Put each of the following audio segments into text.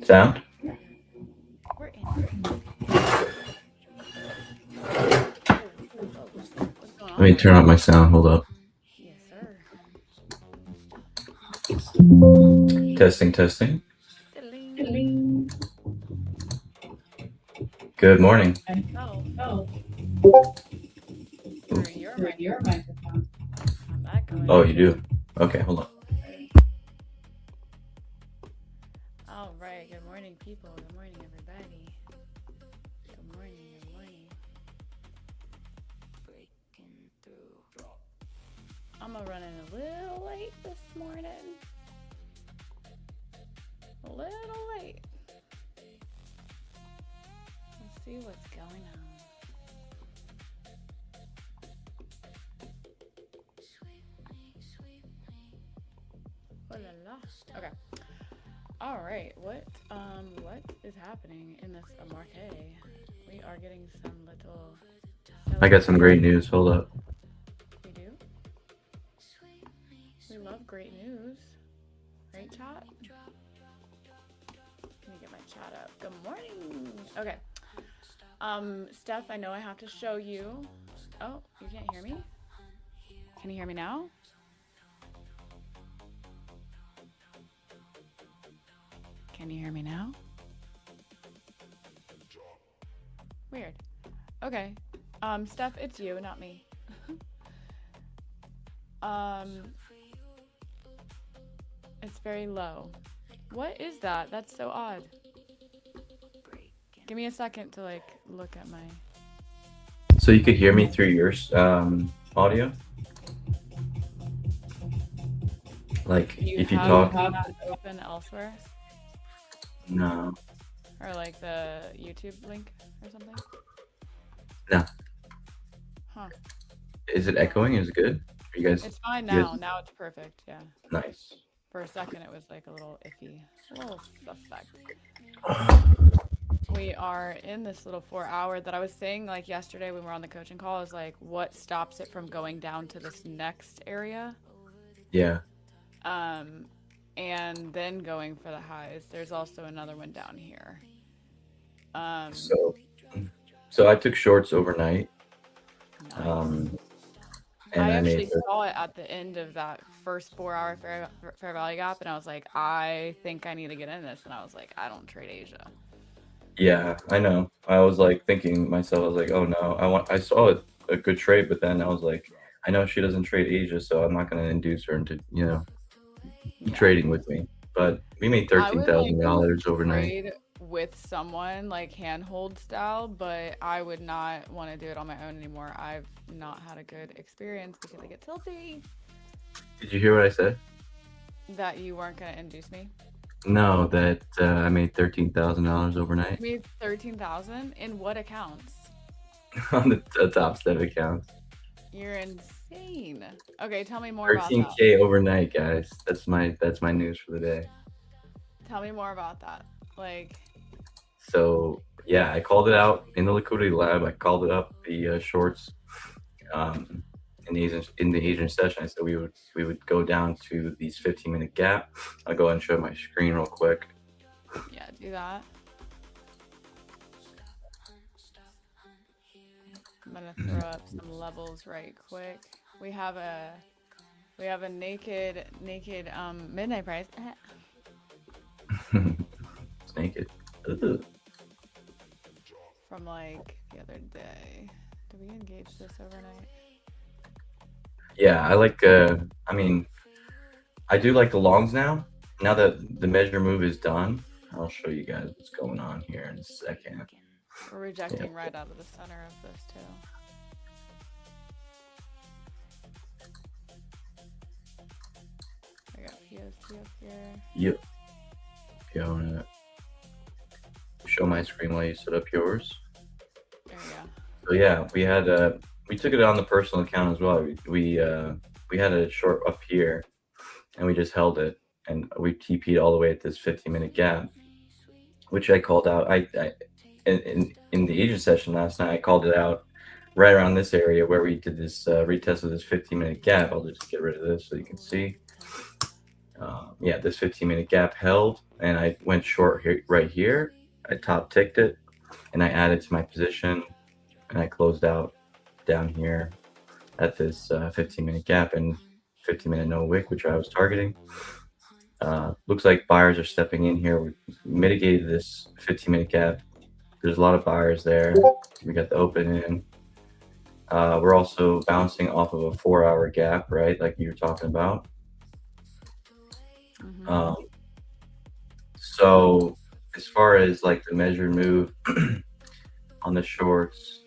Sound? We're in. What's going Let on me over turn there? up my sound. Hold up. Yes, sir. Testing, testing. Diddling. Good morning. Oh, through your microphone. How's that going? Oh, you do? Okay, hold on. All right. Good morning, people. Good morning, everybody. Good morning. Good morning. I'm running a little late this morning. A little late. Let's see what's going on. Oh la la. Okay. All right. What is happening in this market? We are getting some little. I got some great news. Hold up. We do. We love great news. Right, chat? Let me get my chat up. Good morning. Okay. Steph, I know I have to show you. Oh, you can't hear me? Can you hear me now? Can you hear me now? Weird. Okay. Steph, it's you, not me. It's very low. What is that? That's so odd. Give me a second to like look at my. So you could hear me through your audio? Like if you talk? That open elsewhere? No. Or like the YouTube link or something? No. Huh. Is it echoing? Is it good? Are you guys? It's fine you now. guys- Now it's perfect. Yeah. Nice. For a second, it was like a little iffy, a little suspect. We are in this little 4 hour that I was saying like yesterday when we were on the coaching call is like what stops it from going down to this next area. Yeah. And then going for the highs. There's also another one down here. So I took shorts overnight. Nice. And I I actually made the, saw it at the end of that first 4 hour Fair Value Gap, and I was like, I think I need to get in this. And I was like, I don't trade Asia. yeah, I know. I was like thinking myself, I was like, oh no, I saw it a good trade, but then I was like, I know she doesn't trade Asia, so I'm not gonna induce her into, trading with me. But we made I would like $13,000 overnight. trade with someone like handhold style, but I would not want to do it on my own anymore. I've not had a good experience because I get tilty. Did you hear what I said? That you weren't gonna induce me. No, that I made $13,000 overnight You made 13,000 in what accounts? on the top step account. You're insane. Okay, tell me more about that. 13K overnight, guys. That's my news for the day. Tell me more about that. Like, So yeah, I called it out in the liquidity lab. I called it up the shorts in the Asian session. I said we would go down to these 15-minute gap. I'll go ahead and show my screen real quick. yeah, do that. I'm gonna throw up some levels right quick. We have a naked midnight price. It's naked. Ugh. From like the other day. Did we engage this overnight? Yeah, I like. I mean, I do like the longs now. Now that the measure move is done, I'll show you guys what's going on here in a second. We're rejecting right out of the center of this too. I got POC up here. Yep. Yeah, I wanna show my screen while you set up yours. There we go. So yeah, we took it on the personal account as well. We had a short up here, and we just held it, and we TP'd all the way at this 15-minute gap, which I called out. In the Asia session last night, I called it out right around this area where we did this retest of this 15-minute gap. I'll just get rid of this so you can see. Yeah, this 15-minute gap held, and I went short here, right here. I top ticked it, and I added to my position, and I closed out down here at this 15-minute gap and 15-minute no wick, which I was targeting. Looks like buyers are stepping in here. We mitigated this 15-minute gap. There's a lot of buyers there. We got the open in. We're also bouncing off of a 4-hour gap, right? Like you were talking about. Mm-hmm. Um, so as far as like the measured move on the shorts,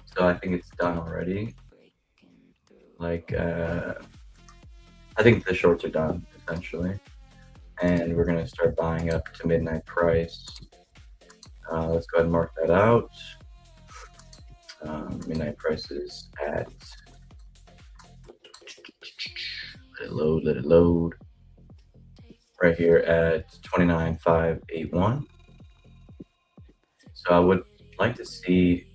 so I think it's done already. Like I think the shorts are done essentially, and we're gonna start buying up to midnight price. Let's go ahead and mark that out. Midnight price is at, let it load. Right here at 29,581. So I would like to see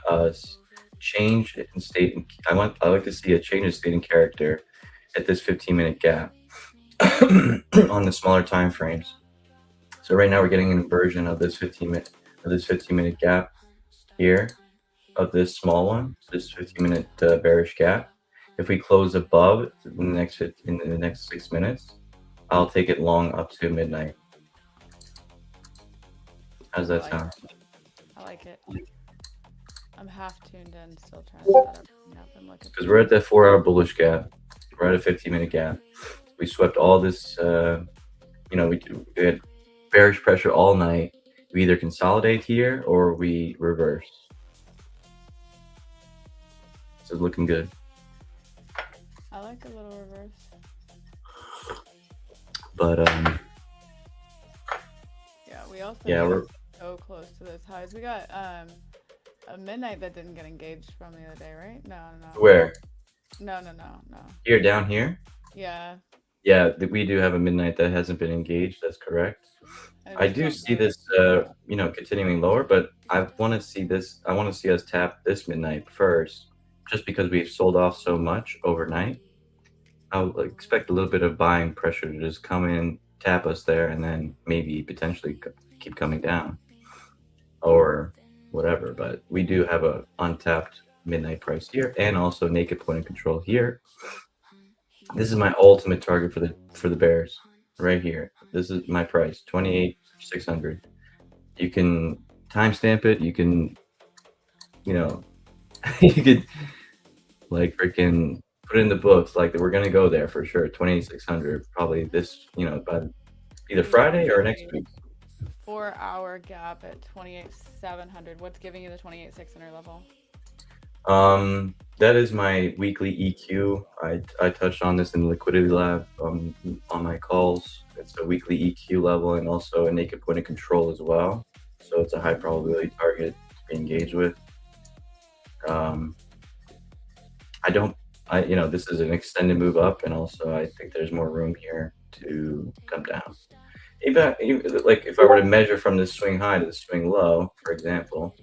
us change in state. I like to see a change in state and character at this 15-minute gap on the smaller time frames. So right now we're getting an inversion of this 15-minute gap here, of this small one, this 15-minute bearish gap. If we close above in the next 6 minutes, I'll take it long up to midnight. How's that sound? I like it. I'm half tuned in, still trying to set everything up and look at. Because we're at that 4-hour bullish gap. We're at a 15-minute gap. We swept all this. We had bearish pressure all night. We either consolidate here or we reverse. This is looking good. I like a little reverse. But yeah, we also we're so close to those highs. We got a midnight that didn't get engaged from the other day, right? No. where? No. Here, down here? Yeah. Yeah, we do have a midnight that hasn't been engaged. That's correct. I do see this, continuing lower, but I want to see this. I want to see us tap this midnight first, just because we've sold off so much overnight. I'll expect a little bit of buying pressure to just come in, tap us there, and then maybe potentially keep coming down or whatever. But we do have a untapped midnight price here, and also naked point of control here. This is my ultimate target for the bears right here. This is my price, 28,600. You can timestamp it. You can, you could like freaking put it in the books. Like we're gonna go there for sure. 28,600 probably this, by either Friday or next week. 4-hour gap at 28,700. What's giving you the 28,600 level? That is my weekly EQ. I touched on this in the liquidity lab on my calls. It's a weekly EQ level and also a naked point of control as well. So it's a high probability target to be engaged with. This is an extended move up, and also I think there's more room here to come down. Even like if I were to measure from this swing high to the swing low, for example,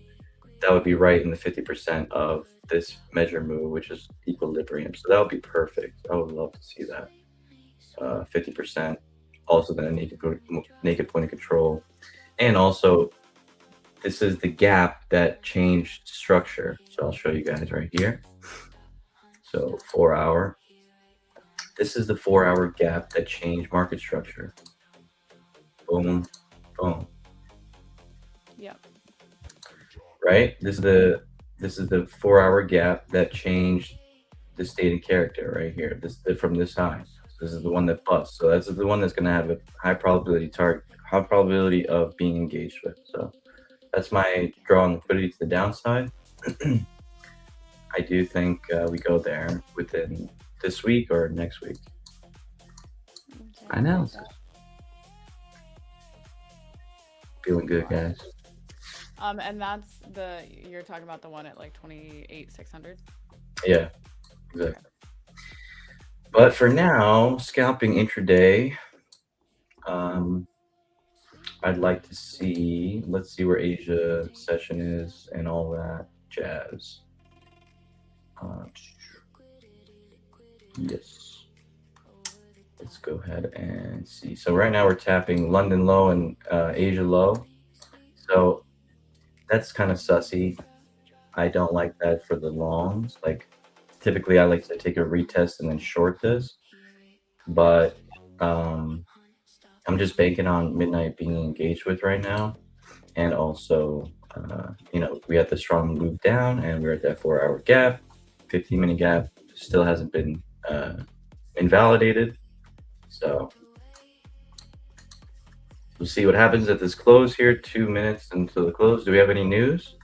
that would be right in the 50% of this measure move, which is equilibrium. So that would be perfect. I would love to see that. 50%. Also then a naked point of control. And also, this is the gap that changed structure. So I'll show you guys right here. So 4-hour. This is the 4-hour gap that changed market structure. Boom, boom. Yep. Right? This is the 4-hour gap that changed the state and character right here. From this high. So this is the one that busts. So that's the one that's going to have a high probability of being engaged with. So that's my draw on liquidity to the downside. I do think we go there within this week or next week. Okay, Analysis. Feeling good, guys. And that's you're talking about the one at like 28,600? Yeah, exactly. But for now, scalping intraday, I'd like to see, let's see where Asia session is and all that jazz. Yes. let's go ahead and see. So right now we're tapping London low and Asia low. So that's kind of sussy. I don't like that for the longs. Like typically I like to take a retest and then short this, but I'm just banking on midnight being engaged with right now. And also, we had the strong move down and we're at that 4 hour gap, 15-minute gap, still hasn't been invalidated. So we'll see what happens at this close here. 2 minutes until the close. Do we have any news?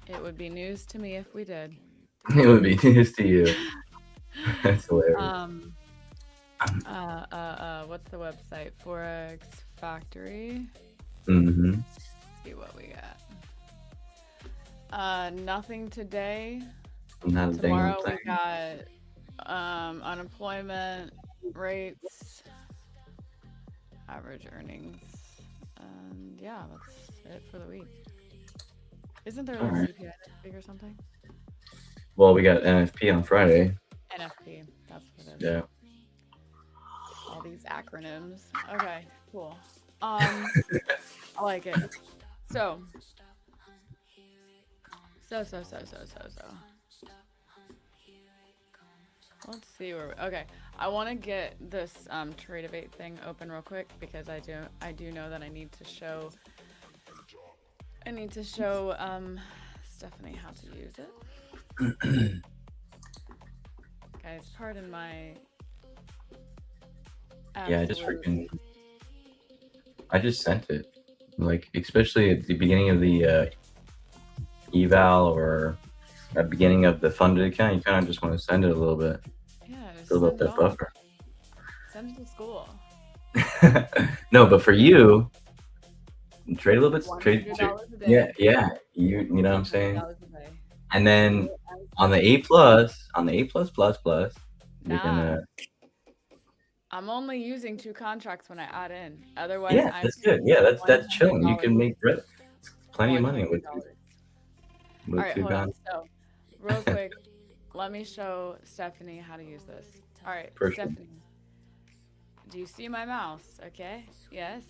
It would be news to me if we did. It would be news to you. That's hilarious. Um, what's the website? Forex Factory. Mm-hmm. Let's see what we got. Nothing today. Not a dang Tomorrow thing. we got unemployment rates, average earnings, and yeah, that's it for the week. Isn't there All like right. CPI next week or something? Well, we got NFP on Friday. NFP, that's what it is. Yeah. All these acronyms. Okay, cool. I like it. So. Let's see where okay. I want to get this trade debate thing open real quick because I do know that I need to show Stephanie how to use it. Guys, pardon my Yeah, I just absolute. freaking. I just sent it. Like, especially at the beginning of the eval or at the beginning of the funded account, you kind of just want to send it a little bit, Yeah, just build up send it that all. buffer. Send it to school. No, but for you, trade a little bit. Trade. $100 a Yeah, day. yeah. You know what I'm saying? $100 a day. And Do then it as on the A Stephanie. plus, on the A plus plus plus, you're Nah, gonna. I'm only using 2 contracts when I add in. Otherwise, Yeah, I'm that's good. paying Yeah, that's chilling. You $100. can make plenty of money with $100. All with right, two hold on. guns. So, real quick, let me show Stephanie how to use this. All right, For sure. Stephanie, do you see my mouse? Okay. Yes.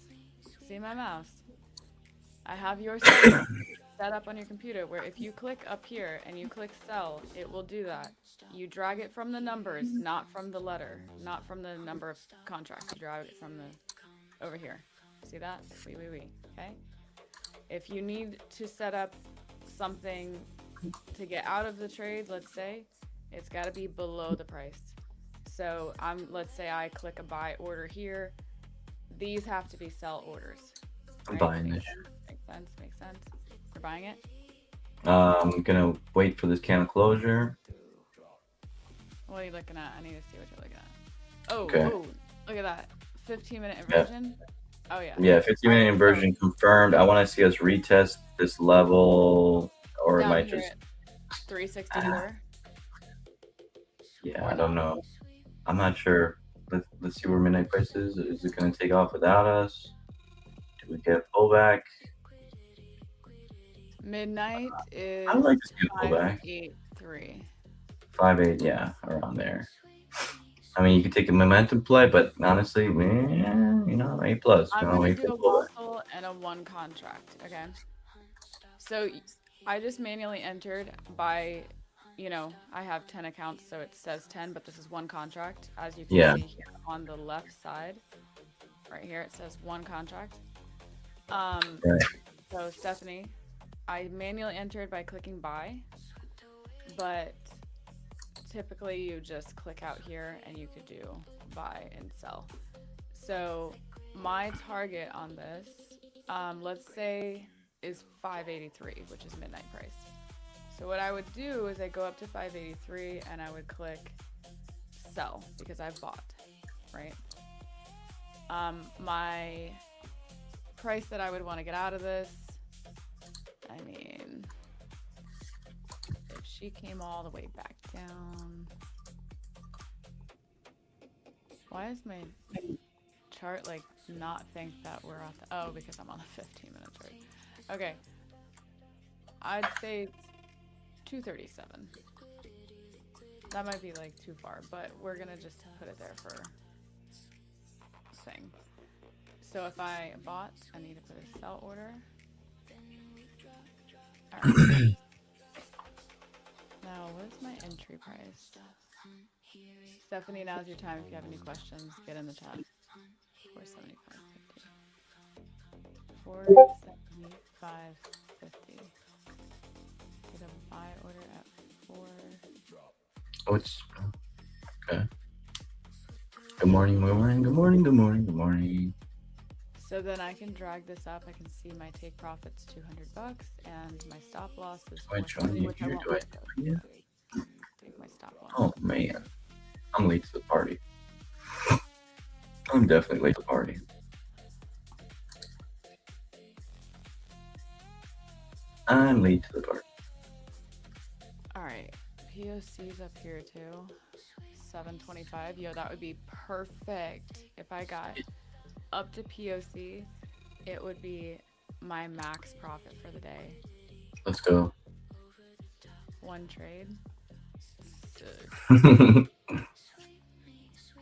See my mouse. I have your settings set up on your computer where if you click up here and you click sell, it will do that. You drag it from the numbers, not from the letter, not from the number of contracts. You drag it from the over here. See that? Oui. Okay. If you need to set up something to get out of the trade, let's say, it's got to be below the price. So let's say I click a buy order here. These have to be sell orders. I'm Right? buying Makes this. sense. Makes sense. You're buying it. I'm gonna wait for this candle closure. What are you looking at? I need to see what you're looking at. Okay. Oh, look at that. 15-minute Yeah. inversion. Oh yeah. Yeah, All 15-minute right. inversion confirmed. I want to see us retest this level, or it Down might here just. at 364. Yeah, Or I don't not. know. I'm not sure. Let's see where midnight price is. Is it gonna take off without us? Do we get a pullback? Midnight I would is like to see a pullback. 583. 5.8, yeah, around there. I mean, you could take a momentum play, but honestly, A plus. I'm No, gonna wait do for a pullback. Wassel and a 1 contract. Okay. So I just manually entered by, I have 10 accounts, so it says 10, but this is 1 contract. As you can Yeah, see here on the left side, right here, it says 1 contract. right. So Stephanie, I manually entered by clicking buy, but typically you just click out here and you could do buy and sell. So my target on this, let's say, is 583, which is midnight price. So what I would do is I go up to 583 and I would click sell because I've bought, right? My price that I would want to get out of this, I mean, if she came all the way back down, why is my chart like not think that we're at the, because I'm on the 15-minute chart. Okay, I'd say 237. That might be like too far, but we're gonna just put it there for thing. So if I bought, I need to put a sell order. All right. Now, what's my entry price? Stephanie, now's your time. If you have any questions, get in the chat. 475.50. 475.50. Get a buy order at 4. Oh, it's okay. Good morning, good morning, good morning, good morning, good morning. So then I can drag this up. I can see my take profits $200 and my stop loss is Do I join you which I here? won't Do I? let go. Yeah. Take my stop loss. Oh man, I'm late to the party. I'm definitely late to the party. I'm late to the party. All right, POC's up here too. 725. Yo, that would be perfect if I got up to POC. It would be my max profit for the day. Let's go. One trade. Sick.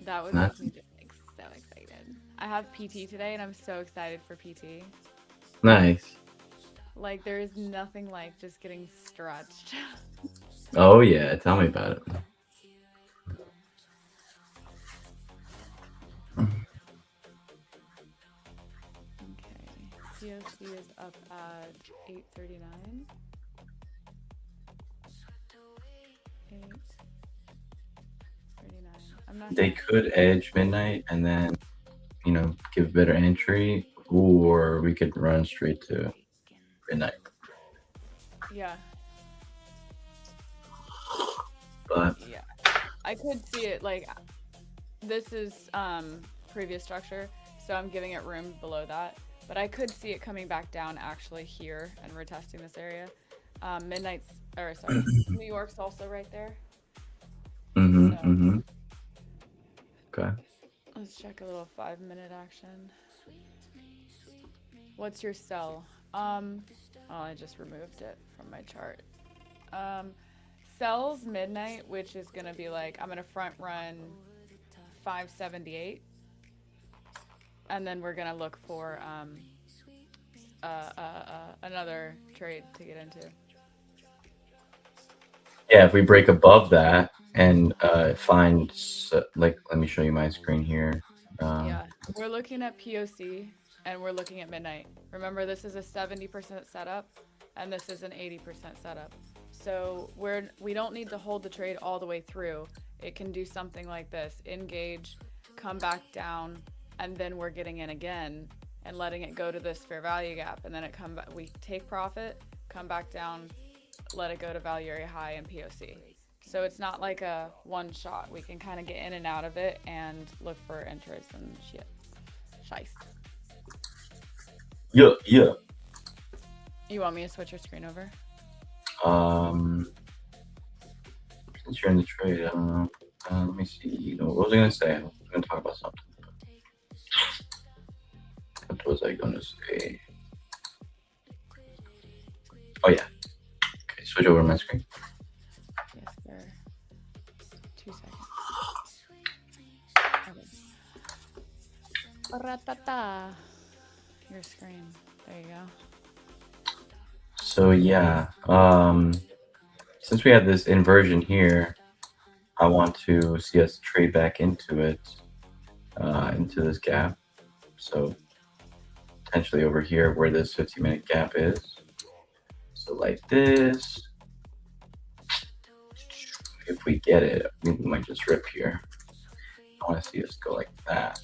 That would make me just like so excited. I have PT today and I'm so excited for PT. Nice. Like there is nothing like just getting stretched. Oh yeah, tell me about it. Okay. POC is up at 839. 839. I'm not They could edge midnight and then, give better entry, or we could run straight to midnight. Yeah. But Yeah. I could see it like this is previous structure, so I'm giving it room below that. But I could see it coming back down actually here and retesting this area. Midnight's or sorry, New York's also right there. So Okay. let's check a little 5-minute action. What's your sell? Oh, I just removed it from my chart. Sells midnight, which is gonna be like I'm gonna front run 578, and then we're gonna look for another trade to get into. Yeah, if we break above that and find let me show you my screen here. Yeah, we're looking at POC and we're looking at midnight. Remember, this is a 70% setup and this is an 80% setup. So we don't need to hold the trade all the way through. It can do something like this: engage, come back down, and then we're getting in again and letting it go to this fair value gap, and then it come back. We take profit, come back down, let it go to value area high and POC. So it's not like a one shot. We can kind of get in and out of it and look for entries and shit. Shice. Yeah. You want me to switch your screen over? Since you're in the trade, I don't know. Let me see. What was I gonna say? I was gonna talk about something. What was I gonna say? Oh yeah. Okay, switch over to my screen. Yes, sir. 2 seconds. Okay. Ratata. Your screen. There you go. So yeah, since we have this inversion here, I want to see us trade back into it, into this gap. So potentially over here where this 15-minute gap is. So like this. If we get it, we might just rip here. I want to see us go like that.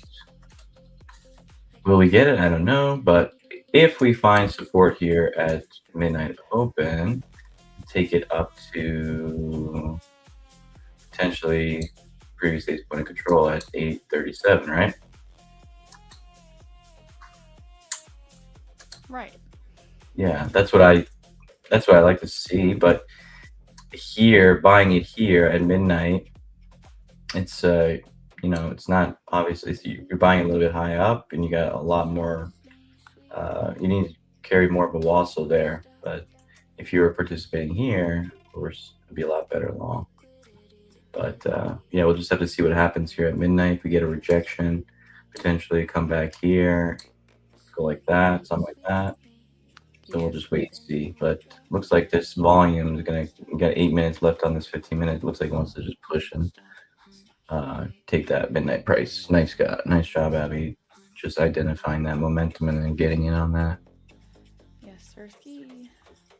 Will we get it? I don't know. But if we find support here at midnight open, take it up to potentially previous day's point of control at 837, right? Right. Yeah, that's what I like to see. But here, buying it here at midnight, it's it's not obviously, so you're buying a little bit high up, and you got a lot more. You need to carry more of a wassel there. But if you were participating here, of course, it'd be a lot better long. But yeah, we'll just have to see what happens here at midnight. If we get a rejection, potentially come back here, go like that, something like that. So we'll Yes. just wait and see. But looks like this volume is gonna get 8 minutes left on this 15 minutes. Looks like it wants to just push and take that midnight price. Nice guy, nice job, Abby. Just identifying that momentum and then getting in on that. Yes, Sirski.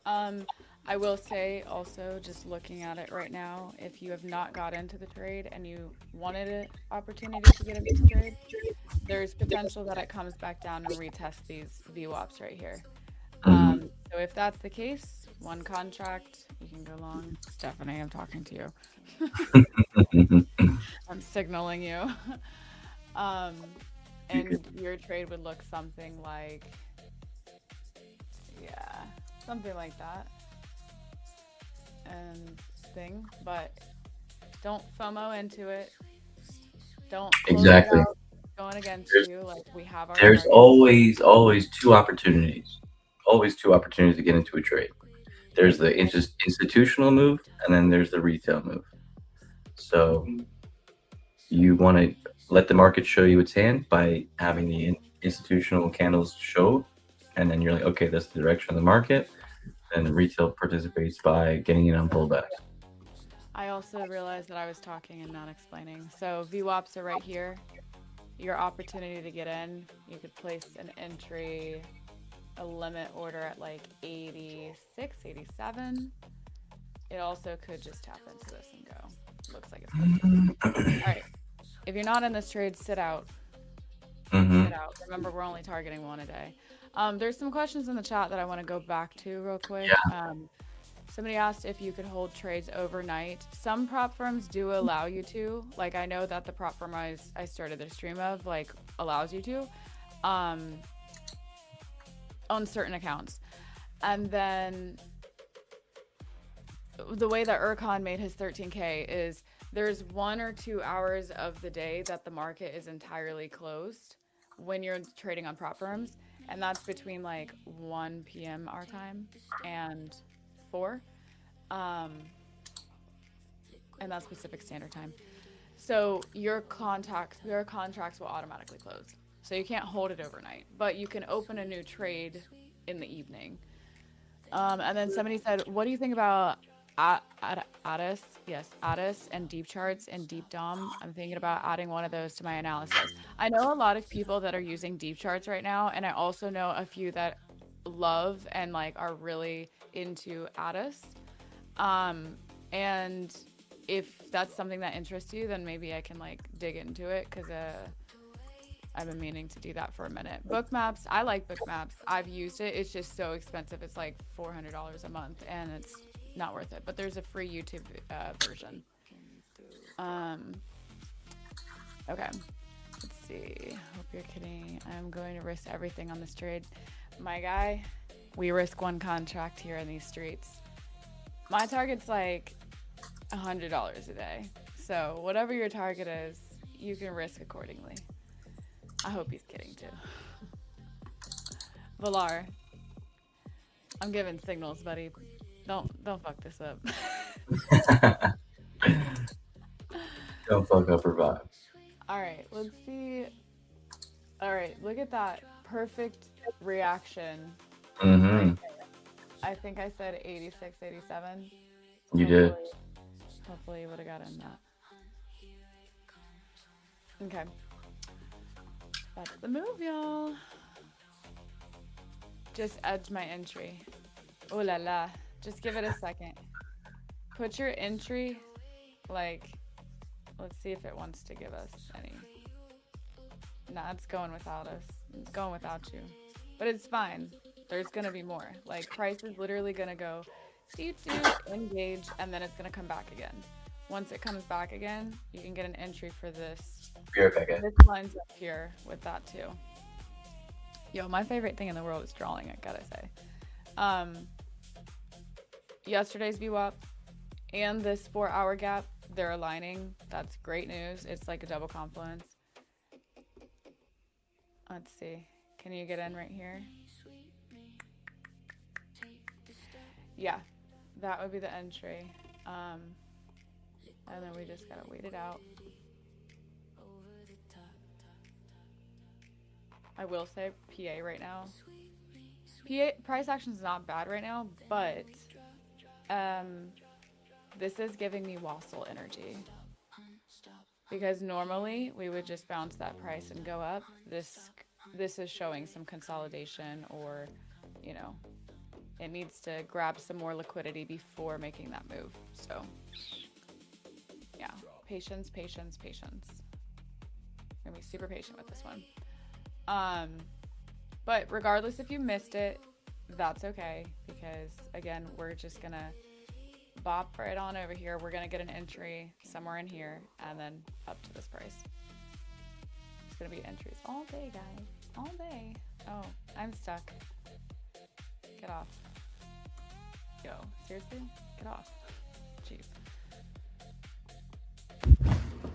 Um, I will say also, just looking at it right now, if you have not got into the trade and you wanted an opportunity to get into the trade, there's potential that it comes back down and retest these VWAPs right here. Mhm. So if that's the case, one contract, you can go long. Stephanie, I'm talking to you. I'm signaling you. um, and your trade would look something like, yeah, something like that. And thing, but don't FOMO into it. Don't close it Exactly. out going against There's you. Like we have our there's target. always two opportunities. Always two opportunities to get into a trade. There's the institutional move, and then there's the retail move. So you want to let the market show you its hand by having the institutional candles show, and then you're like, okay, that's the direction of the market. And retail participates by getting in on pullbacks. I also realized that I was talking and not explaining. So VWAPs are right here. Your opportunity to get in, you could place an entry, a limit order at like 86, 87. It also could just tap into this and go. Looks like it's going to. All right. If you're not in this trade, sit out. Mm-hmm. Sit out. Remember, we're only targeting one a day. There's some questions in the chat that I want to go back to real quick. Yeah. Somebody asked if you could hold trades overnight. Some prop firms do allow you to. Like I know that the prop firm I started the stream of like allows you to, um, on certain accounts. And then the way that Erkan made his 13K is there's 1 or 2 hours of the day that the market is entirely closed when you're trading on prop firms, and that's between like 1 p.m. our time and 4, um, and that's Pacific Standard Time. So your contracts will automatically close. So you can't hold it overnight, but you can open a new trade in the evening. And then somebody said, "What do you think about ADIS? Yes, ADIS and deep charts and deep DOM. I'm thinking about adding one of those to my analysis. I know a lot of people that are using deep charts right now, and I also know a few that love and like are really into ADIS. And if that's something that interests you, then maybe I can like dig into it because I've been meaning to do that for a minute. Book maps, I like book maps. I've used it. It's just so expensive. It's like $400 a month, and it's not worth it. But there's a free YouTube version. Um, okay, let's see. Hope you're kidding. I'm going to risk everything on this trade. My guy, we risk one contract here in these streets. My target's like $100 a day. So whatever your target is, you can risk accordingly. I hope he's kidding too. Valar, I'm giving signals, buddy. Don't fuck this up. Don't fuck up her vibe. All right, let's see. All right, look at that perfect reaction right Mm-hmm. there. I think I said 86, 87. You Hopefully, did. hopefully you would have gotten that. Okay, that's the move, y'all. Just edge my entry. Oh la la. Just give it a second. Put your entry, like, let's see if it wants to give us any. Nah, it's going without us. It's going without you. But it's fine. There's gonna be more. Like, price is literally gonna go doot doot, engage, and then it's gonna come back again. Once it comes back again, you can get an entry for this. Be right back, guys. This lines up here with that too. Yo, my favorite thing in the world is drawing, I gotta say. Yesterday's VWAP and this 4-hour gap, they're aligning. That's great news. It's like a double confluence. Let's see. Can you get in right here? Yeah, that would be the entry. And then we just gotta wait it out. I will say PA right now. PA price action is not bad right now, but um, this is giving me wassail energy. Because normally we would just bounce that price and go up. This is showing some consolidation, or, you know, it needs to grab some more liquidity before making that move. So yeah, patience, patience, patience. I'm gonna be super patient with this one. Um, but regardless if you missed it, that's okay, because again, we're just gonna bop right on over here. We're gonna get an entry somewhere in here and then up to this price. It's gonna be entries all day, guys. All day. Oh, I'm stuck. Get off. Yo, seriously? Get off. Jeez.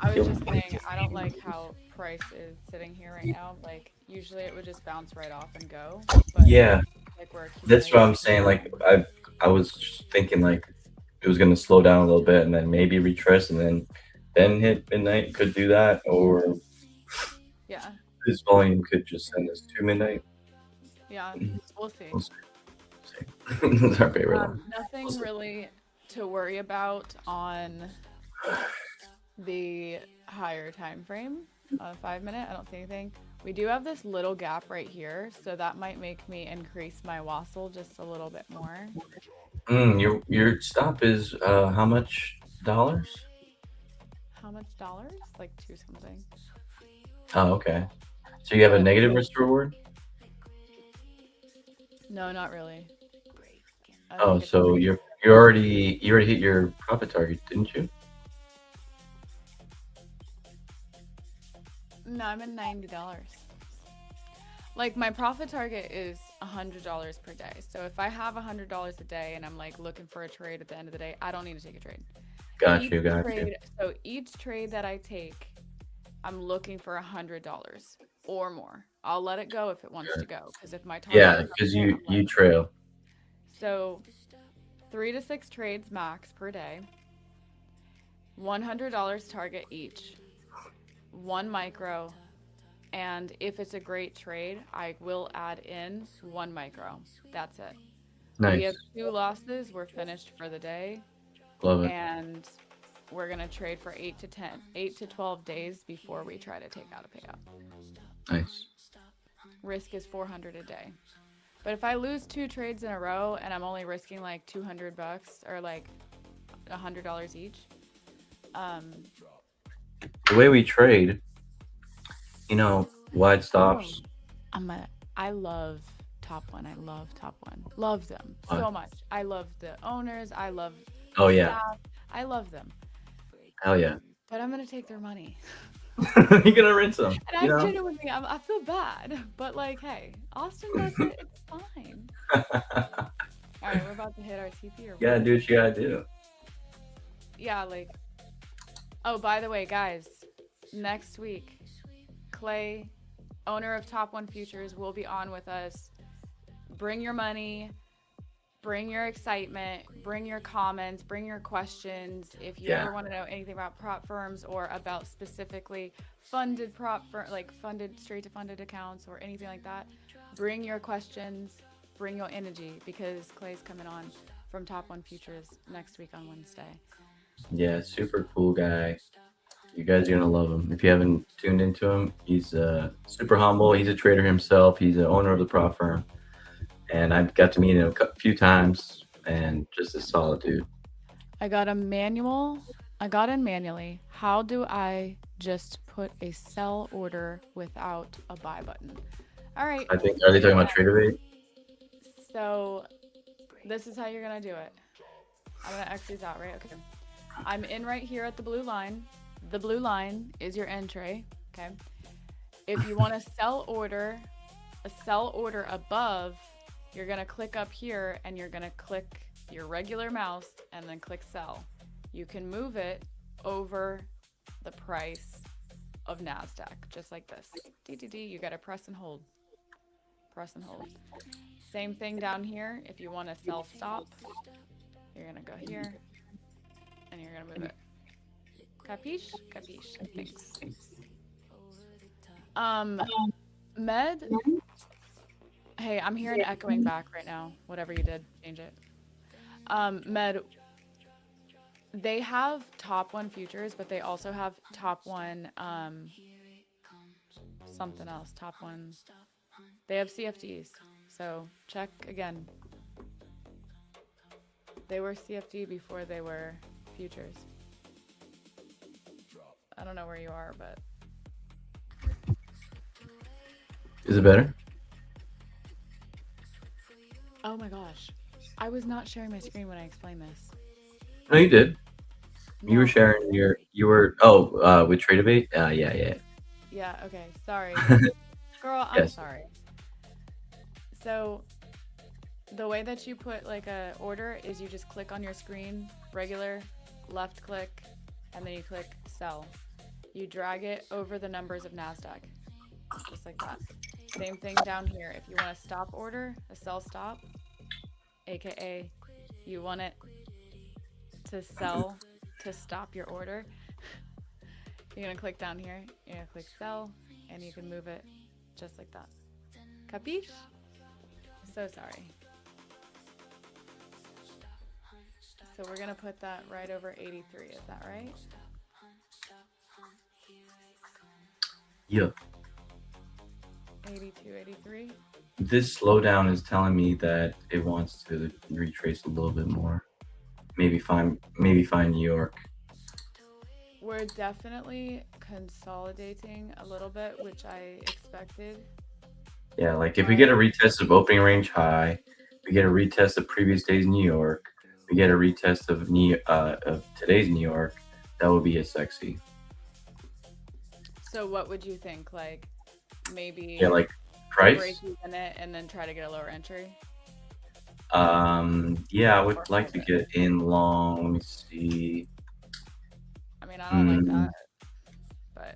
I was just saying, I don't like how price is sitting here right now. Like, usually it would just bounce right off and go, but Yeah, like we're that's what accumulating. I'm saying. Like I was just thinking like it was gonna slow down a little bit and then maybe retrace and then hit midnight. Could do that, or Yeah, this volume could just send us to midnight. yeah, we'll see. We'll see. We'll see. It's our favorite one. We'll Nothing see. really to worry about on the higher time frame of 5 minute. I don't see anything. We do have this little gap right here, so that might make me increase my wassail just a little bit more. Your stop is how much dollars? How much dollars? Like two something. Oh, okay. So you have a But negative risk reward? no, not really. I Oh, think it's so pretty. you already hit your profit target, didn't you? No, I'm at $90. Like my profit target is $100 per day. So if I have $100 a day and I'm like looking for a trade at the end of the day, I don't need to take a trade. Got Each you, got you. trade, so each trade that I take, I'm looking for $100 or more. I'll let it go if it wants to Good. go. Because if my target Yeah, is not because hit, you I'm you letting it go. trail. So 3 to 6 trades max per day, $100 target each, one micro, and if it's a great trade, I will add in one micro. That's it. We have Nice. 2 losses. We're finished for the day, Love it. and we're gonna trade for 8 to 12 days before we try to take out a payout. Nice. Risk is 400 a day. But if I lose 2 trades in a row and I'm only risking like $200 or like $100 each, um, The way we trade, wide oh, stops. I love Top One. I love Top One. Love them uh, so much. I love the owners. I love Oh the yeah. staff. I love them. Hell yeah. But I'm gonna take their money. You're gonna rinse them, And you I'm know? genuinely, I feel bad. But like, hey, Austin does it. It's fine. All right, we're about to hit our TP or You gotta what? do what you gotta do. Yeah, like, oh, by the way, guys, next week, Clay, owner of Top One Futures, will be on with us. Bring your money, bring your excitement, bring your comments, bring your questions. If you Yeah. ever want to know anything about prop firms or about specifically funded prop firm, like funded straight to funded accounts or anything like that, bring your questions, bring your energy, because Clay's coming on from Top One Futures next week on Wednesday. Yeah, super cool guy. You guys are gonna love him. If you haven't tuned into him, he's super humble. He's a trader himself. He's the owner of the prop firm, and I've got to meet him a few times, and just a solid dude. I got a manual. I got in manually. How do I just put a sell order without a buy button? All right. I think, are they talking about Again, TraderVate? so this is how you're gonna do it. I'm gonna X these out, right? Okay. I'm in right here at the blue line. The blue line is your entry. Okay. If you want to sell order, a sell order above, you're gonna click up here and you're gonna click your regular mouse and then click sell. You can move it over the price of NASDAQ, just like this. DDD, you gotta press and hold. Press and hold. Same thing down here. If you want to sell stop, you're gonna go here and you're gonna move it. Capiche? Capiche. Thanks. Um, Med. Hey, I'm hearing echoing back right now. Whatever you did, change it. Med. They have top one futures, but they also have top one something else. Top one. They have CFDs. So check again. They were CFD before they were futures. I don't know where you are, but Is it better? oh my gosh. I was not sharing my screen when I explained this. No, you did. You were No. sharing with Tradeabate? Yeah. Yeah, okay. Sorry. Girl, I'm Yes. sorry. So the way that you put like a order is you just click on your screen, regular, left click, and then you click sell. You drag it over the numbers of NASDAQ, just like that. Same thing down here. If you want a stop order, a sell stop, aka you want it to sell to stop your order, you're gonna click down here, you're gonna click sell, and you can move it just like that. Capiche? So sorry. So we're gonna put that right over 83, is that right? Yep. 82, 83? This slowdown is telling me that it wants to retrace a little bit more. Maybe find New York. We're definitely consolidating a little bit, which I expected. Yeah, like if we get a retest of opening range high, we get a retest of previous day's New York, we get a retest of today's New York, that would be a sexy. So what would you think? Like maybe Yeah, like break price. even it and then try to get a lower entry? Yeah, I would Or like hold to it? get in long. Let me see. I mean, I don't like that, Mm, but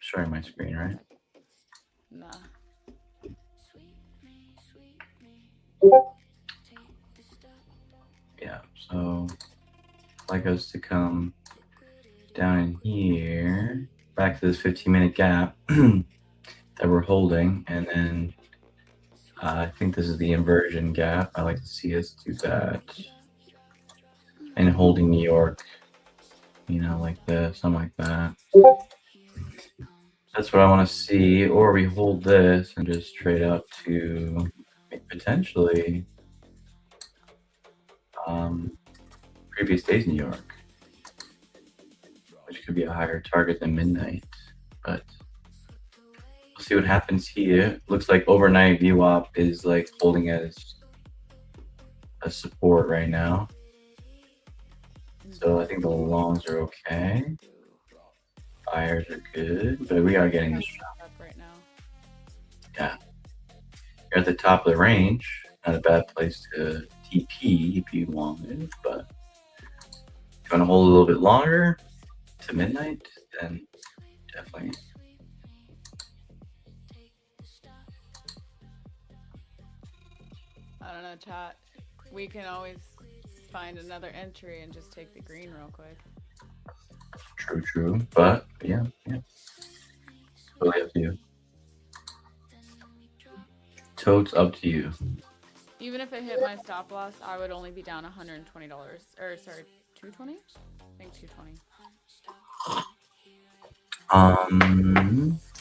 sharing my screen, right? nah. Yeah, so I'd like us to come down in here, back to this 15-minute gap that we're holding, and then I think this is the inversion gap. I like to see us do that. And holding New York, like this, something like that. That's what I want to see. Or we hold this and just trade up to potentially previous day's New York, which could be a higher target than midnight. But we'll see what happens here. Looks like overnight VWAP is like holding as a support right now. So I think the longs are okay. Buyers are good, but we are getting this up right now. Yeah. You're at the top of the range. Not a bad place to TP if you wanted, but if you want to hold a little bit longer to midnight, then definitely. I don't know, chat. We can always find another entry and just take the green real quick. True. But yeah. Totally up to you. Totes up to you. Even if it hit my stop loss, I would only be down $120. Or sorry, 220? I think 220.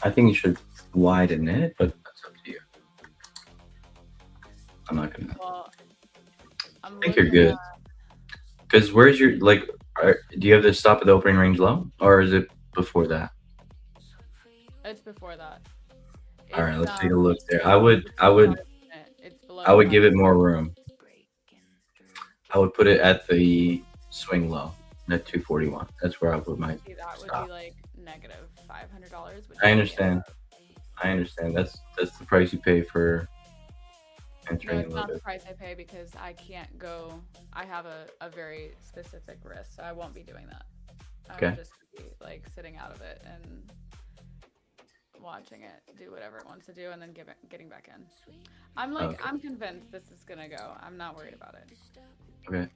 I think you should widen it, but that's up to you. I'm not gonna. Well, I think you're good. Because where's your do you have the stop at the opening range low, or is it before that? It's before that. All right, let's take a look there. I would It's below. I would give it more room. I would put it at the swing low, at 241. That's where I put my that stop. would be like negative $500. I understand. That's the price you pay for entering. No, it's not the price I pay because I can't go. I have a very specific risk, so I won't be doing that. I will just be like sitting out of it and watching it do whatever it wants to do, and then getting back in. I'm convinced this is gonna go. I'm not worried about it. Okay.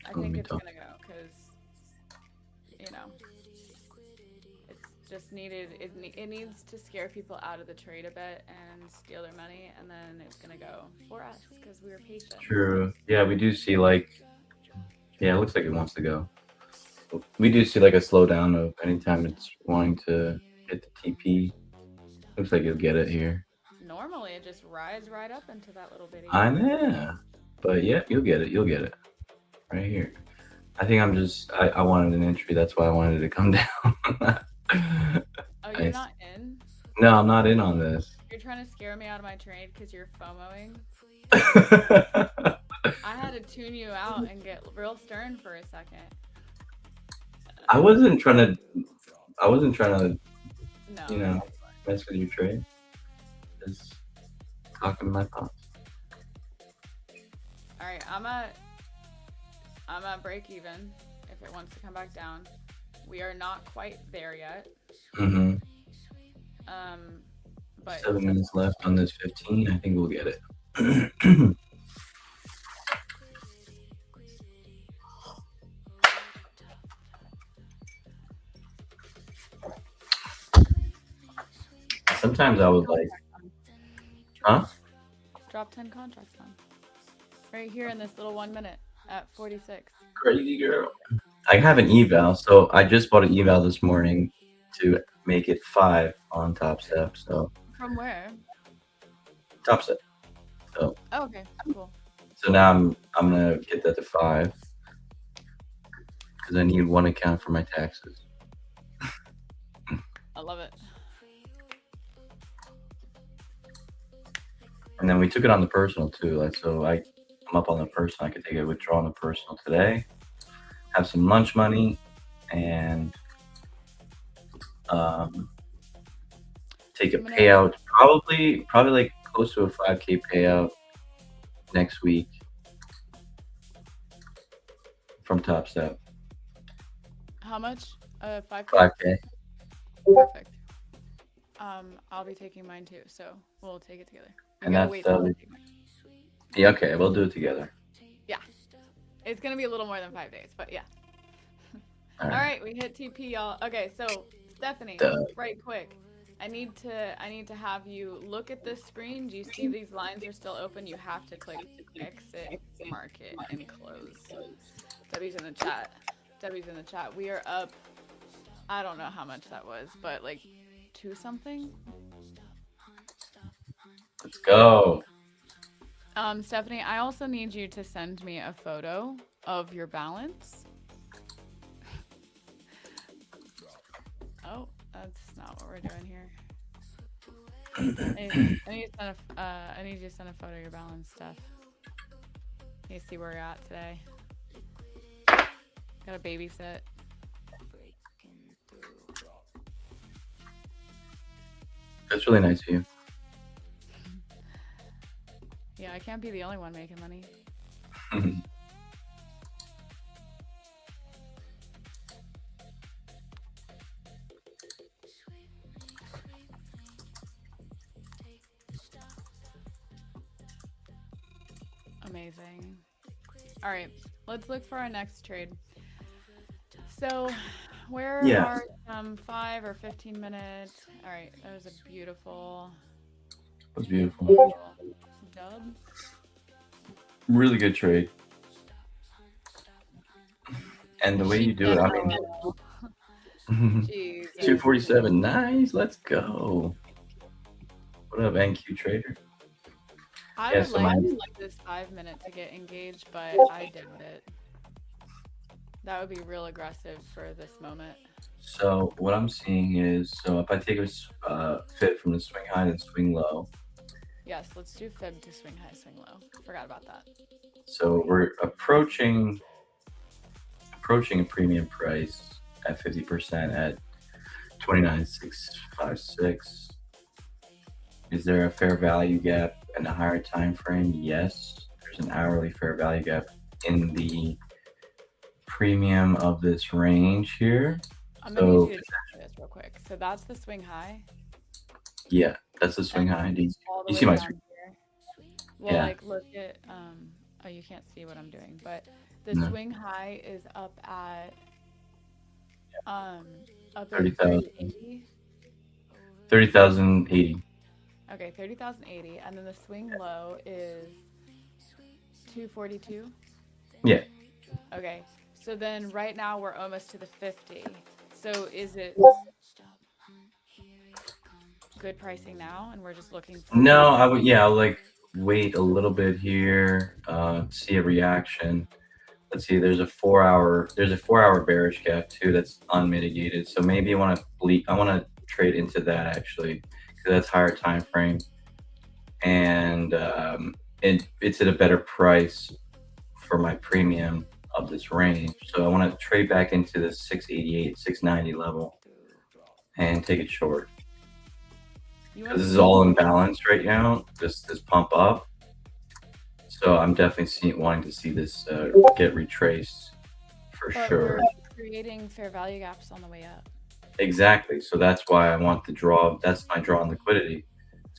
I think it's gonna go because you know, it's just needed. It needs to scare people out of the trade a bit and steal their money, and then it's gonna go for us because we were patient. True. Yeah, we do see like, yeah, it looks like it wants to go. We do see like a slowdown of anytime it's wanting to hit the TP. Looks like you'll get it here. Normally, it just rides right up into that little bitty. I know. But yeah, you'll get it. You'll get it. Right here. I think I wanted an entry. That's why I wanted it to come down. Oh, you're Nice. not in? No, I'm not in on this. You're trying to scare me out of my trade because you're FOMOing? I had to tune you out and get real stern for a second. I wasn't trying to, No. mess with your trade. Just talking my thoughts. All right, I'm at break even if it wants to come back down. We are not quite there yet. Mm-hmm. But 7 minutes left on this 15. I think we'll get it. Sometimes I would like, huh? Drop 10 contracts on. Right here in this little 1 minute at 46. Crazy girl. I have an eval, so I just bought an eval this morning to make it 5 on Top Step. So From where? Top Step. So Oh, okay, cool. so now I'm gonna get that to 5 because I need 1 account for my taxes. I love it. And then we took it on the personal too. Like so, I'm up on the personal. I could take a withdrawal on the personal today, have some lunch money, and take a payout. Probably like close to a 5K payout next week from Top Step. How much? 5K? 5K. Perfect. I'll be taking mine too, so we'll take it together. And that's yeah, okay, we'll do it together. Yeah. It's gonna be a little more than 5 days, but yeah. All right, we hit TP, y'all. Okay, so Stephanie, right quick. I need to have you look at this screen. Do you see these lines are still open? You have to click exit, market, and close. Debbie's in the chat. We are up. I don't know how much that was, but like 2 something. Let's go. Stephanie, I also need you to send me a photo of your balance. Oh, that's not what we're doing here. I need you to send a photo of your balance, Steph. You see where you're at today. Gotta babysit. That's really nice of you. Yeah, I can't be the only one making money. Amazing. All right, let's look for our next trade. So, where are some 5 or 15 minutes? All right, that was a beautiful. That was beautiful. Dub. Really good trade. And the way you do it, I mean, 247, nice, let's go. What up, NQ Trader? I would like this 5 minute to get engaged, but I doubt it. That would be real aggressive for this moment. So what I'm seeing is, so if I take a fit from the swing high and swing low. Yes, let's do fib to swing high, swing low. Forgot about that. So we're approaching a premium price at 50% at 29,656. Is there a fair value gap in a higher time frame? Yes. There's an hourly fair value gap in the premium of this range here. I'm gonna need you to check this real quick. So that's the swing high. Yeah, that's the swing high. You see my screen? Well, yeah. Like look at oh, you can't see what I'm doing, but the swing high is up at Up at 30,000. 3080. 30,080. Okay, 30,080, and then the swing low is 242. Yeah. Okay, so then right now we're almost to the 50. So is it good pricing now, and we're just looking for? No, I would. Yeah, I'll like wait a little bit here. See a reaction. Let's see. There's a 4 hour bearish gap too. That's unmitigated. So maybe I want to bleed. I want to trade into that actually because that's higher time frame and it's at a better price for my premium of this range. So I want to trade back into the 688, 690 level and take it short. Because this is all imbalanced right now, this pump up. So I'm definitely wanting to see this get retraced for sure. We're creating fair value gaps on the way up. Exactly. So that's why I want the draw. That's my draw on liquidity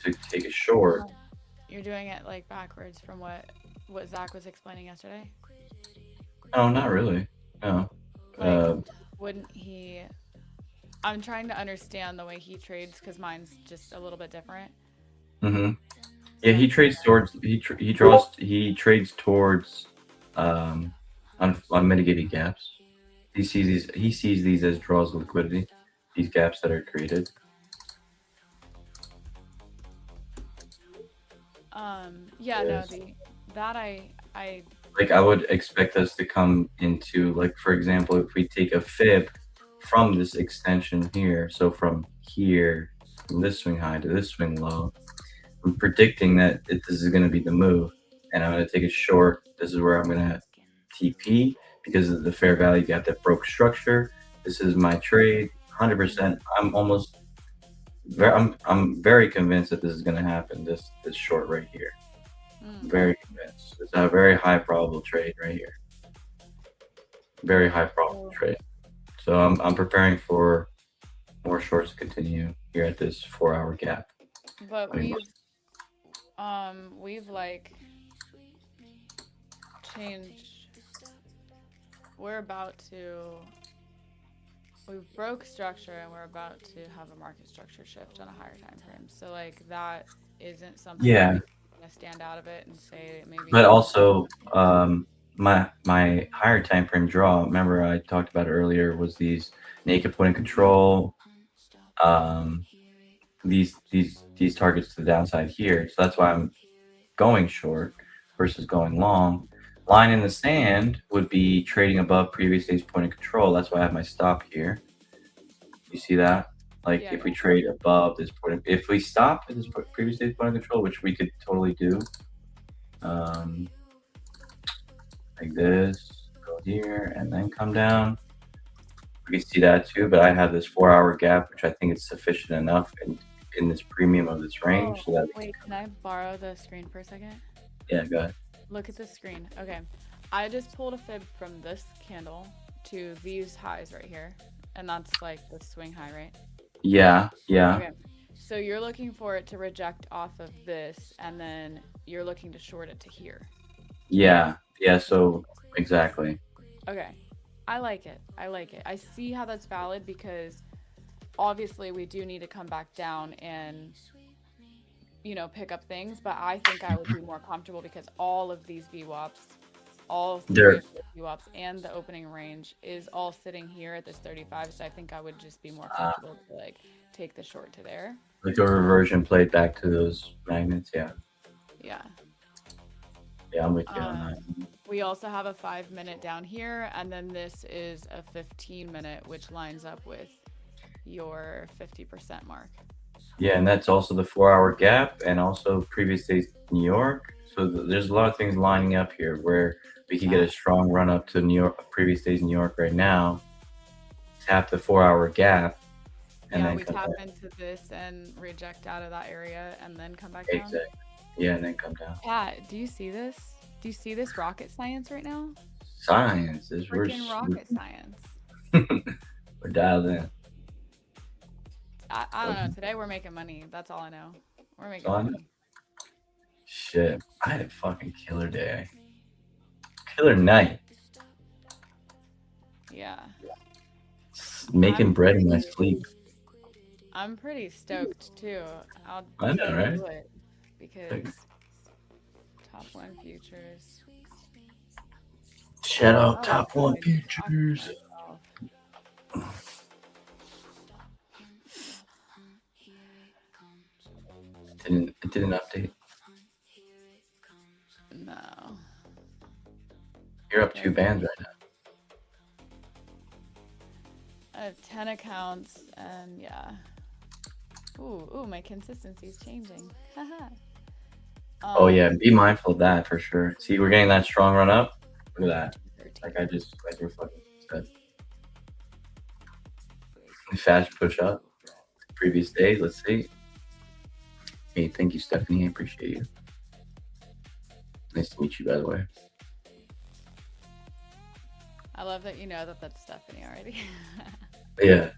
to take a short. You're doing it like backwards from what Zach was explaining yesterday. No, not really. No. Like, wouldn't he? I'm trying to understand the way he trades because mine's just a little bit different. Mm-hmm. Yeah, he trades towards he trades towards unmitigated gaps. He sees these as draws of liquidity, these gaps that are created. Yeah, Yes. no, that I like I would expect us to come into, like, for example, if we take a fib from this extension here, so from here, from this swing high to this swing low, I'm predicting that this is going to be the move, and I'm going to take a short. This is where I'm going to TP because of the fair value gap that broke structure. This is my trade, 100%. I'm very convinced that this is going to happen. This short right here. Very convinced. It's a very high probable trade right here. Very high probable trade. So I'm preparing for more shorts to continue here at this 4 hour gap. But we've like changed. We've broke structure and we're about to have a market structure shift on a higher time frame. So like that isn't something Yeah. that we're gonna stand out of it and say maybe. But also, my higher time frame draw. Remember, I talked about it earlier. Was these naked point of control? These targets to the downside here. So that's why I'm going short versus going long. Line in the sand would be trading above previous day's point of control. That's why I have my stop here. You see that? Like if we trade above this point, if we stop at this previous day's point of control, which we could totally do, like this, go here, and then come down. We can see that too, but I have this 4 hour gap, which I think is sufficient enough in this premium of this range. So that wait, can I borrow the screen for a second? Yeah, go ahead. Look at the screen. Okay. I just pulled a fib from this candle to these highs right here. And that's like the swing high, right? Yeah, yeah. Okay. So you're looking for it to reject off of this, and then you're looking to short it to here. Yeah, yeah, so exactly. Okay. I like it. I see how that's valid because obviously we do need to come back down and pick up things, but I think I would be more comfortable because all of these VWAPs, all three of the VWAPs and the opening range is all sitting here at this 35, so I think I would just be more comfortable to like take the short to there. Like a reversion played back to those magnets, yeah. Yeah. Yeah, I'm with you on that. We also have a 5 minute down here, and then this is a 15 minute, which lines up with your 50% mark. Yeah, and that's also the 4 hour gap and also previous days New York. So there's a lot of things lining up here where we can get a strong run up to New York, previous days New York right now, tap the 4 hour gap, and then we tap into this and reject out of that area and then come back down. Exactly. Yeah, and then come down. Pat, do you see this? Do you see this rocket science right now? Science is freaking rocket science. We're dialed in. I don't know. Today we're making money. That's all I know. We're making money. Shit, I had a fucking killer day. Killer night. Yeah. making bread in my sleep. I'm pretty stoked too. I'll I know, totally right? do it because top one futures. Shout out Oh, top one God, talking to futures. myself. It didn't update. No. You're up There 2 we go. bands right now. I have 10 accounts and yeah. Ooh, my consistency's changing. Haha. Oh yeah, be mindful of that for sure. See, we're getting that strong run up. Look at that. 13. Like I just like we're fucking said. Fast push up. Previous days, let's see. Hey, thank you, Stephanie. I appreciate you. Nice to meet you, by the way. I love that you know that that's Stephanie already. Yeah.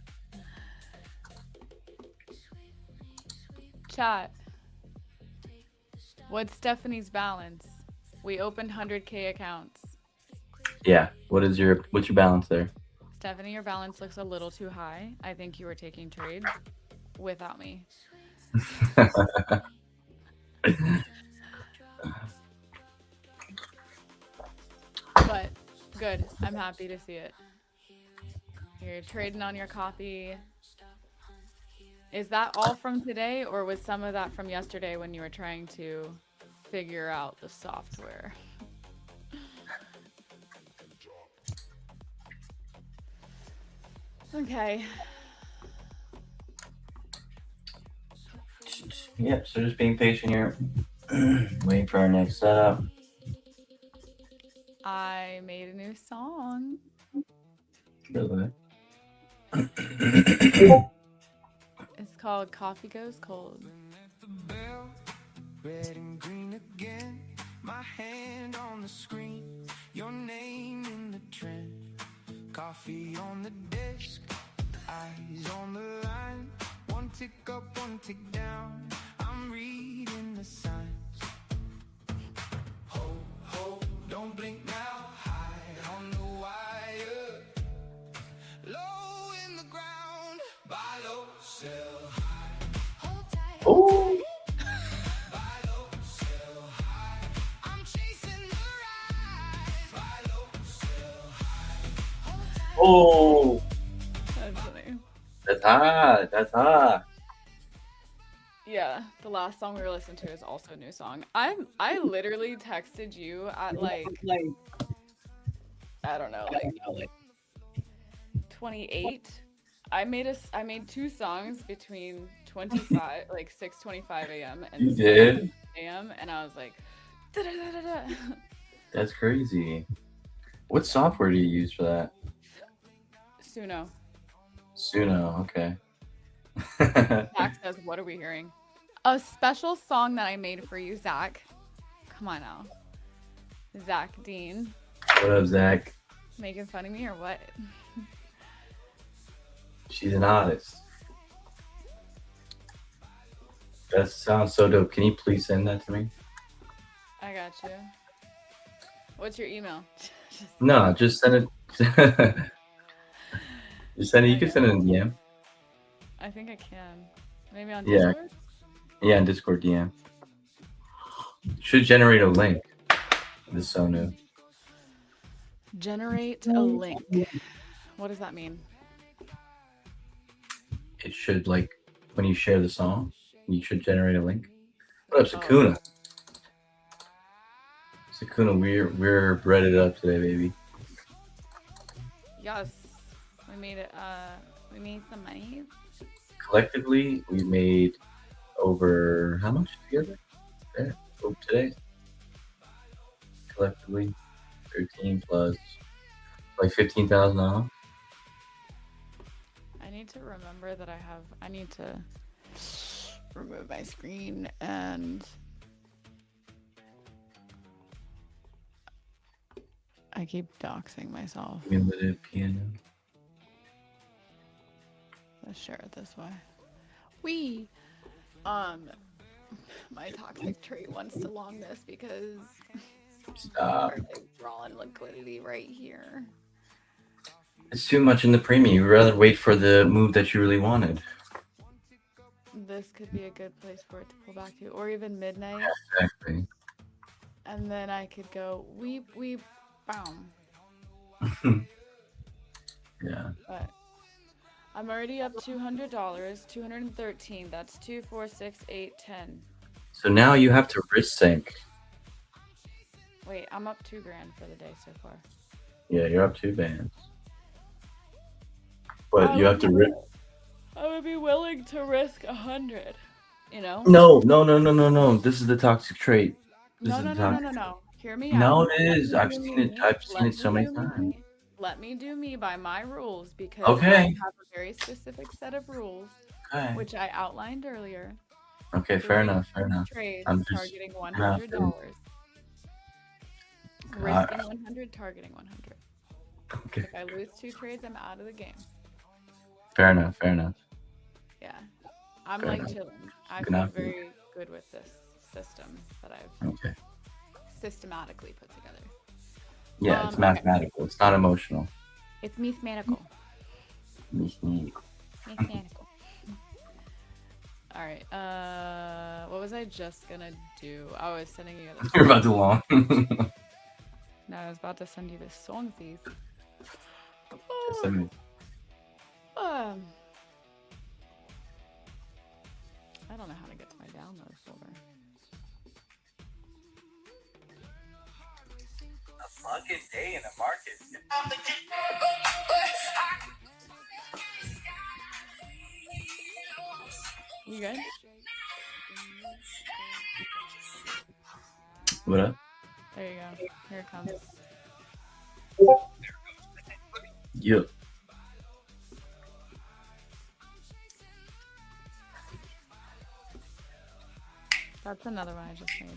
Chat. What's Stephanie's balance? We opened 100K accounts. Yeah. What's your balance there? Stephanie, your balance looks a little too high. I think you were taking trades without me. But good. I'm happy to see it. You're trading on your coffee. Is that all from today, or was some of that from yesterday when you were trying to figure out the software? Okay. Yep, so just being patient here. Waiting for our next setup. I made a new song. Really? It's called Coffee Goes Cold. Red and green again, my hand on the screen, your name in the trend, coffee on the desk, eyes on the line, one tick up, one tick down, I'm reading the signs. Ho, ho, don't blink now, high on the wire, low in the ground, buy low, sell high. Hold tight, Oh. Oh, That's funny. that's hot. That's hot. Yeah, the last song we were listening to is also a new song. I literally texted you at like I don't know, like 28. I made 2 songs between 25 like 6:25 a.m. and You did? 7 a.m. and I was like da-da-da-da-da. That's crazy. What software do you use for that? Suno. Suno. Okay. Zach says, "What are we hearing?" A special song that I made for you, Zach. Come on now, Zach Dean. What up, Zach? Making fun of me or what? She's an artist. That sounds so dope. Can you please send that to me? I got you. What's your email? No, just send it. Just send it. You can send it in DM. I think I can. Maybe on Yeah. Discord? Yeah, in Discord DM. Should generate a link. This is so new. Generate a link. What does that mean? It should, like, when you share the song, you should generate a link. What up, Sakuna? Sakuna, we're breaded up today, baby. Yes. We made it we made some money. Collectively, we made over how much together? Yeah, over today. Collectively, 13 plus like 15,000 off. I need to remember that I need to remove my screen and I keep doxing myself. Cumulative piano. Let's share it this way. My toxic trait wants to long this because Stop. we're like drawing liquidity right here. It's too much in the premium. You'd rather wait for the move that you really wanted. This could be a good place for it to pull back to, or even midnight, Exactly. and then I could go weep, weep, boom. Yeah. But I'm already up $200, 213. That's 2, 4, 6, 8, 10. So now you have to risk sync. Wait, I'm up $2 grand for the day so far. Yeah, you're up 2 bands. But you have to risk. I would be willing to risk 100. You know? No. This is the toxic trait. This is the toxic. No. Hear me No, out. it is. I've seen it. I've seen Let it so me many do times. me. Let me do me by my rules because Okay. I have a very specific set of rules, Okay. which I outlined earlier. Okay. Fair enough. Trades I'm just targeting $100. Risking 100, targeting 100. Okay. If I lose 2 trades, I'm out of the game. Fair enough. Yeah. I'm Fair like enough. chilling. I Good feel enough. very good with this system that I've Okay. systematically put together. Yeah, it's mathematical. It's not emotional. It's mathematical. Mathematical. Mechanical. All right. What was I just gonna do? I was sending you this. You're about to long. No, I was about to send you this song, please. Send me. I don't know how to get to my download folder. A fucking day in the market. You good? What up? There you go. Here it comes. Yep. That's another one I just made.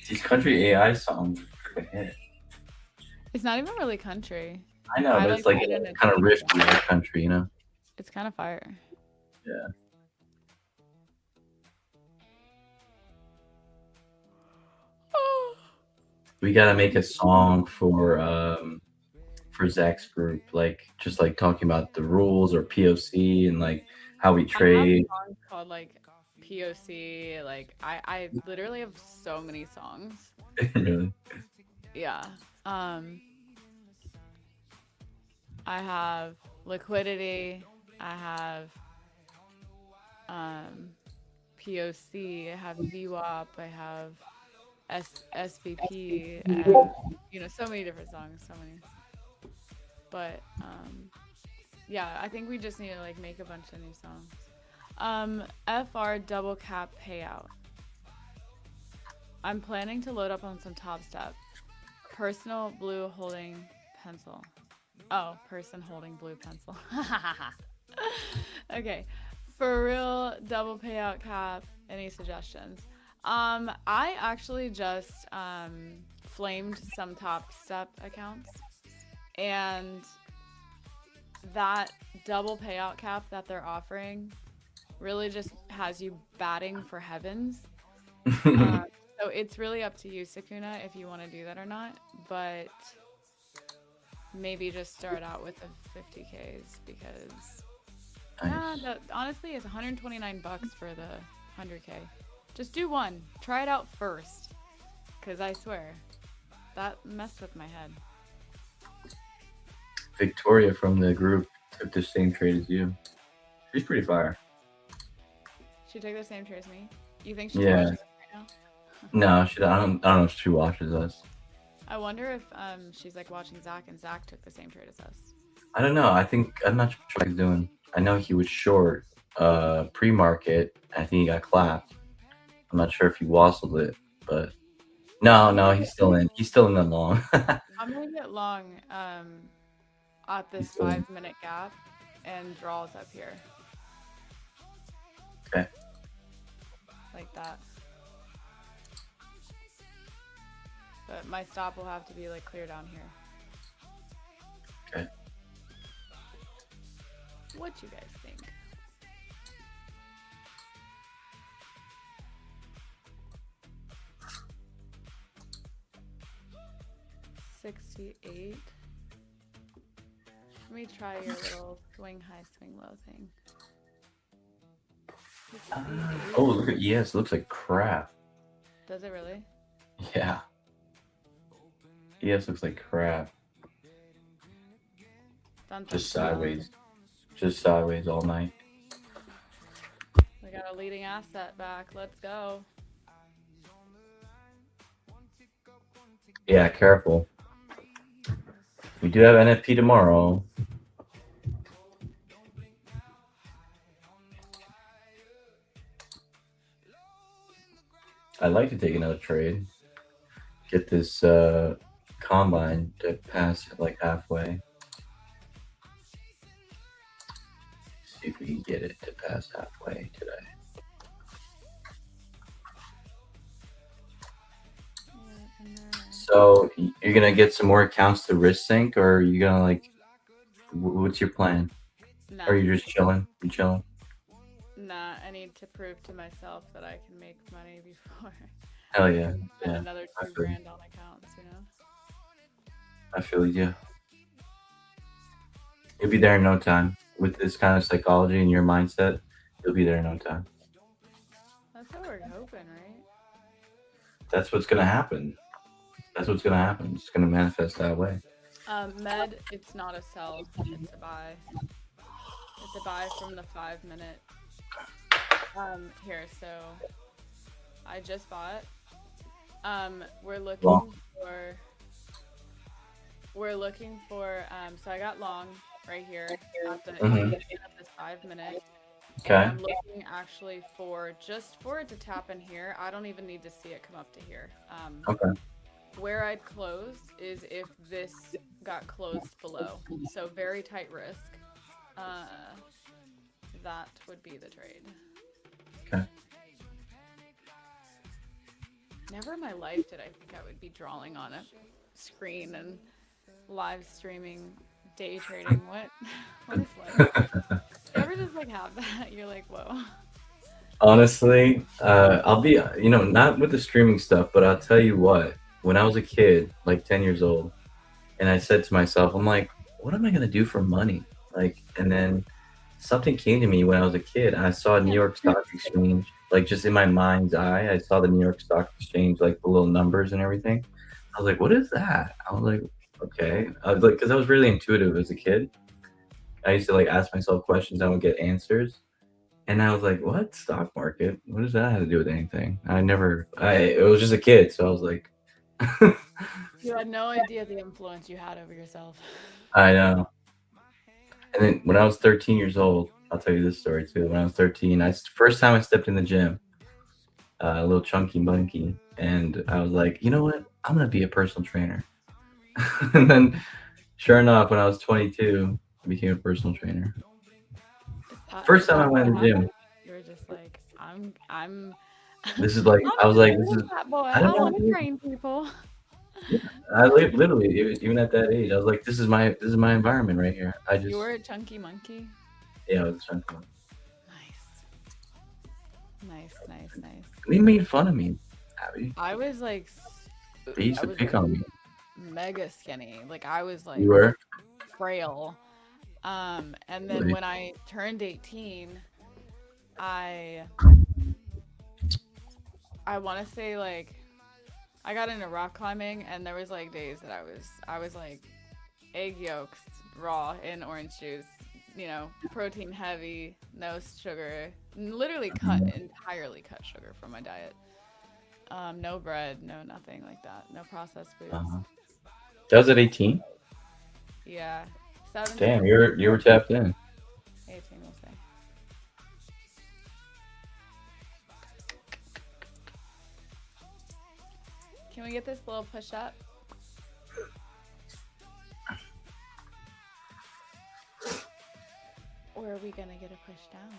These country AI songs are a hit. It's not even really country. I know, but it's like made it kind of in a riffy in the country, you know? It's kind of fire. Yeah. We gotta make a song for Zach's group, like just like talking about the rules or POC and like how we I have trade. songs called like POC. Like I literally have so many songs. Really? Yeah. I have liquidity. I have POC. I have VWAP. I have SVP. And, so many different songs. So many. But yeah, I think we just need to like make a bunch of new songs. FR double cap payout. I'm planning to load up on some Top Step. Personal blue holding pencil. Oh, person holding blue pencil. Okay. For real double payout cap. Any suggestions? I actually just flamed some Top Step accounts. And that double payout cap that they're offering really just has you batting for heavens. So it's really up to you, Sakuna, if you want to do that or not. But maybe just start out with the 50Ks because honestly, it's 129 bucks for the 100K. Just do one. Try it out first. Because I swear, that messed with my head. Victoria from the group took the same trade as you. She's pretty fire. She took the same trade as me? You think she's Yeah. watching us right now? No, I don't know if she watches us. I wonder if she's like watching Zach and Zach took the same trade as us. I don't know. I'm not sure what he's doing. I know he was short pre-market. I think he got clapped. I'm not sure if he wassled it, but no, he's still in. He's still in the long. I'm gonna get long at this 5-minute gap and draws up here. Okay. Like that. But my stop will have to be like clear down here. Okay. What you guys think? 68. Let me try your little swing high, swing low thing. 68. Oh, look at ES. Looks like crap. Does it really? Yeah. ES looks like crap. Dun, dun, Just dun. sideways. Just sideways all night. We got a leading asset back. Let's go. Yeah, careful. We do have NFP tomorrow. I'd like to take another trade. Get this combine to pass like halfway. See if we can get it to pass halfway today. So you're gonna get some more accounts to risk sync, or are you gonna like? What's your plan? Nah, Or are you just chilling? You chilling? nah, I need to prove to myself that I can make money before Hell yeah, spend yeah. another I 2 feel- grand on accounts, you know? I feel you. You'll be there in no time. With this kind of psychology and your mindset, you'll be there in no time. That's what we're hoping, right? That's what's gonna happen. That's what's gonna happen. It's gonna manifest that way. Med, it's not a sell, it's a buy. It's a buy from the 5 minute. Here, so I just bought. We're looking Long. for. So I got long right here at the Mhm. at this 5 minute. Okay. And I'm looking actually for just for it to tap in here. I don't even need to see it come up to here. Okay. Where I'd close is if this got closed below. So very tight risk. That would be the trade. Okay. Never in my life did I think I would be drawing on a screen and live streaming day trading. What is life? You ever just like have that? You're like, whoa. Honestly, I'll be, not with the streaming stuff, but I'll tell you what, when I was a kid, like 10 years old, and I said to myself, I'm like, what am I going to do for money? Like, and then something came to me when I was a kid. I saw New York Stock Exchange, like just in my mind's eye, I saw the New York Stock Exchange, like the little numbers and everything. I was like, what is that? I was like, okay. I was like, because I was really intuitive as a kid. I used to like ask myself questions, I would get answers. And I was like, what? Stock market? What does that have to do with anything? It was just a kid. So I was like, You had no idea the influence you had over yourself. I know. And then when I was 13 years old, I'll tell you this story too. When I was 13, first time I stepped in the gym, a little chunky monkey, and I was like, you know what? I'm gonna be a personal trainer. And then, sure enough, when I was 22, I became a personal trainer. First time I went in the gym. You were just like, I'm. This is like, I was like, this is. That boy. I I don't want know. to train people. I literally, even at that age, I was like, this is my environment right here. You were a chunky monkey. Yeah, I was a chunky monkey. Nice. They made fun of me, Abby. I was like, They used to pick on me. mega skinny. Like I was like You were? frail. And then Really? when I turned 18, I want to say like I got into rock climbing, and there was like days that I was like egg yolks raw in orange juice, protein heavy, no sugar, literally entirely cut sugar from my diet. No bread, no nothing like that, no processed foods. That was at 18? Yeah, 17. Damn, you were tapped in. 18, we'll say. Can we get this little push up? Or are we gonna get a push down?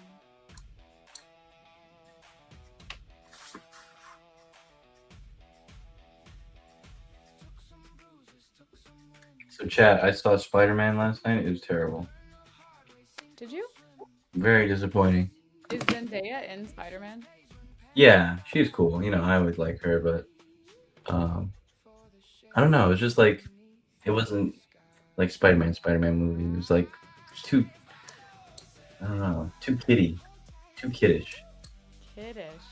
So, chat, I saw Spider-Man last night. It was terrible. Did you? Very disappointing. Is Zendaya in Spider-Man? Yeah, she's cool. I always like her, but I don't know. It's just like it wasn't like Spider-Man movie. It was like too, I don't know, too kiddish. Kiddish.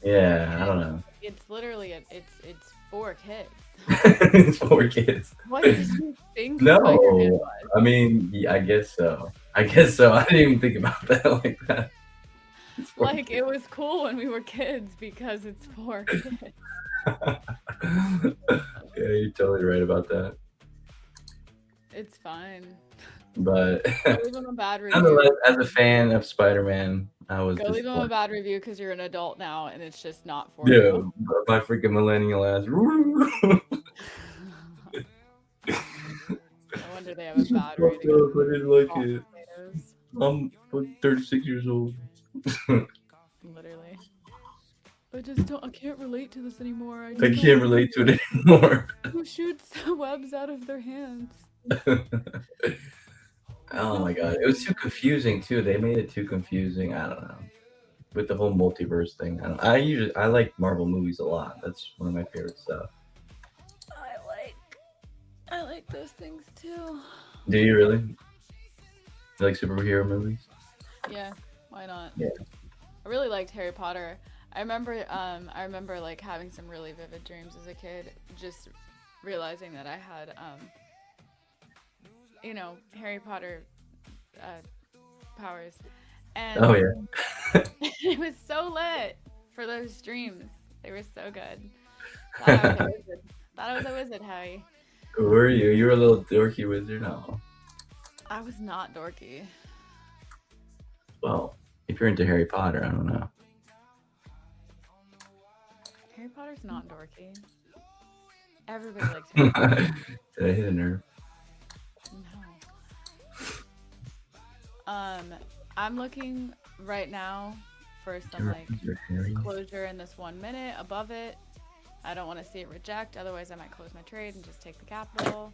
Yeah, I don't know. It's literally it's for kids. It's for kids. What did you think Spider-Man No, was? I mean, yeah, I guess so. I guess so. I didn't even think about that like that. It's for Like it was cool when we were kids because it's for kids. Yeah, you're totally right about that. It's fine. But Go leave him a bad nonetheless, review. as a fan of Spider-Man, I was Go leave him a disappointed. bad review because you're an adult now and it's just not for Yeah, you. my freaking millennial ass. No wonder they have a bad Fucked rating. up. I didn't like Rotten it. Tomatoes. I'm 36 years old. Literally. I can't relate to this anymore. I I can't relate to it anymore. Who shoots the webs out of their hands? Oh my god, it was too confusing too. They made it too confusing. I don't know. With the whole multiverse thing, I like Marvel movies a lot. That's one of my favorite stuff. I like those things too. Do you really? You like superhero movies? Yeah, why not? Yeah. I really liked Harry Potter. I remember like having some really vivid dreams as a kid, just realizing that I had Harry Potter powers. And Oh yeah. it was so lit for those dreams. They were so good. Thought I was a wizard. Thought I was a wizard, Harry. Who were you? You were a little dorky wizard. No. I was not dorky. Well, if you're into Harry Potter, I don't know. Harry Potter's not dorky. Everybody likes Harry Potter. Did I hit a nerve? No. I'm looking right now for some You're- like you're Harry. closure in this 1 minute above it. I don't want to see it reject, otherwise I might close my trade and just take the capital.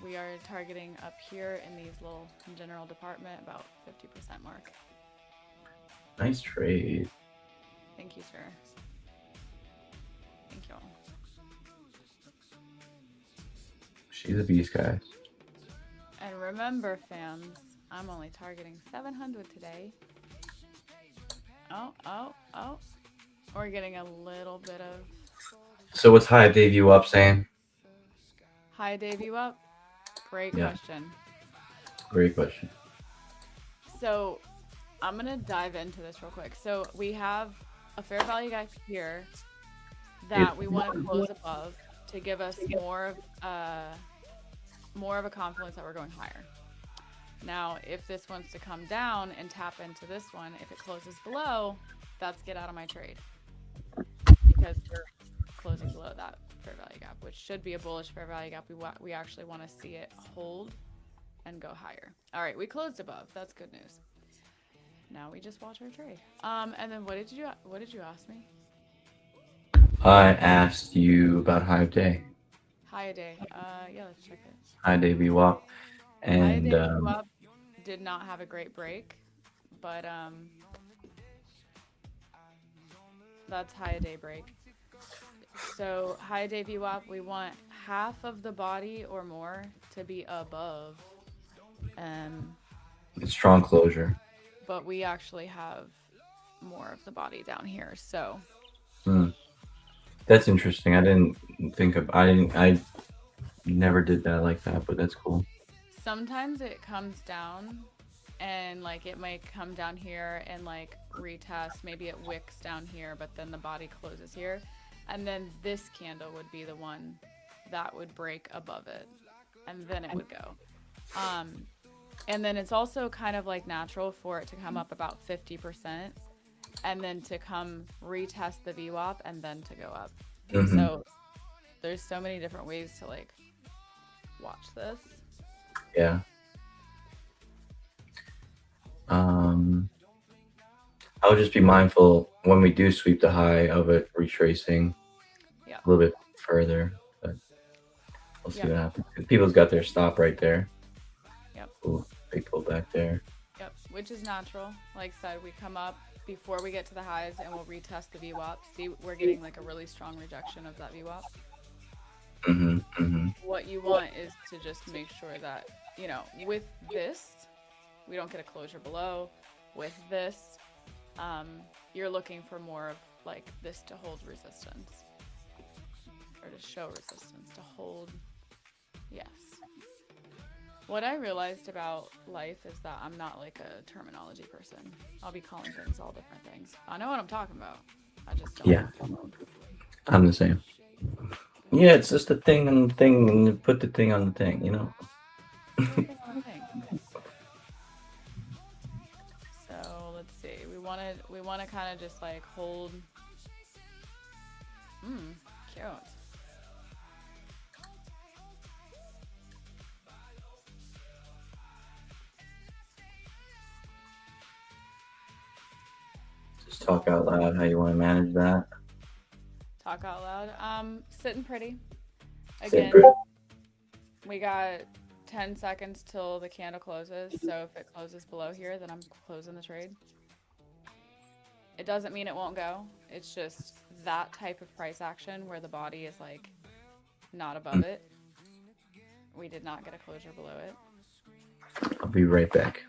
We are targeting up here in these little general department about 50% mark. Nice trade. Thank you, sir. Thank you. She's a beast, guys. And remember, fans, I'm only targeting 700 today. Oh. We're getting a little bit of So what's high debut up saying? high debut up. Great Yeah. question. Great question. So I'm gonna dive into this real quick. So we have a fair value gap here that we want to close above to give us more of a confluence that we're going higher. Now, if this wants to come down and tap into this one, if it closes below, that's get out of my trade because we're closing below that fair value gap, which should be a bullish fair value gap. We actually want to see it hold and go higher. All right, we closed above. That's good news. Now we just watch our trade. And then what did you ask me? I asked you about high day. High day. Yeah, let's check it. High day VWAP. And High day VWAP did not have a great break, but that's high day break. So high day VWAP, we want half of the body or more to be above. Strong closure. But we actually have more of the body down here, so. That's interesting. I never did that like that, but that's cool. Sometimes it comes down and like it might come down here and like retest. Maybe it wicks down here, but then the body closes here. And then this candle would be the one that would break above it. And then it would go. And then it's also kind of like natural for it to come up about 50% and then to come retest the VWAP and then to go up. Mm-hmm. So there's so many different ways to like watch this. Yeah. I'll just be mindful when we do sweep the high of it retracing a little bit further, but we'll see what happens. People's got their stop right there. Yep. Ooh, big pull back there. Yep, which is natural. Like I said, we come up before we get to the highs and we'll retest the VWAP. See, we're getting like a really strong rejection of that VWAP. What you want is to just make sure that, with this, we don't get a closure below. With this, you're looking for more of like this to hold resistance or to show resistance, to hold. Yes. What I realized about life is that I'm not like a terminology person. I'll be calling things all different things. I know what I'm talking about. I just don't. Yeah, I'm the same. Yeah, it's just a thing on the thing, and you put the thing on the thing, you know? Put a thing on a thing. So let's see. We want to kind of just like hold. Cute. Just talk out loud how you want to manage that. Talk out loud. Sitting pretty. Sitting Again, pretty. we got 10 seconds till the candle closes. So if it closes below here, then I'm closing the trade. It doesn't mean it won't go. It's just that type of price action where the body is like not above it. We did not get a closure below it. I'll be right back.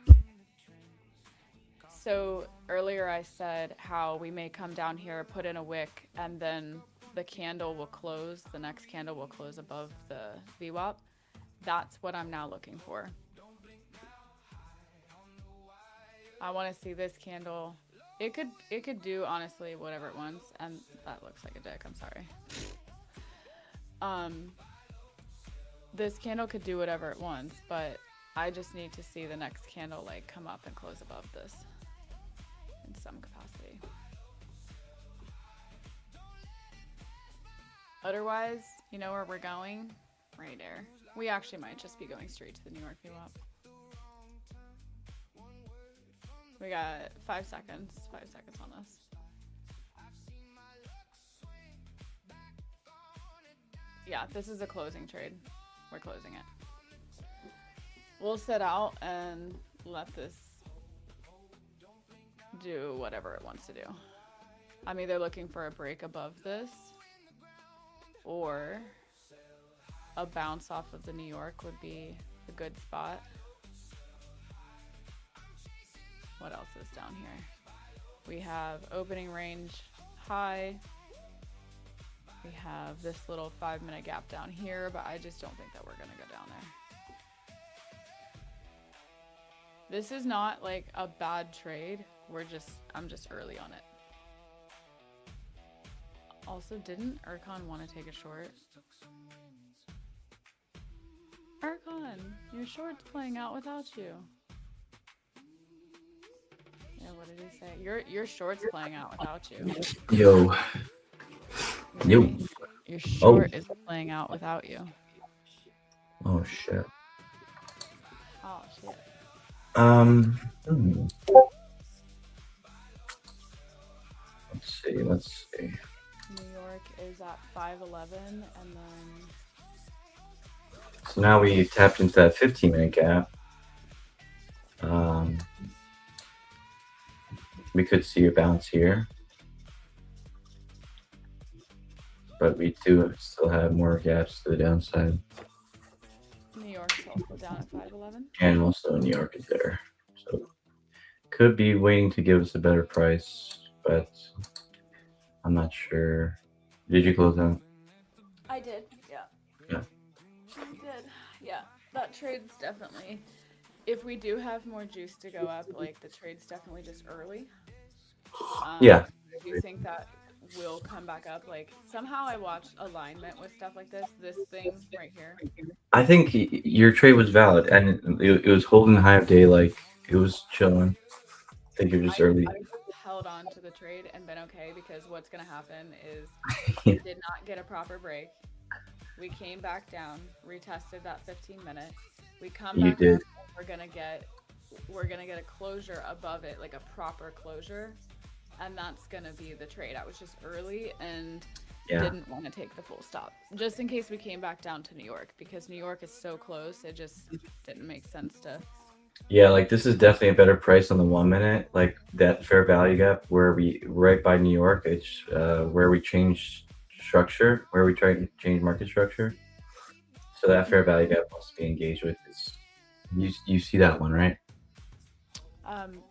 So earlier I said how we may come down here, put in a wick, and then the candle will close. The next candle will close above the VWAP. That's what I'm now looking for. I want to see this candle. It could do honestly whatever it wants, and that looks like a dick. I'm sorry. This candle could do whatever it wants, but I just need to see the next candle like come up and close above this in some capacity. Otherwise, you know where we're going? Right there. We actually might just be going straight to the New York VWAP. We got 5 seconds. 5 seconds on this. Yeah, this is a closing trade. We're closing it. We'll sit out and let this do whatever it wants to do. I'm either looking for a break above this or a bounce off of the New York would be a good spot. What else is down here? We have opening range high. We have this little 5-minute gap down here, but I just don't think that we're gonna go down there. This is not like a bad trade. I'm just early on it. Also, didn't Erkan want to take a short? Erkan, your short's playing out without you. Yeah, what did he say? Your short's playing out without you. Yo. Yo. Your short is playing out without you. Oh shit. Oh shit. Let's see. New York is at 511, and then So now we tapped into that 15-minute gap. We could see a bounce here, but we do still have more gaps to the downside. New York's also down at 511. And also New York is there. So could be waiting to give us a better price, but I'm not sure. Did you close out? I did, yeah. Yeah. I did, yeah. That trade's definitely, if we do have more juice to go up, like the trade's definitely just early. Yeah. I do think that will come back up. Like somehow I watched alignment with stuff like this. This thing right here. I think your trade was valid, and it was holding the high of day, like it was chilling. I think you're just early. I held on to the trade and been okay, because what's gonna happen is we did not get a proper break. We came back down, retested that 15-minute. We come back up, and we're gonna get a closure above it, like a proper closure, and that's gonna be the trade. I was just early and didn't want to take the full stop, just in case we came back down to New York, because New York is so close. It just didn't make sense to. Yeah, like this is definitely a better price on the 1 minute, like that fair value gap where we right by New York. It's where we changed structure, where we tried to change market structure. So that fair value gap wants to be engaged with. You see that one, right?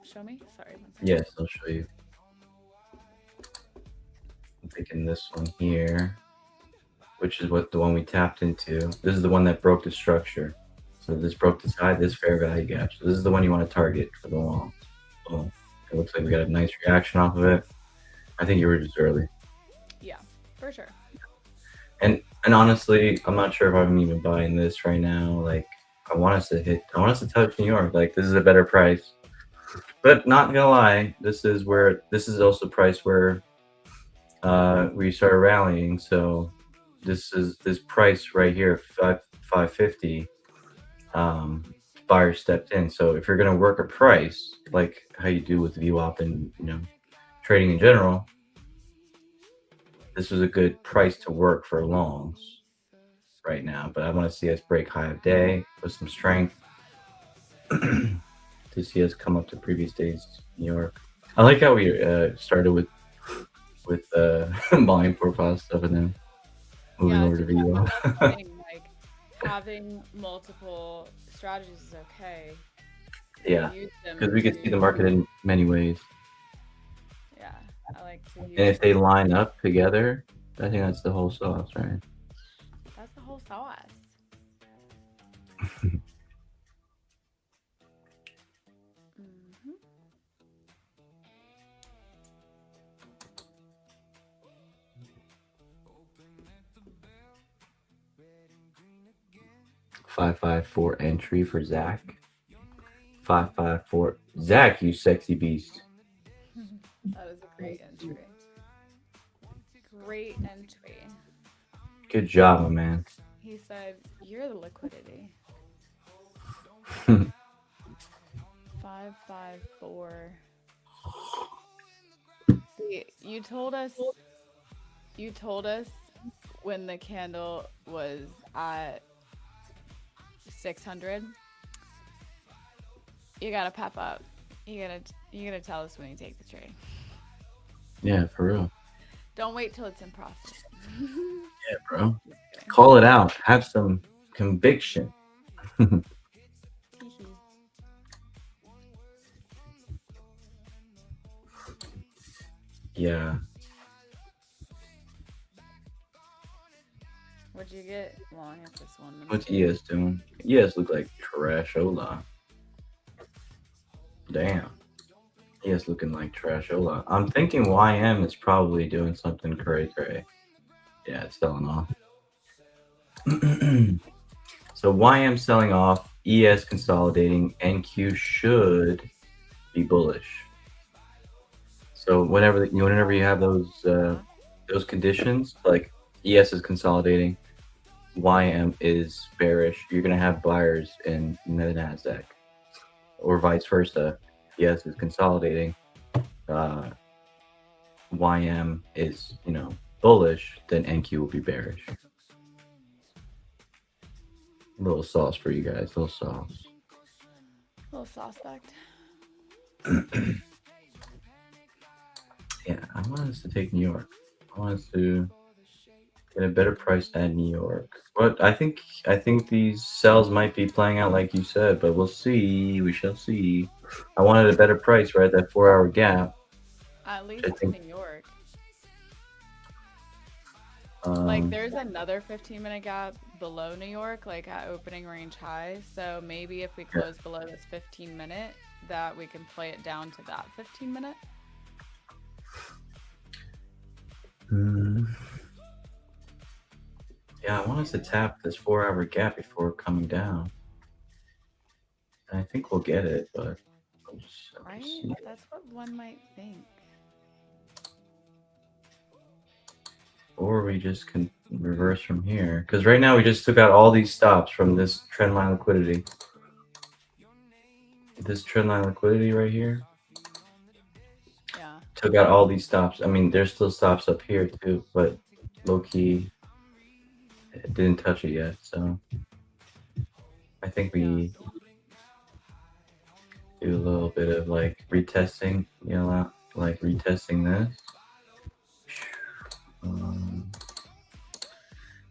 Show me. Sorry, one second. Yes, I'll show you. I'm thinking this one here, which is what the one we tapped into. This is the one that broke the structure. So this broke this high, this fair value gap. So this is the one you want to target for the long. Boom. It looks like we got a nice reaction off of it. I think you were just early. Yeah, for sure. And honestly, I'm not sure if I'm even buying this right now. Like, I want us to touch New York. Like, this is a better price. But not gonna lie, this is also price where we started rallying. So this price right here, 550. Buyer stepped in. So if you're gonna work a price like how you do with VWAP and trading in general, this was a good price to work for longs right now. But I want to see us break high of day with some strength to see us come up to previous days New York. I like how we started with volume profile stuff and then moving over to VWAP. Like having multiple strategies is okay. Yeah, because we could see the market in many ways. Yeah, I like to use. And if they line up together, I think that's the whole sauce, right? That's the whole sauce. 554 entry for Zach. 554. Zach, you sexy beast. That was a great entry. Great entry. Good job, my man. He said, "You're the liquidity." 554. See, you told us when the candle was at 600. You gotta pop up. You gotta tell us when you take the trade. Yeah, for real. Don't wait till it's in profit. Yeah, bro. Call it out. Have some conviction. Yeah. What'd you get? Well, I have this one. What's ES doing? ES look like trashola. Damn. ES looking like trashola. I'm thinking YM is probably doing something cray. Yeah, it's selling off. So YM selling off, ES consolidating, NQ should be bullish. So whenever you have those conditions, like ES is consolidating, YM is bearish, you're gonna have buyers in the Nasdaq, or vice versa. ES is consolidating, YM is bullish, then NQ will be bearish. Little sauce for you guys, little sauce. Little suspect. Yeah, I want us to take New York. I want us to get a better price at New York. But I think these sells might be playing out like you said, but we'll see. We shall see. I wanted a better price, right? That 4-hour gap. At least in New York. Like there's another 15-minute gap below New York, like at opening range high. So maybe if we close below this 15-minute, that we can play it down to that 15-minute. Yeah, I want us to tap this 4-hour gap before coming down. And I think we'll get it, but right? That's what one might think. Or we just can reverse from here. Because right now we just took out all these stops from this trendline liquidity. This trendline liquidity right here. Yeah. Took out all these stops. I mean, there's still stops up here too, but low key, it didn't touch it yet. So I think we do a little bit of like retesting, like retesting this.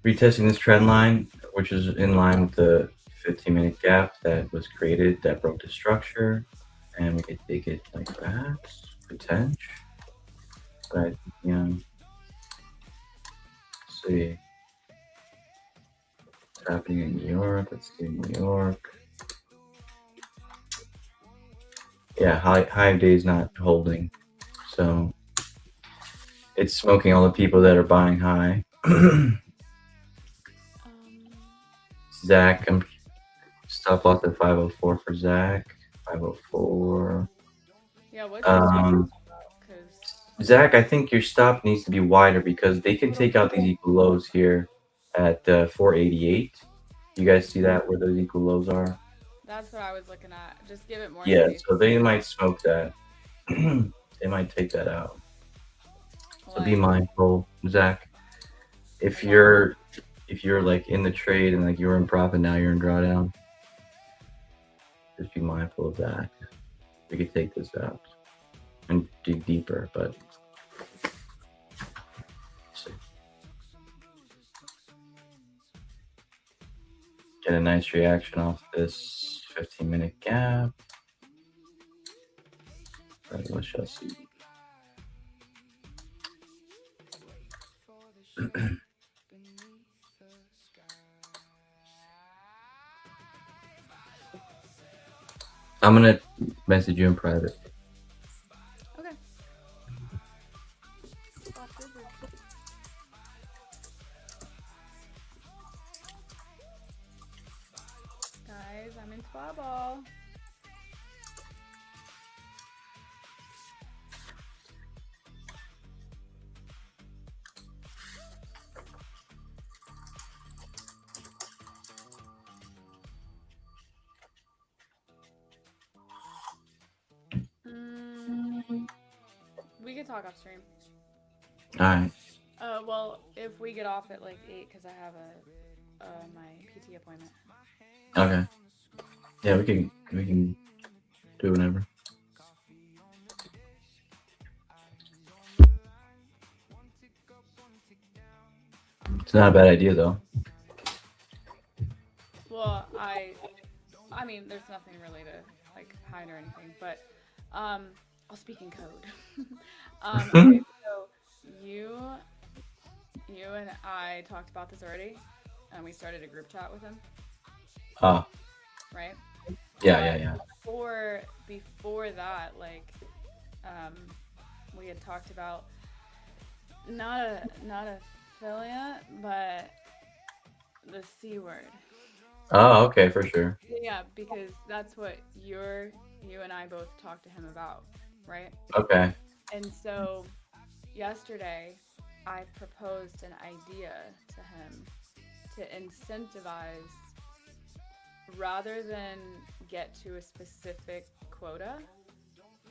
Retesting this trend line. which is in line with the 15-minute gap that was created that broke the structure, and we could take it like that, potential. But let's see what's happening in New York. Let's see New York. Yeah, Hive Day is not holding, so it's smoking all the people that are buying high. Zach, I'm stop loss at 504 for Zach. 504. Yeah, what's your stop Um, about? Because Zach, I think your stop needs to be wider because they can take out these equal lows here at 488. You guys see that where those equal lows are? that's what I was looking at. Just give it more Yeah, space. so they might smoke that. They might take that out. So be Like, mindful, Zach. If you're like in the trade and like you were in profit, now you're in drawdown. Just be mindful of that. We could take this out and dig deeper, but let's see. Get a nice reaction off this 15-minute gap. Right, let's just see. I'm gonna message you in private. okay. Guys, I'm in trouble. We could talk off stream. All right. Well, if we get off at like 8, because I have my PT appointment. Okay. Yeah, we can do whatever. It's not a bad idea though. Well, I mean, there's nothing really to like hide or anything, but I'll speak in code. Okay, so you and I talked about this already, and we started a group chat with him, right? Yeah. Before that, like, we had talked about not affiliate, but the C word. Oh, okay, for sure. Yeah, because that's what you and I both talked to him about, right? Okay. And so yesterday I proposed an idea to him to incentivize, rather than get to a specific quota,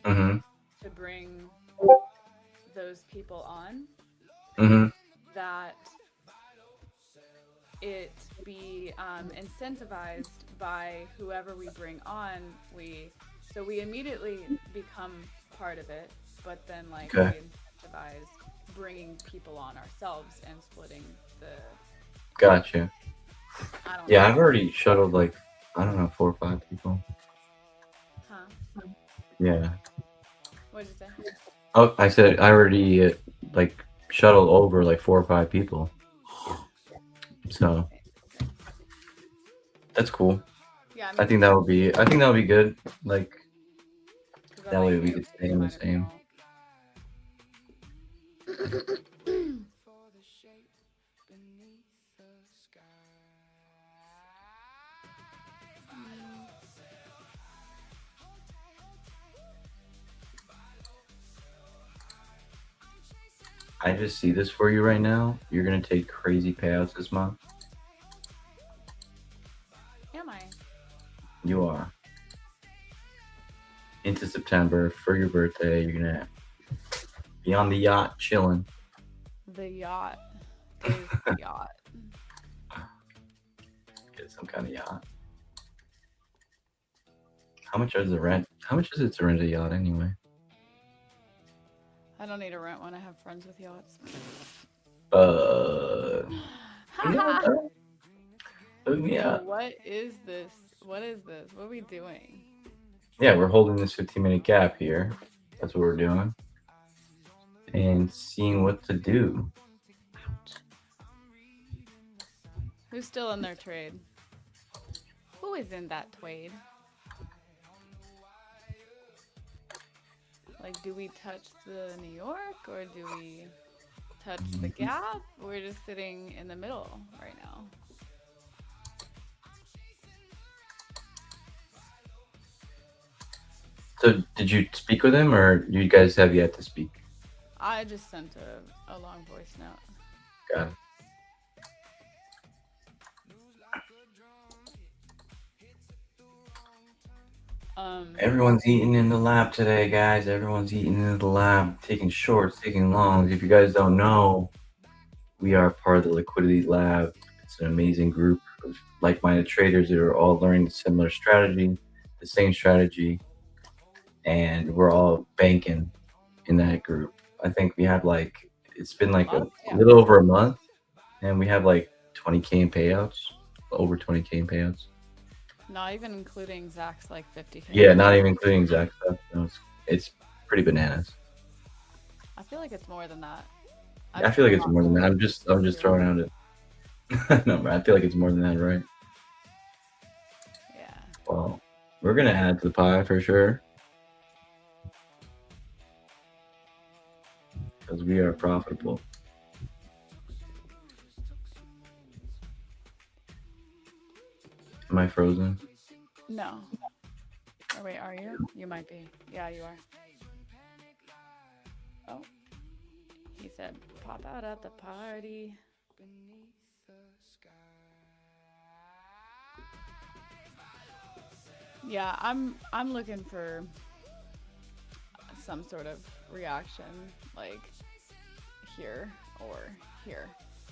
Mm-hmm. to bring those people on, Mm-hmm. that it be incentivized by whoever we bring on. So we immediately become part of it, but then like we incentivize bringing people on ourselves and splitting the. Gotcha. I don't Yeah, know. I've already shuttled like, I don't know, 4 or 5 people. Huh? Yeah. What did you say? Oh, I said I already like shuttled over like 4 or 5 people. So that's cool. Yeah, I think that would be good. Like that way we it could stay in the same. I just see this for you right now. You're gonna take crazy payouts this month. Am I? You are. Into September for your birthday, you're gonna be on the yacht chilling. The yacht. Is the yacht. Get some kind of yacht. How much is the rent? How much is it to rent a yacht anyway? I don't need to rent one. I have friends with yachts. Hook me Yo, up. what is this? What is this? What are we doing? Yeah, we're holding this 15-minute gap here. That's what we're doing. And seeing what to do. Who's still in their trade? Who is in that trade? Like, do we touch the New York or do we touch the gap? We're just sitting in the middle right now. So, did you speak with him, or you guys have yet to speak? I just sent a long voice note. Got it. Everyone's eating in the lab today, guys. Everyone's eating in the lab, taking shorts, taking longs. If you guys don't know, we are part of the Liquidity Lab. It's an amazing group of like-minded traders that are all learning a similar strategy, the same strategy, and we're all banking in that group. I think we have it's been like a little over a month, and we have like 20K in payouts, over 20K in payouts. Not even including Zach's like 50K. Yeah, not even including Zach stuff. No, it's pretty bananas. I feel like it's more than that. I feel like it's more than that. I'm just throwing out it. No, I feel like it's more than that, right? Yeah. Well, we're gonna add to the pie for sure, because we are profitable. Am I frozen? No. Or wait, are you? You might be. Yeah, you are. Oh. He said, pop out at the party. Yeah, I'm looking for some sort of reaction, like here or here.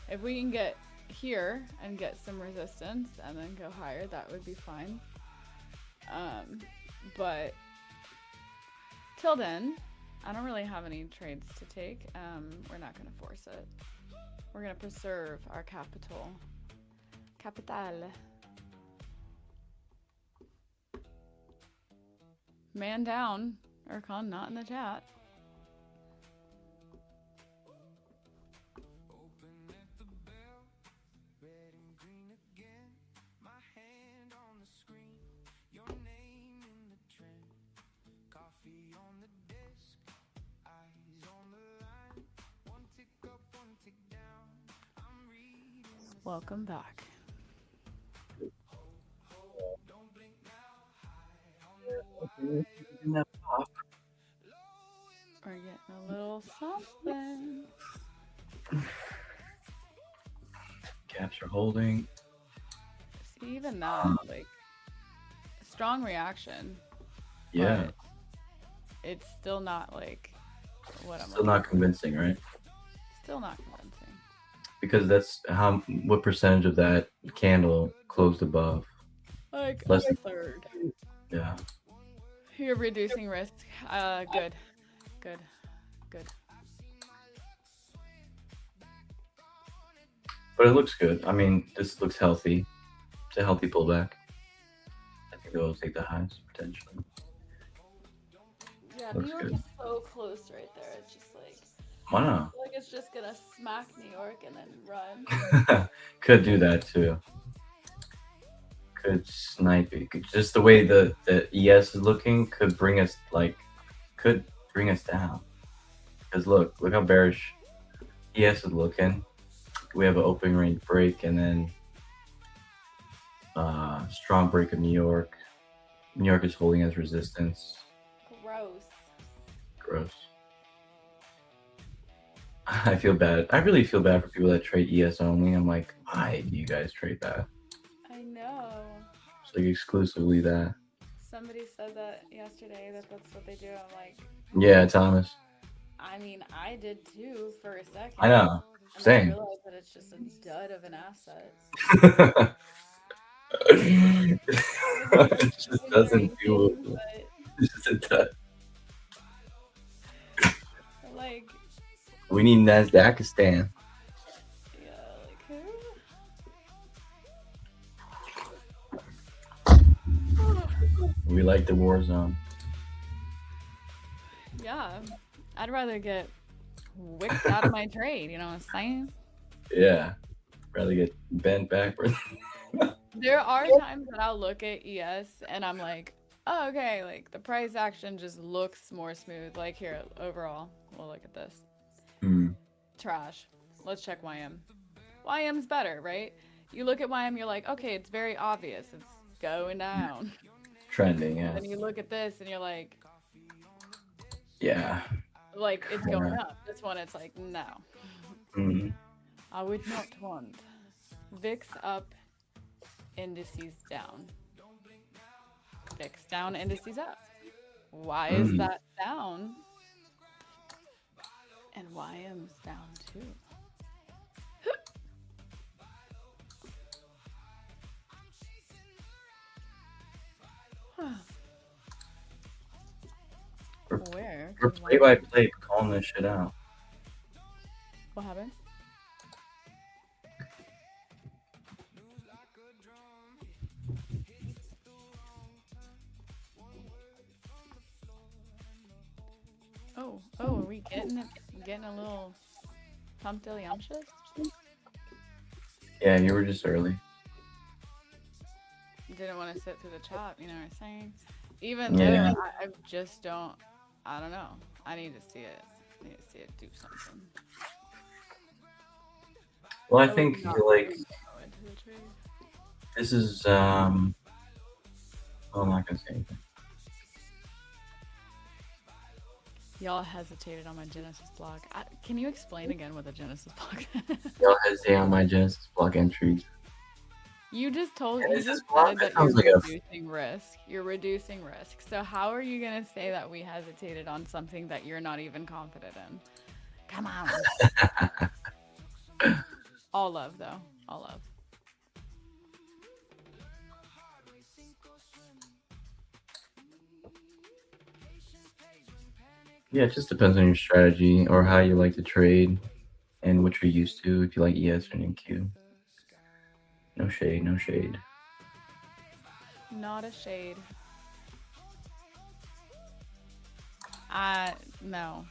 If we can get here and get some resistance and then go higher, that would be fine. But till then, I don't really have any trades to take. We're not going to force it. We're going to preserve our capital. Capital. Man down. Erkan not in the chat. Welcome back. We're getting a little something. Caps are holding. See, even that, like, strong reaction. Yeah. But it's still not like what I'm. Still not convincing, right? Still not convincing. Because that's what percentage of that candle closed above? Like Less a than third. Yeah. You're reducing risk. Good. But it looks good. I mean, this looks healthy. It's a healthy pullback. I think they'll take the highs potentially. Yeah, Looks New York good. is so close right there. It's just like, Why not? like it's just gonna smack New York and then run. Could do that too. Could snipe it. Just the way the ES is looking could bring us down. Because look how bearish ES is looking. We have an opening range break and then strong break of New York. New York is holding as resistance. Gross. I feel bad. I really feel bad for people that trade ES only. I'm like, why do you guys trade that? I know. It's like exclusively that. Somebody said that yesterday that that's what they do. I'm like, yeah, Thomas. I mean, I did too for a second. I know. And Same. I realized that it's just a dud of an asset. It just doesn't do it. It's just a dud. Like, we need Nasdaqistan. Yeah, like who? We like the war zone. Yeah, I'd rather get wicked out of my trade. You know what I'm saying? Yeah, rather get bent backwards. There are times that I'll look at ES and I'm like, oh, okay, like the price action just looks more smooth. Like here, overall, we'll look at this. Hmm. Trash. Let's check YM. YM's better, right? You look at YM, you're like, okay, it's very obvious. It's going down. Trending, yeah. Then you look at this and you're Yeah. like it's going up. This one, it's like, no. Hmm. I would not want. VIX up, indices down. VIX down, indices up. Why is that down? And YM's down too. Where? We're play by play calling this shit out. What happened? Oh, are we getting a little pumped-illy-umptious? Yeah, you were just early. Didn't want to sit through the chat, you know what I'm saying? Even Yeah. though I just don't, I don't know. I need to see it. I need to see it do something. Well, I would think not like really go into the trade. this is well, I'm not gonna say anything. Y'all hesitated on my Genesis block. Can you explain again what the Genesis block is? Y'all hesitate on my Genesis block entries. You just told you Genesis just block? said That that you're sounds like a- reducing risk. You're reducing risk. So how are you gonna say that we hesitated on something that you're not even confident in? Come on. All love though. All love. Yeah, it just depends on your strategy or how you like to trade and what you're used to. If you like ES or NQ. No shade, no shade. Not a shade. No.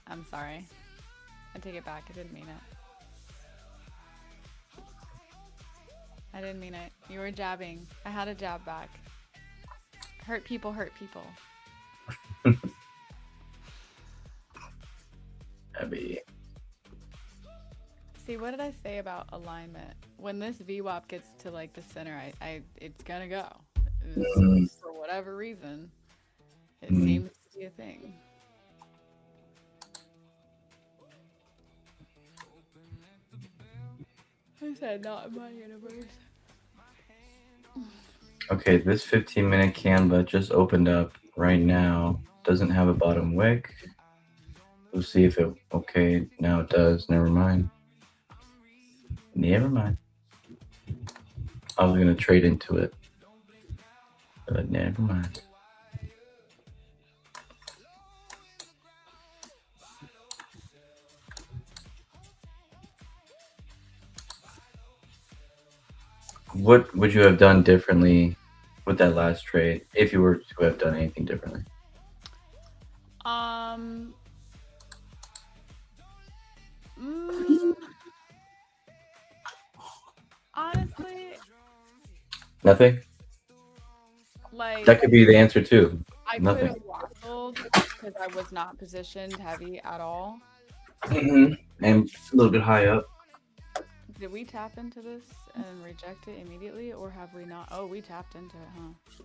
I'm sorry. I take it back. I didn't mean it. I didn't mean it. You were jabbing. I had a jab back. Hurt people hurt people. Abby. See, what did I say about alignment? When this VWAP gets to like the center, it's gonna go. For whatever reason, it seems to be a thing. I said not in my universe. Okay, this 15-minute Canva just opened up right now. Doesn't have a bottom wick. We'll see if it, okay, now it does. Never mind. Never mind. I was gonna trade into it, but never mind. What would you have done differently with that last trade if you were to have done anything differently? Honestly, Nothing? like That could be the answer too. I could Nothing. have wassled because I was not positioned heavy at all. And a little bit high up. Did we tap into this and reject it immediately, or have we not? Oh, we tapped into it, huh?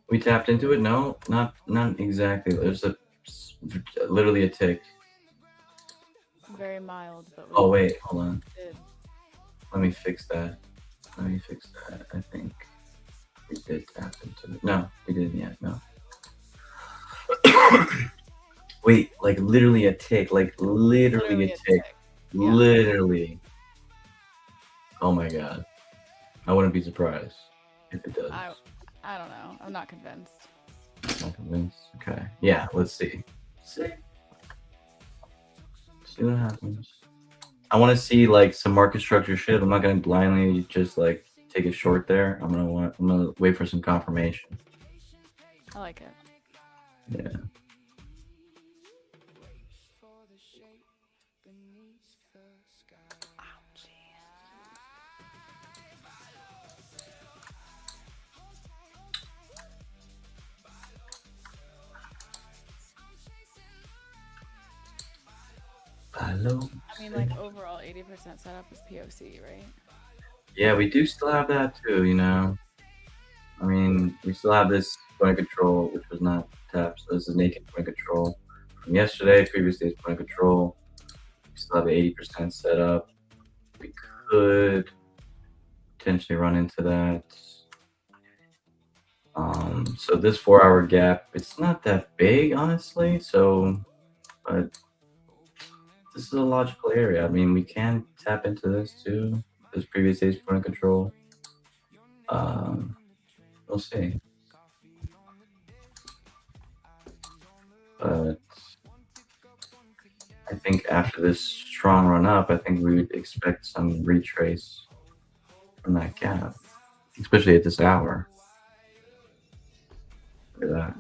We tapped into it? No, not exactly. There's literally a tick. Very mild, but we Oh wait, hold on. did. Let me fix that. I think we did tap into it. No, we didn't yet. No. Wait, like literally a tick. Like literally a tick. Yeah. Literally. Oh my god. I wouldn't be surprised if it does. I don't know. I'm not convinced. Not convinced. Okay. Yeah, let's see. See what happens. I want to see like some market structure shit. I'm not gonna blindly just like take it short there. I'm gonna wait for some confirmation. I like it. Yeah. Hello. I mean, like overall, 80% setup is POC, right? Yeah, we do still have that too. I mean, we still have this point control, which was not tapped. So this is naked point control from yesterday. Previous day's point control. We still have 80% set up. We could potentially run into that. So this 4-hour gap, it's not that big, honestly. But this is a logical area. I mean, we can tap into this too. This previous day's point control. We'll see. But I think after this strong run up, I think we would expect some retrace from that gap, especially at this hour. Look at that.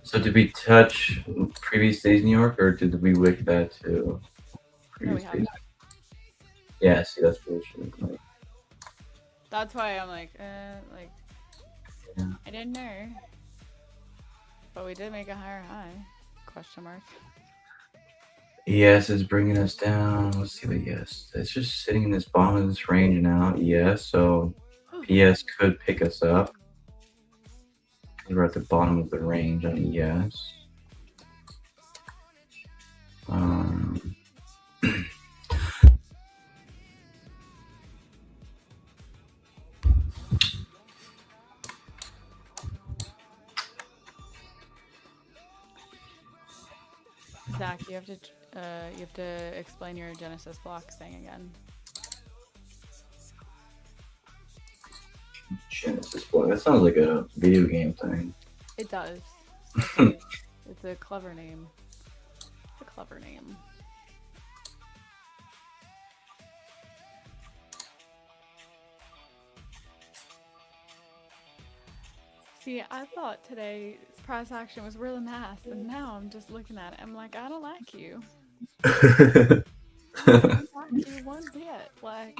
So did we touch previous days New York, or did we wick that to previous we days? haven't. Yeah, see, that's what it should look like. That's why I'm like, Yeah. I didn't know. But we did make a higher high. Question mark. ES is bringing us down. Let's see the ES. It's just sitting in this bottom of this range now. ES, so ES could pick us up. We're at the bottom of the range on ES. Zach, you have to explain your Genesis block thing again. Genesis block. That sounds like a video game thing. It does. It's a clever name. It's a clever name. See, I thought today's price action was really nice, and now I'm just looking at it. I'm like, I don't like you. I don't like you one bit. Like,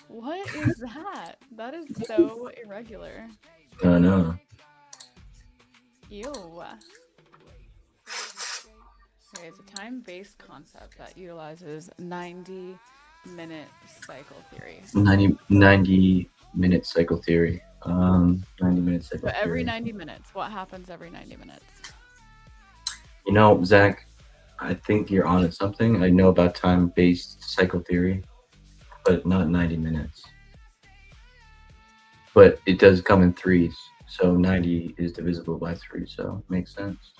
what is that? That is so irregular. I know. Ew. Okay, it's a time-based concept that utilizes 90-minute cycle theory. 90-minute cycle theory. 90-minute cycle But every theory. 90 minutes, what happens every 90 minutes? You know, Zach, I think you're on to something. I know about time-based cycle theory, but not 90 minutes. But it does come in threes, so 90 is divisible by 3, so makes sense.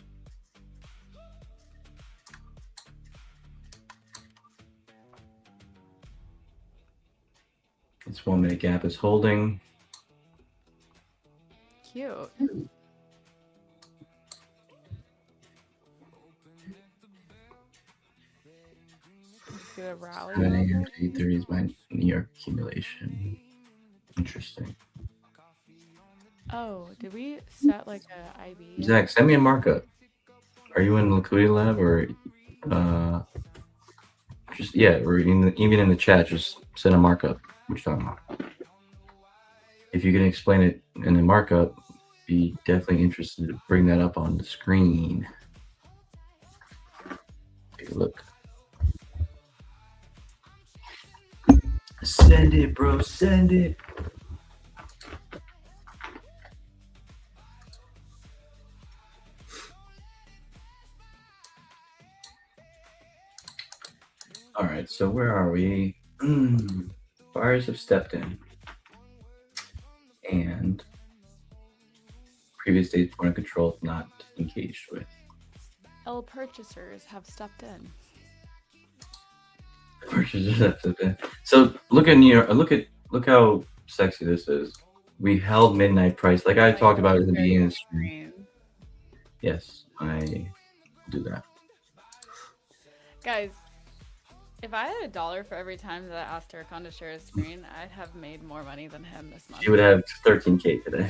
This 1 minute gap is holding. Cute. Let's get a rally. 7 a.m. to 8:30 is my New York accumulation. Interesting. Oh, did we set like a IB? Zach, send me a markup. Are you in Liquidity Lab or just or even in the chat? Just send a markup. What you talking about? If you can explain it in a markup, be definitely interested to bring that up on the screen. Take a look. Send it, bro. Send it. All right, so where are we? Buyers have stepped in. And previous day's point of control not engaged with. L purchasers have stepped in. Purchasers have stepped in. So look at New York. Look how sexy this is. We held midnight price, like I talked about at the beginning of the stream. Yes, I do that. Guys, If I had $1 for every time that I asked Erkan to share his screen, I'd have made more money than him this month. She would have 13K today.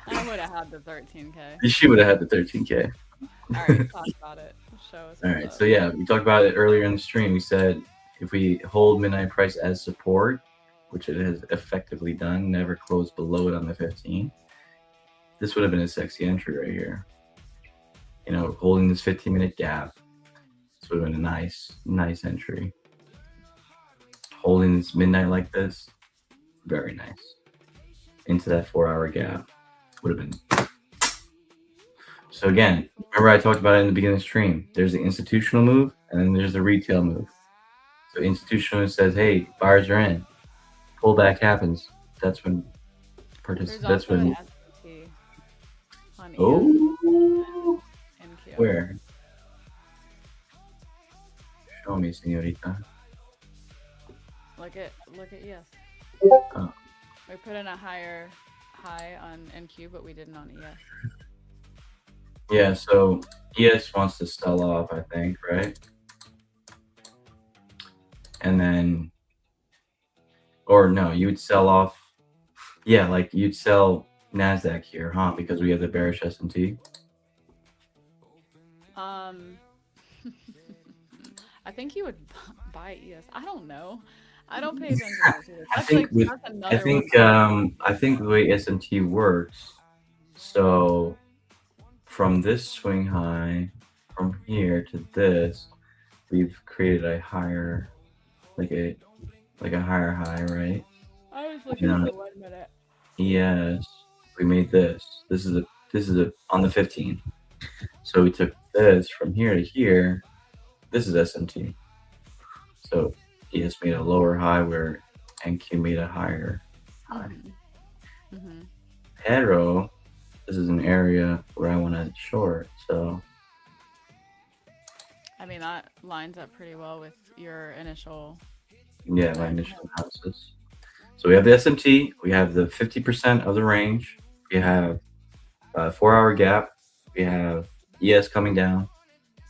I would have had the 13K. She would have had the 13K. All right, talk about it. Show us. All What's right, up. so yeah, we talked about it earlier in the stream. We said if we hold midnight price as support, which it has effectively done, never closed below it on the 15, this would have been a sexy entry right here. You know, holding this 15-minute gap, this would have been a nice entry. Holding this midnight like this, very nice. Into that 4-hour gap, would have been. So again, remember I talked about it in the beginning of the stream. There's the institutional move, and then there's the retail move. So institutional says, "Hey, buyers are in." Pullback happens. That's when There's that's also an when. S&T on Oh, NQ. where? Show me, señorita. Look at ES. Oh. We put in a higher high on NQ, but we didn't on ES. Yeah, so ES wants to sell off, I think, right? And then, or no, you would sell off. Yeah, like you'd sell NASDAQ here, huh? Because we have the bearish S&T. I think you would buy ES. I don't know. I don't pay attention to this. I think I think the way S&T works. So from this swing high, from here to this, we've created a higher, like a higher high, right? I was looking at the 1 minute. Yes, we made this. This is a on the 15. So we took this from here to here. This is S&T. So ES made a lower high where NQ made a higher high. Mm-hmm. Pero, this is an area where I want to short. So I mean, that lines up pretty well with your initial. yeah, my initial analysis. So we have the SMT, we have the 50% of the range, we have a 4-hour gap, we have ES coming down.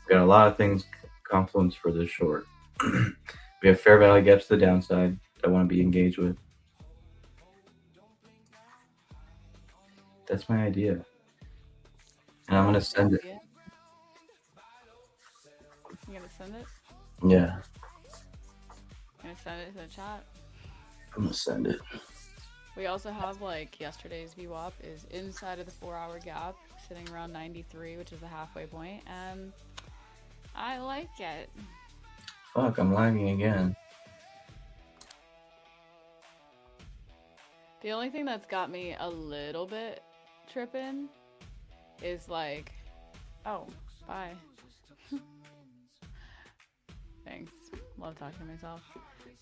We got a lot of things confluence for this short. We have fair value gaps to the downside that I want to be engaged with. That's my idea. And I'm going to send it. You gonna send it? Yeah. You gonna send it to the chat? I'm going to send it. We also have, like, yesterday's VWAP is inside of the 4-hour gap, sitting around 93, which is the halfway point, and I like it. Fuck, I'm lagging again. The only thing that's got me a little bit tripping is like, oh, bye. Thanks. Love talking to myself.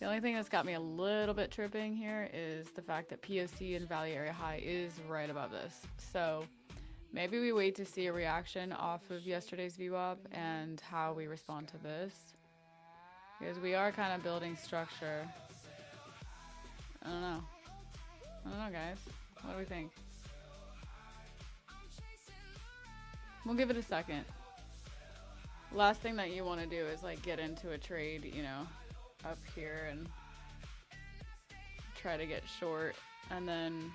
The only thing that's got me a little bit tripping here is the fact that POC and value area high is right above this. So maybe we wait to see a reaction off of yesterday's VWAP and how we respond to this. Because we are kind of building structure. I don't know. Guys. What do we think? We'll give it a second. Last thing that you want to do is like get into a trade, you know, up here and try to get short, and then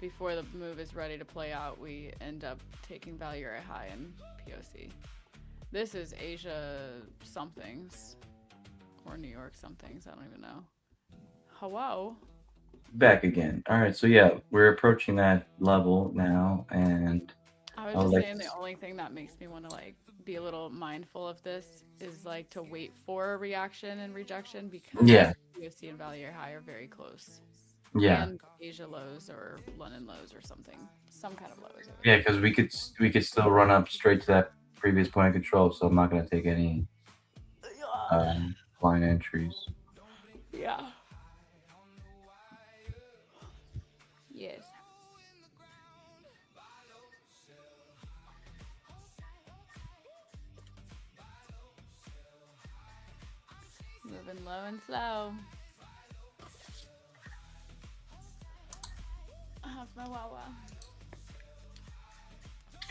before the move is ready to play out, we end up taking value area high in POC. This is Asia somethings or New York somethings. I don't even know. Hello. Back again. All right, so yeah, we're approaching that level now, and I was just saying the only thing that makes me want to like be a little mindful of this is like to wait for a reaction and rejection, because USD and value high are very close. Yeah. And Asia lows or London lows or something, some kind of lows. Yeah, because we could still run up straight to that previous point of control. So I'm not gonna take any line entries. Yeah. Yes. Moving low and slow. How's my Wawa?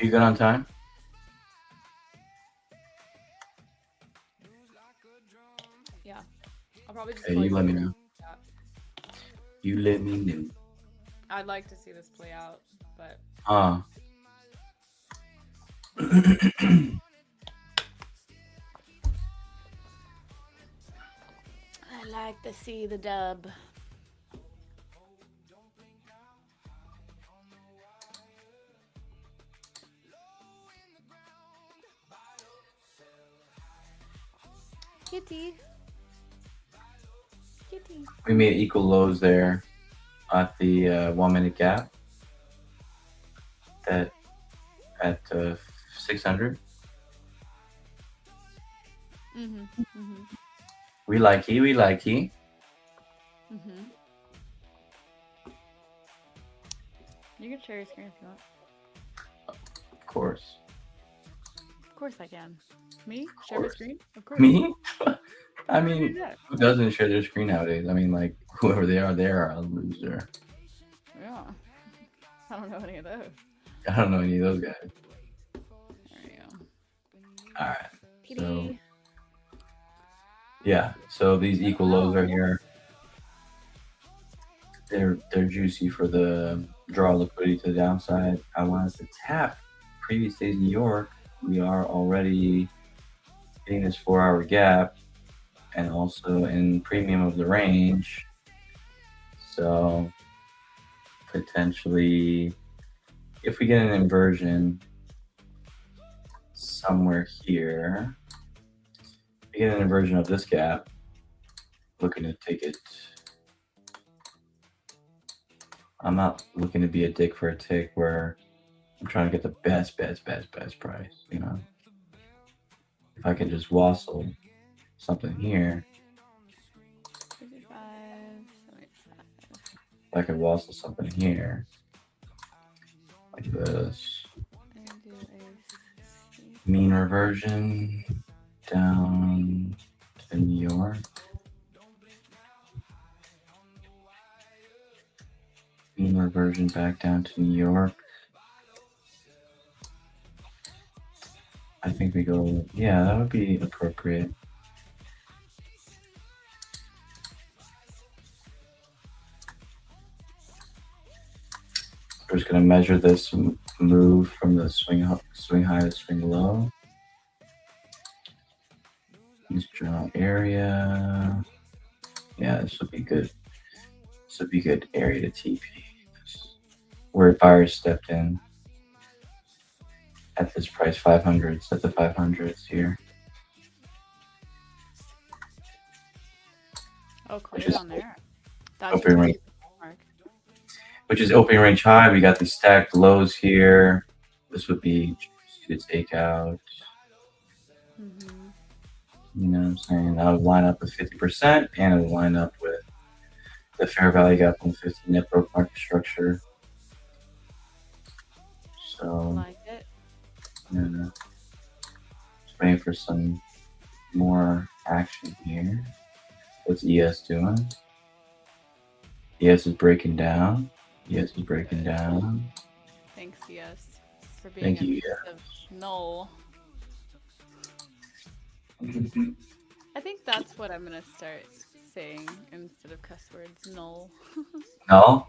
You good on time? I'll probably just Okay, call you let me Erkan. know. You let me know. I'd like to see this play out, but Ah. I like to see the dub. Kitty. Kitty. We made equal lows there at the 1 minute gap. That at 600. We likey, we likey. You can share your screen if you want. Of course. Of course I can. Me? Share my screen? Of course. Me? I Who mean, did that? who doesn't share their screen nowadays? I mean, like, whoever they are a loser. Yeah. I don't know any of those. I don't know any of those guys. There you go. All right. Kitty. So, yeah. So these equal lows right here, they're juicy for the draw liquidity to the downside. I wanted to tap previous days New York. We are already hitting this 4-hour gap and also in premium of the range. So potentially, if we get an inversion somewhere here, we get an inversion of this gap, looking to take it. I'm not looking to be a dick for a tick where I'm trying to get the best price, you know. If I can just wassle something here, 55, 75. if I could wassle something here, like this. And do a Mean reversion down to New York. Mean reversion back down to New York. I think we go, yeah, that would be appropriate. We're just going to measure this move from the swing high to swing low. Use general area. Yeah, this would be good. This would be good area to TP. Where buyers stepped in at this price, 500s, at the 500s here. Oh, clear Which is on there. That's open range. mark. Which is open range high. We got these stacked lows here. This would be to take out. You know what I'm saying? That would line up with 50%, and it would line up with the fair value gap on the 15 net broke market structure. So, Like it. yeah, just waiting for some more action here. What's ES doing? ES is breaking down. ES is breaking down. Thanks, yes, for being Thank a you, piece of null. I think that's what I'm gonna start saying instead of cuss words. Null. No?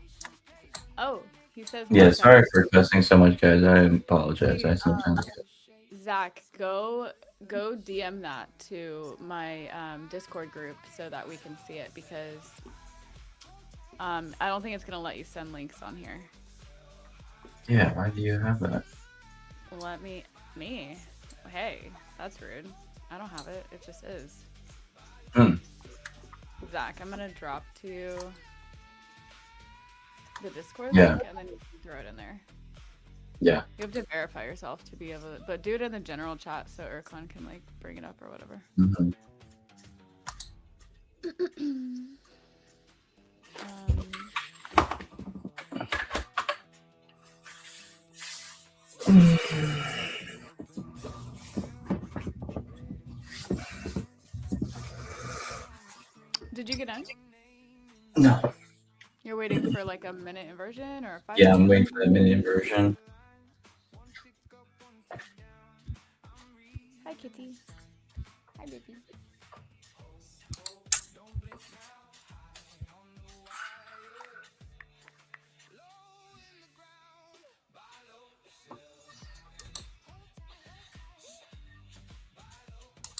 Oh, he says. Yeah, no sorry cuss. for cussing so much, guys. I apologize. Hey, I sometimes Zach, go DM that to my Discord group so that we can see it, because I don't think it's gonna let you send links on here. Yeah, why do you have that? Let me. Hey, that's rude. I don't have it. It just is. Zach, I'm gonna drop to you the Discord link, and then you can throw it in there. Yeah. You have to verify yourself to be able to, but do it in the general chat so Erkan can like bring it up or whatever. Did you get in? No. You're waiting for like a minute inversion or a 5 Yeah, minute I'm waiting for the minute inversion. Hi, kitty. Hi, baby.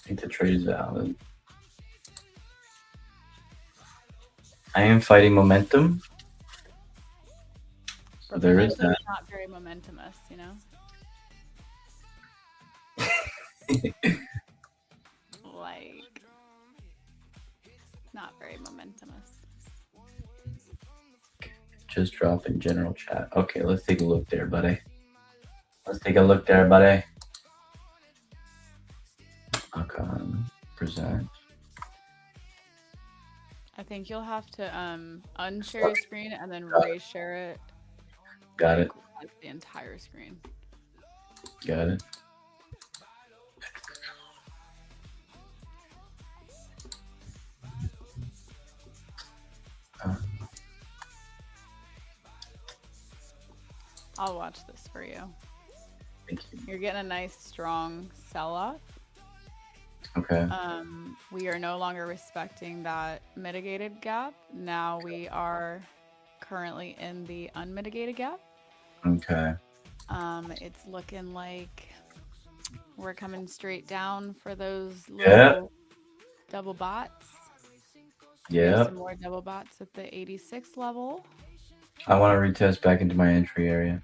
think the trade is valid. I am fighting momentum. So But there is momentum's that. not very momentumous, you know? Like, not very momentumous. Just drop in general chat. Okay, let's take a look there, buddy. Let's take a look there, buddy. Erkan, present. I think you'll have to unshare your screen and then Got it. reshare it. Got it. Like the entire screen. Got it. I'll watch this for you. Thank you. You're getting a nice strong sell-off. Okay. We are no longer respecting that mitigated gap. Now we are currently in the unmitigated gap. Okay. It's looking like we're coming straight down for those Yeah. little double bots. Yeah. Some more double bots at the 86 level. I want to retest back into my entry area.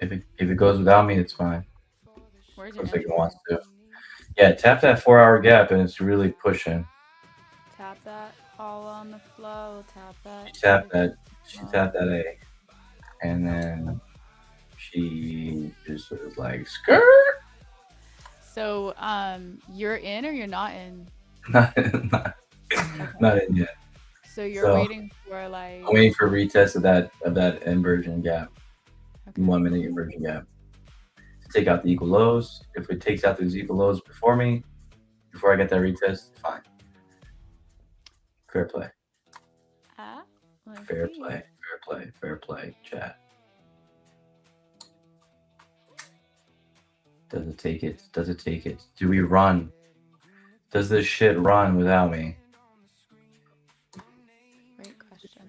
If it goes without me, it's fine. Where's your Looks like it entry? wants to. Yeah, tap that 4-hour gap and it's really pushing. Tap that all on the flow. Tap that. She tapped that A. And then she just sort of like skirt. So you're in or you're not in? not in yet. So you're So, waiting for like I'm waiting for a retest of that inversion gap. okay. 1 minute inversion gap. To take out the equal lows. If it takes out those equal lows before I get that retest, fine. Fair play. Let's Fair see. play. Fair play. Fair play. Chat. Does it take it? Does it take it? Do we run? Does this shit run without me? Great question.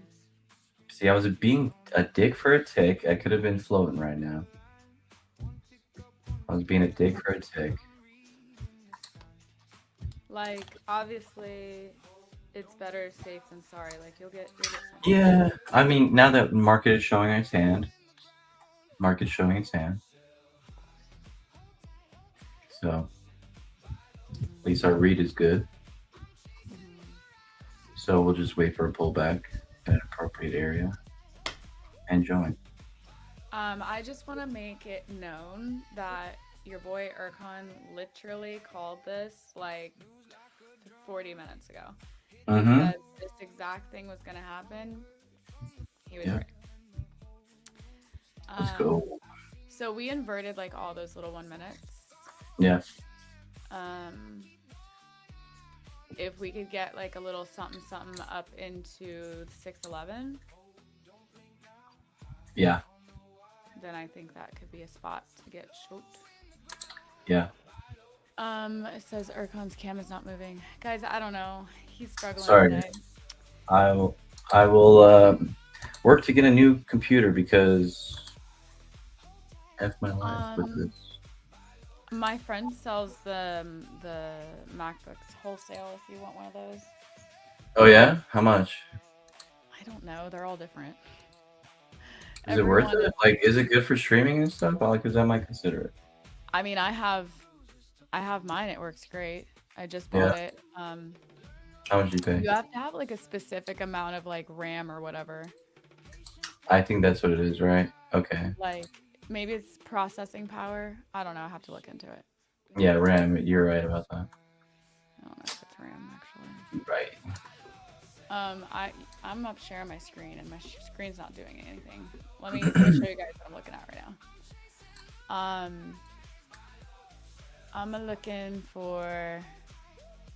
See, I was being a dick for a tick. I could have been floating right now. I was being a dick for a tick. Like obviously, it's better safe than sorry. Like you'll get something. Yeah, I mean, now that market is showing its hand. So, at least our read is good. So we'll just wait for a pullback at an appropriate area and join. I just want to make it known that your boy Erkan literally called this like 40 minutes ago. He said this exact thing was going to happen. He was right. Let's go. So we inverted like all those little 1 minutes. Yeah. If we could get like a little something up into 611. Yeah. Then I think that could be a spot to get short. Yeah. It says Erkan's cam is not moving. Guys, I don't know. He's struggling Sorry. today. I will work to get a new computer because F my life with this. My friend sells the MacBooks wholesale if you want one of those. Oh yeah? How much? I don't know. They're all different. Is it worth it? Like, is it good for streaming and stuff? Because I might consider it. I mean, I have mine. It works great. I just bought it. How much do you pay? You have to have like a specific amount of like RAM or whatever. I think that's what it is, right? Okay. Like maybe it's processing power. I don't know. I have to look into it. Yeah, RAM. You're right about that. I don't know if it's RAM actually. Right. I'm up sharing my screen and my screen's not doing anything. Let me show you guys what I'm looking at right now. I'm looking for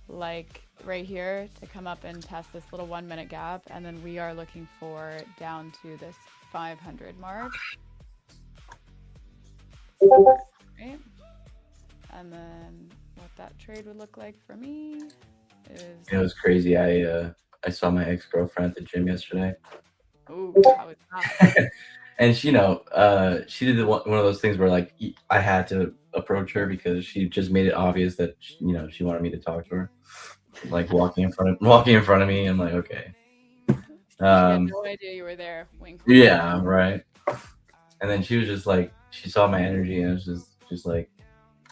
like right here to come up and test this little 1 minute gap, and then we are looking for down to this 500 mark. Right? And then what that trade would look like for me is It was crazy. I saw my ex-girlfriend at the gym yesterday. ooh, how is that? And she did one of those things where like I had to approach her because she just made it obvious that she wanted me to talk to her. Like walking in front of me. I'm like, okay. She had no idea you were there. Wink, wink. Yeah, right. And then she was just like, she saw my energy and it was just like,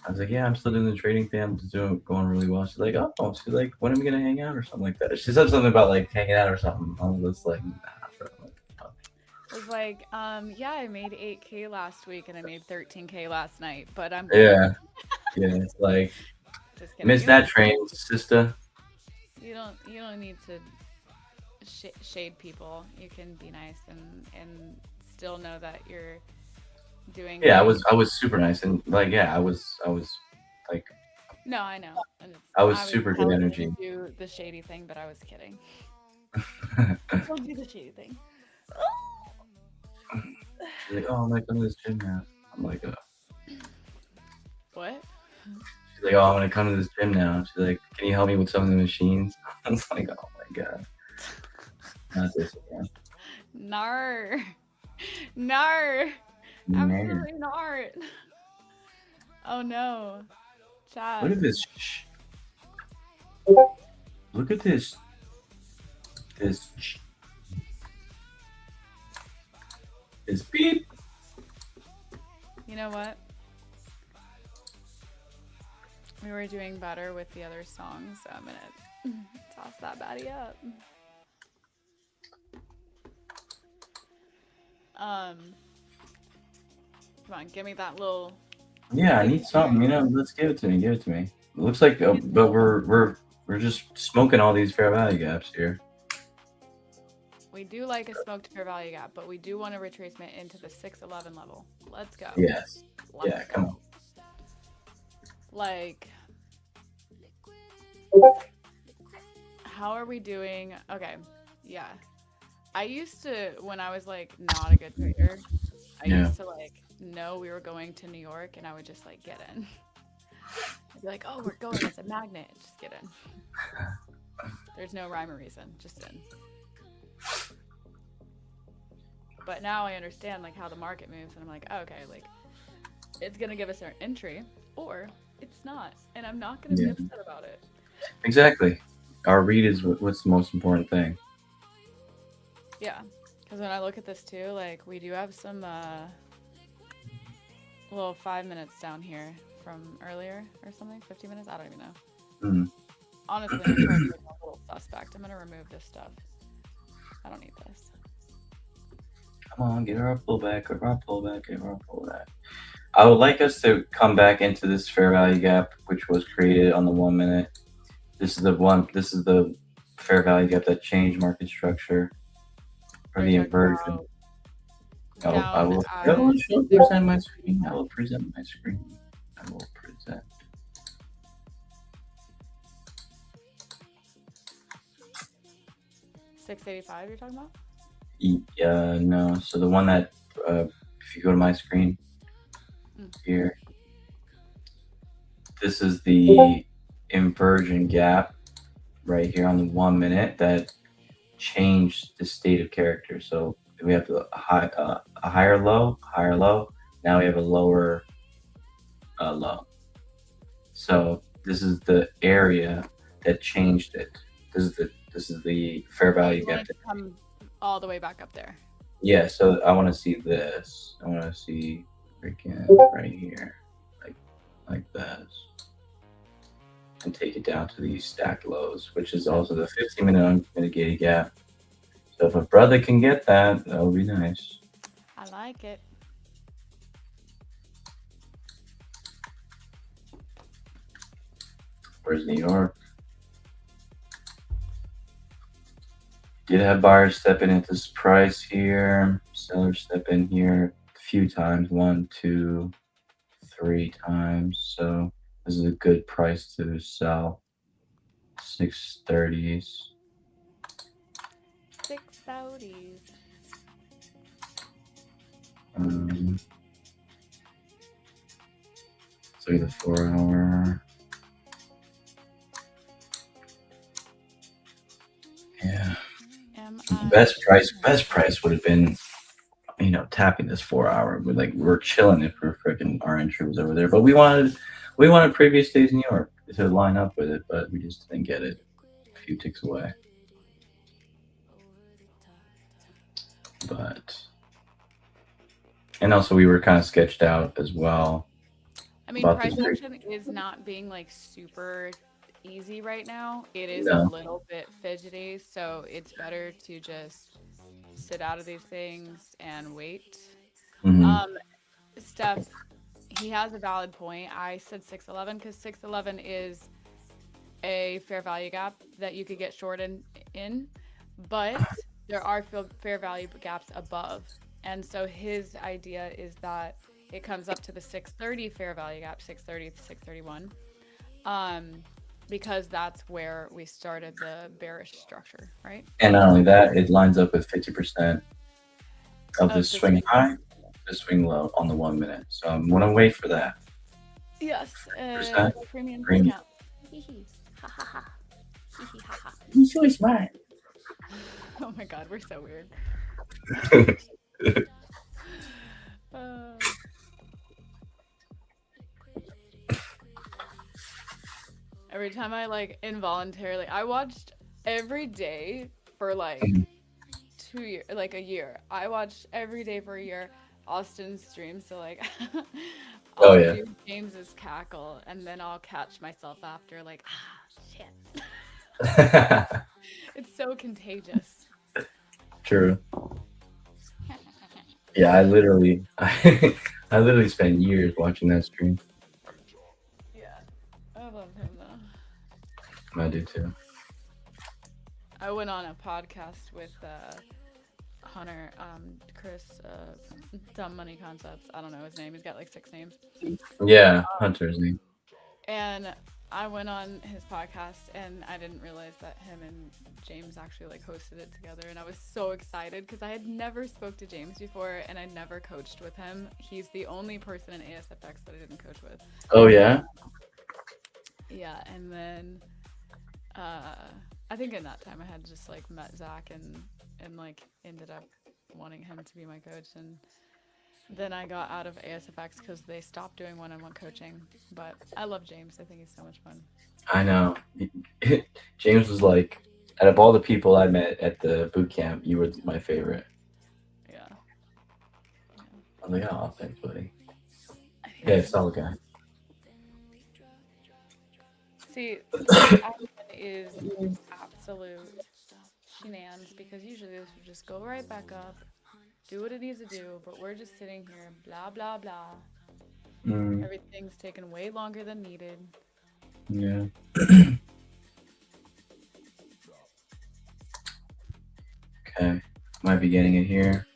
I was like, yeah, I'm still doing the trading thing. I'm just going really well. She's like, oh, she's like, when are we gonna hang out or something like that? She said something about like hanging out or something. I was just like, nah, bro. It was like, yeah, I made 8K last week and I made 13K last night, but I'm Yeah, it's like, just kidding. miss that train, sister. You don't need to shade people. You can be nice and still know that you're doing. Yeah, I was super nice and like, yeah, I was like, No, I know. And I was super good telling energy. you to do the shady thing, but I was kidding. Don't do the shady thing. She's like, oh, I'm like, going to this gym now. I'm like, What? she's like, oh, I'm gonna come to this gym now. She's like, can you help me with some of the machines? I was like, oh my god, not this again. Nar. Nar. Absolutely not. Oh no. Chat. Look at this. Look at this. This beep. You know what? We were doing better with the other songs, so I'm gonna toss that baddie up. Come on, give me that little. Yeah, I need something. Let's give it to me. Give it to me. It looks like, but we're just smoking all these fair value gaps here. We do like a smoked fair value gap, but we do want a retracement into the 611 level. Let's go. Yes. Let's Yeah. Come on. Like, how are we doing? Okay, yeah. I used to, when I was like not a good trader, I used to like know we were going to New York and I would just like get in. I'd be like, oh, we're going, it's a magnet, just get in. There's no rhyme or reason, just in. But now I understand like how the market moves and I'm like, oh, okay, like it's gonna give us our entry or it's not, and I'm not gonna be upset about it. Exactly. Our read is what's the most important thing. Yeah, because when I look at this too, like we do have some little 5 minutes down here from earlier or something, 15 minutes, I don't even know. Mm. Honestly, I'm trying to be a little suspect. I'm gonna remove this stuff. I don't need this. Come on, give her a pullback, give her a pullback, give her a pullback. I would like us to come back into this fair value gap, which was created on the 1 minute. This is the fair value gap that changed market structure for the inversion. I will present my screen. I will present my screen. I will present. $685 you're talking about? No. So the one that, if you go to my screen here, this is the inversion gap right here on the 1 minute that changed the state of character. So we have a higher low. Now we have a lower low. So this is the area that changed it. This is the fair value gap. Come all the way back up there. Yeah. So I want to see this. I want to see freaking right here, like this, and take it down to these stacked lows, which is also the 15-minute unmitigated gap. So if a brother can get that, that would be nice. I like it. Where's New York? Did have buyers step in at this price here. Sellers step in here a few times, 1, 2, 3 times. So this is a good price to sell. 630s. 630s. So the 4 hour. Yeah. Best price would have been tapping this 4 hour. We're chilling if our entry was over there. But we wanted previous days in New York to line up with it, but we just didn't get it. A few ticks away. And also we were kind of sketched out as well. I mean, price action is not being like super easy right now. It is a little bit fidgety, so it's better to just sit out of these things and wait. Steph, he has a valid point. I said 611 because 611 is a fair value gap that you could get short in, but there are fair value gaps above. And so his idea is that it comes up to the 630 fair value gap, 630 to 631, because that's where we started the bearish structure, right? And not only that, it lines up with 50% of the swing high, the swing low on the 1 minute. So I'm going to wait for that. Yes, premium discount. He's so smart. Oh my god, we're so weird. Every time I involuntarily, I watched every day for 2 years, a year. I watched every day for a year Austin's stream. So I'll do James's cackle, and then I'll catch myself after shit. It's so contagious. True. Yeah, I literally spent years watching that stream. Yeah, I love him though. I do too. I went on a podcast with Hunter, Chris, Dumb Money Concepts. I don't know his name. He's got 6 names. Yeah, Hunter's name. And I went on his podcast, and I didn't realize that him and James actually hosted it together, and I was so excited because I had never spoke to James before, and I never coached with him. He's the only person in ASFX that I didn't coach with. Oh yeah. Yeah, and then I think in that time I had just met Zach and ended up wanting him to be my coach, and then I got out of ASFX because they stopped doing one-on-one coaching. But I love James. I think he's so much fun. I know. James was out of all the people I met at the boot camp, you were my favorite. Yeah. I'm oh, thanks, buddy. Yeah, solid guy. See, is absolute shenanigans because usually this would just go right back up, do what it needs to do, but we're just sitting here, blah, blah, blah. Everything's taken way longer than needed. Yeah. Okay. Might be getting it here.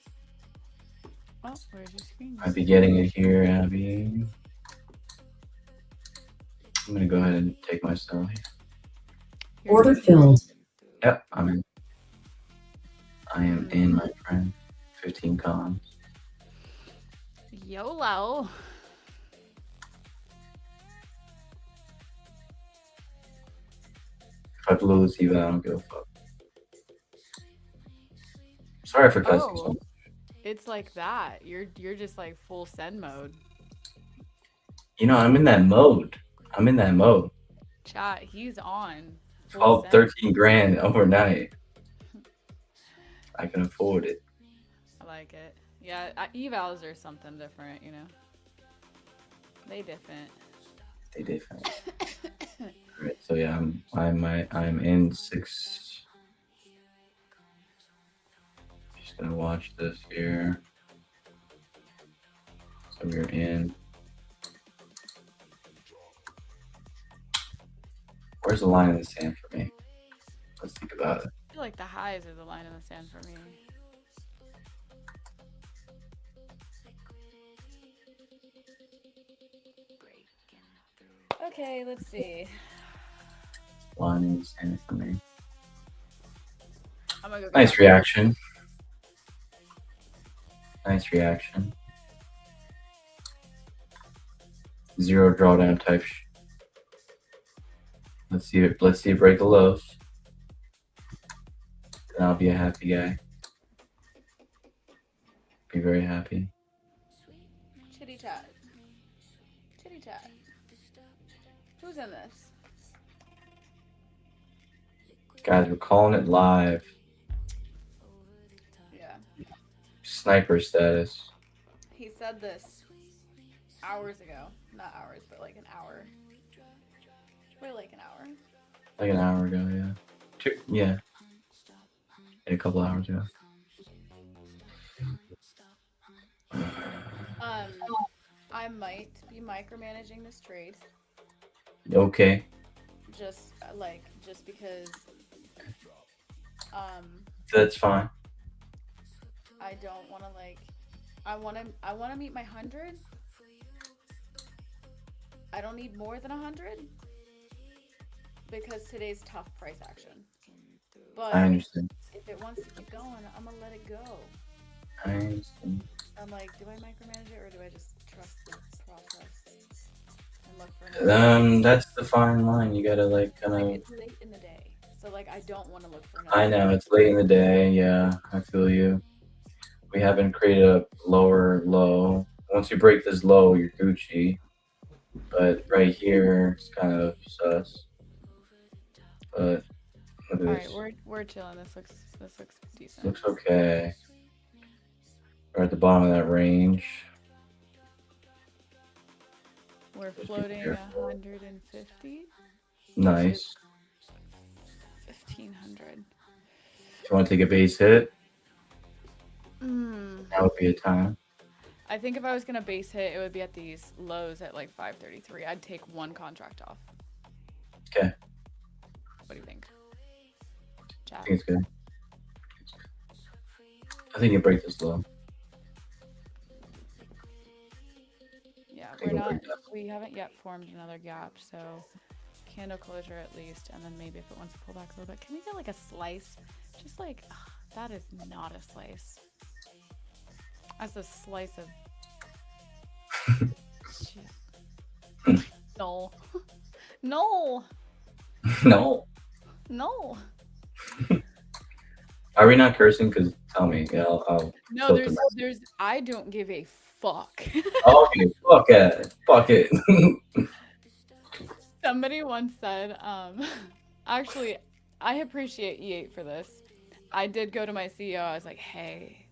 Oh, where's your screen? Might be getting it here, Abby. I'm going to go ahead and take my sell here. Order filled. Yep, I am in, my friend. 15 columns. YOLO. If I blow this eval, I don't give a fuck. Sorry for cussing so much. It's like that. You're just full send mode. I'm in that mode. Chat, he's on. 12, 13 grand overnight. I can afford it. I like it. Yeah, evals are something different, They different. Alright, so yeah, I'm in 6. Just gonna watch this here. So we're in. Where's the line in the sand for me? Let's think about it. I feel like the highs are the line in the sand for me. Okay, let's see. Line in the sand for me. I'm gonna go nice reaction. Zero drawdown type. Let's see it break the lows. Then I'll be a happy guy. be very happy. Chitty chat. Chitty chat. Who's in this? Guys, we're calling it live. Yeah. Sniper status. He said this hours ago. Not hours, but like an hour. We're like an hour. Like an hour ago, yeah. Yeah. A couple hours ago. I might be micromanaging this trade. Okay. Just because That's fine. I don't want to I want to meet my 100. I don't need more than 100 because today's tough price action. But I understand. if it wants to keep going, I'm gonna let it go. I understand. I'm like, do I micromanage it or do I just trust the process and look for another? That's the fine line. You gotta kind of. It's late in the day, so I don't want to look for another. I know it's late in the day. Yeah, I feel you. We haven't created a lower low. Once you break this low, you're Gucci. But right here, it's kind of sus. But look at All this. right, we're chilling. This looks decent. Looks okay. We're at the bottom of that range. We're floating 150. Nice. 1,500. If you want to take a base hit, that would be a time. I think if I was gonna base hit, it would be at these lows at like 533. I'd take one contract off. Okay. What do you think? I Chat. think it's good. I think you break this low. Yeah, Think we'll break that. we haven't yet formed another gap, so candle closure at least, and then maybe if it wants to pull back a little bit. Can we get like a slice? Just like, that is not a slice. That's a slice of shit. No. No. No. No. Are we not cursing? Because tell me. Yeah, I'll No, filter there's I don't give a fuck. Okay, fuck it. Fuck it. Somebody once said, actually, I appreciate E8 for this. I did go to my CEO. I was like, hey,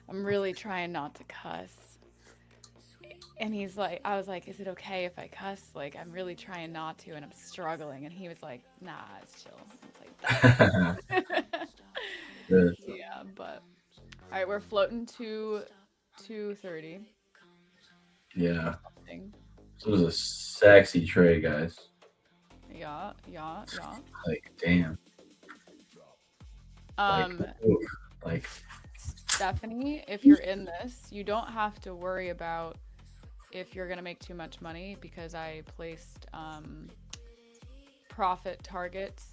I'm really trying not to cuss. And he's like, I was like, is it okay if I cuss? I'm really trying not to, and I'm struggling. And he was like, nah, it's chill. It's like that. Good. Yeah, but all right, we're floating to 230. Yeah. This was a sexy trade, guys. Yeah. Damn. Stephanie, if you're in this, you don't have to worry about if you're gonna make too much money because I placed profit targets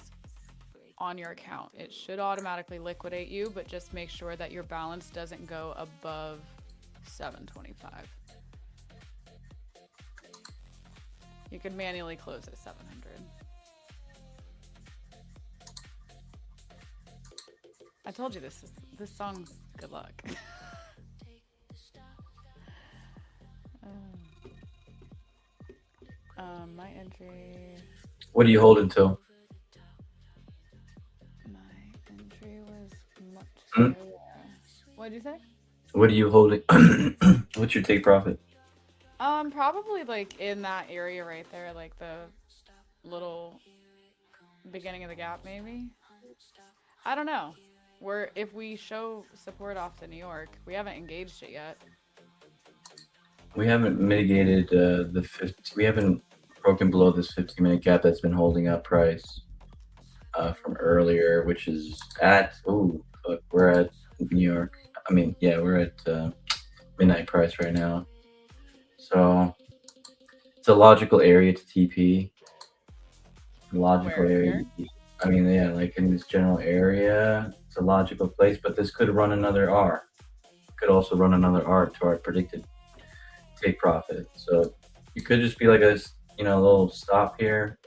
on your account. It should automatically liquidate you, but just make sure that your balance doesn't go above 725. You can manually close at 700. I told you this song's good luck. My entry. What are you holding till? My entry was much Hmm? slower. What did you say? What are you holding? What's your take profit? Probably in that area right there, the little beginning of the gap, maybe. I don't know. If we show support off to New York, we haven't engaged it yet. We haven't mitigated we haven't broken below this 15-minute gap that's been holding up price from earlier, which is at we're at New York. I mean, yeah, we're at midnight price right now. So it's a logical area to TP. Logical area. I mean, yeah, in this general area, it's a logical place, but this could run another R. Could also run another R to our predicted take profit. So you could just be a little stop here,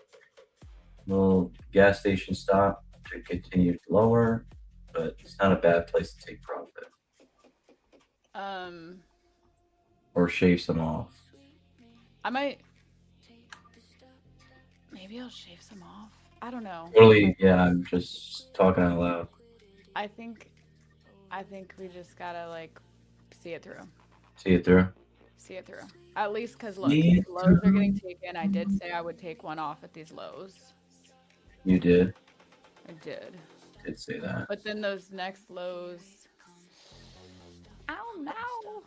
little gas station stop to continue lower, but it's not a bad place to take profit. or shave some off? I might. Maybe I'll shave some off. I don't know. Totally. Yeah, I'm just talking out loud. I think. I think we just gotta like see it through. See it through. See it through. At least because look, See these it lows are getting through. taken. I did say I would take one off at these lows. You did. I did. Did say that. But then those next lows. I don't know.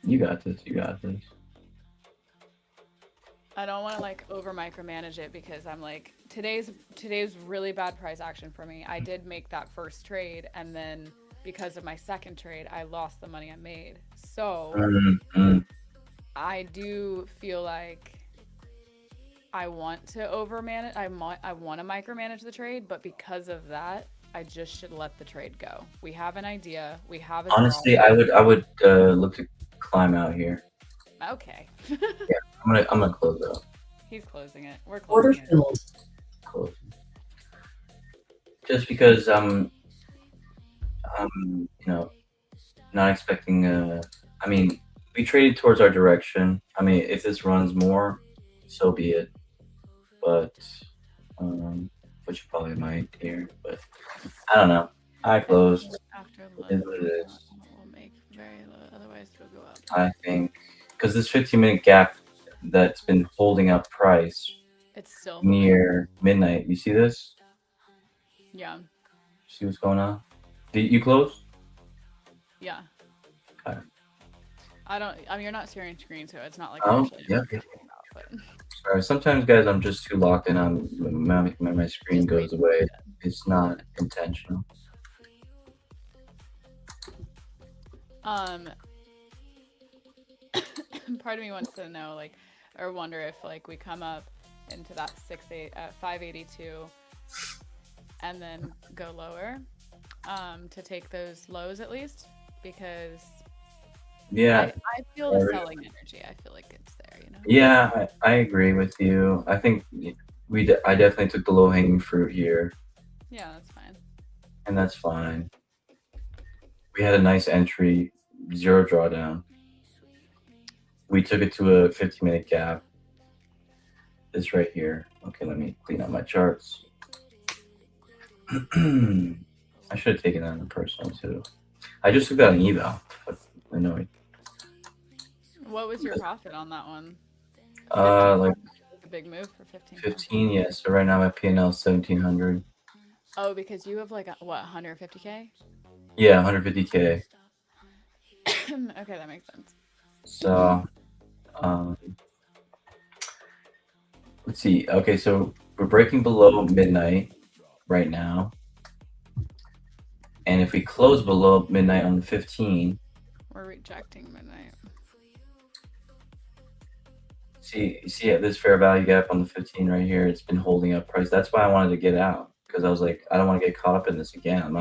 You got this. You got this. I don't want to like over micromanage it because I'm like today's really bad price action for me. I did make that first trade and then because of my second trade, I lost the money I made. So Mm-hmm. I do feel like I want to overmanage. I want to micromanage the trade, but because of that, I just should let the trade go. We have an idea. We have a Honestly, draw. I would look to climb out here. Okay. Yeah, I'm gonna close out. He's closing it. We're Order closing it. filled. Close. Just because not expecting I mean, we traded towards our direction. I mean, if this runs more, so be it. But which you probably might here, but I don't know. I closed. After It is what it is. we'll make very low. Otherwise, it'll go up. I think because this 15-minute gap that's been holding up price It's still near midnight. You see this? Yeah. See what's going on? Did you close? Yeah. Okay. I mean, you're not sharing screen, so it's not like Oh, actually yeah. but Sorry. Sometimes, guys, I'm just too locked in on my screen Just wait. goes away. It's not intentional. Part of me wants to know, like, or wonder if, like, we come up into that 582 and then go lower to take those lows at least, because Yeah. I feel the selling energy. I feel like it's there, you know? Yeah, I agree with you. I think I definitely took the low-hanging fruit here, Yeah, that's fine. and that's fine. We had a nice entry, 0 drawdown. We took it to a 15-minute gap. This right here. Okay, let me clean up my charts. I should have taken that on the personal too. I just took that on eval. But annoyed. What was your profit on that one? Like a big move for 15. 15, yeah. So right now my P&L is 1,700. Oh, because you have like what, 150K? Yeah, 150K. Okay, that makes sense. So, let's see. Okay, so we're breaking below midnight right now. And if we close below midnight on the 15, we're rejecting midnight. See this fair value gap on the 15 right here. It's been holding up price. That's why I wanted to get out, because I was like, I don't want to get caught up in this again.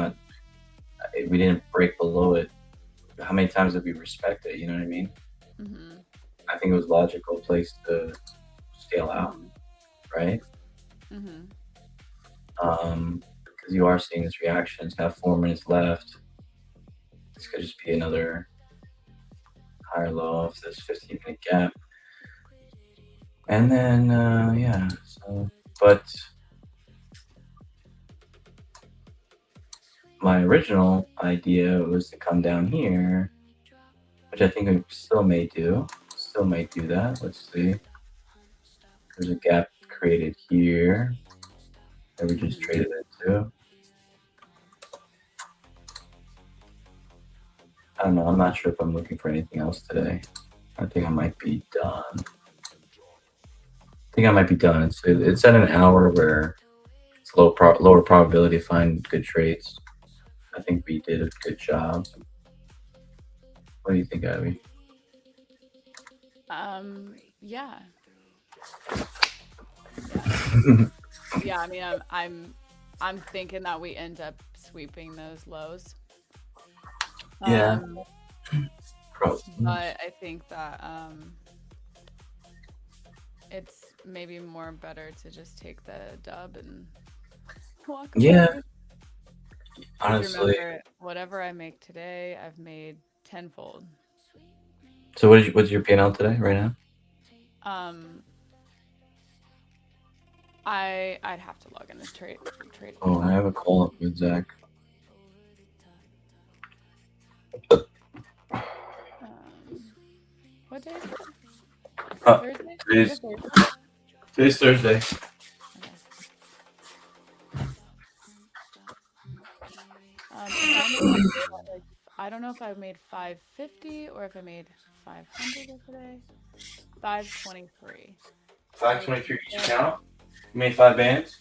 We didn't break below it. How many times did we respect it? You know what I mean? Mm-hmm. I think it was a logical place to scale out, right? Mm-hmm. Because you are seeing this reaction. It's got 4 minutes left. This could just be another higher low off this 15-minute gap. And then, yeah, so, but my original idea was to come down here, which I think we still may do. Still may do that. Let's see. There's a gap created here that we just traded into. I don't know. I'm not sure if I'm looking for anything else today. I think I might be done. It's at an hour where it's lower probability to find good trades. I think we did a good job. What do you think, Abby? Yeah. Yeah, I mean, I'm thinking that we end up sweeping those lows. Yeah. Probably. But I think that it's maybe more better to just take the dub and walk away. Yeah. Honestly. Remember, whatever I make today, I've made tenfold. So what's your P&L today, right now? Um, I'd have to log into trade. Oh, I have a call up with Zach. What day is it? Uh, Thursday? today's- Is it Thursday? Today's Thursday. Okay. If I made, like, I don't know if I made 550 or if I made 500 today. 523. 523 each account. You made 5 bands.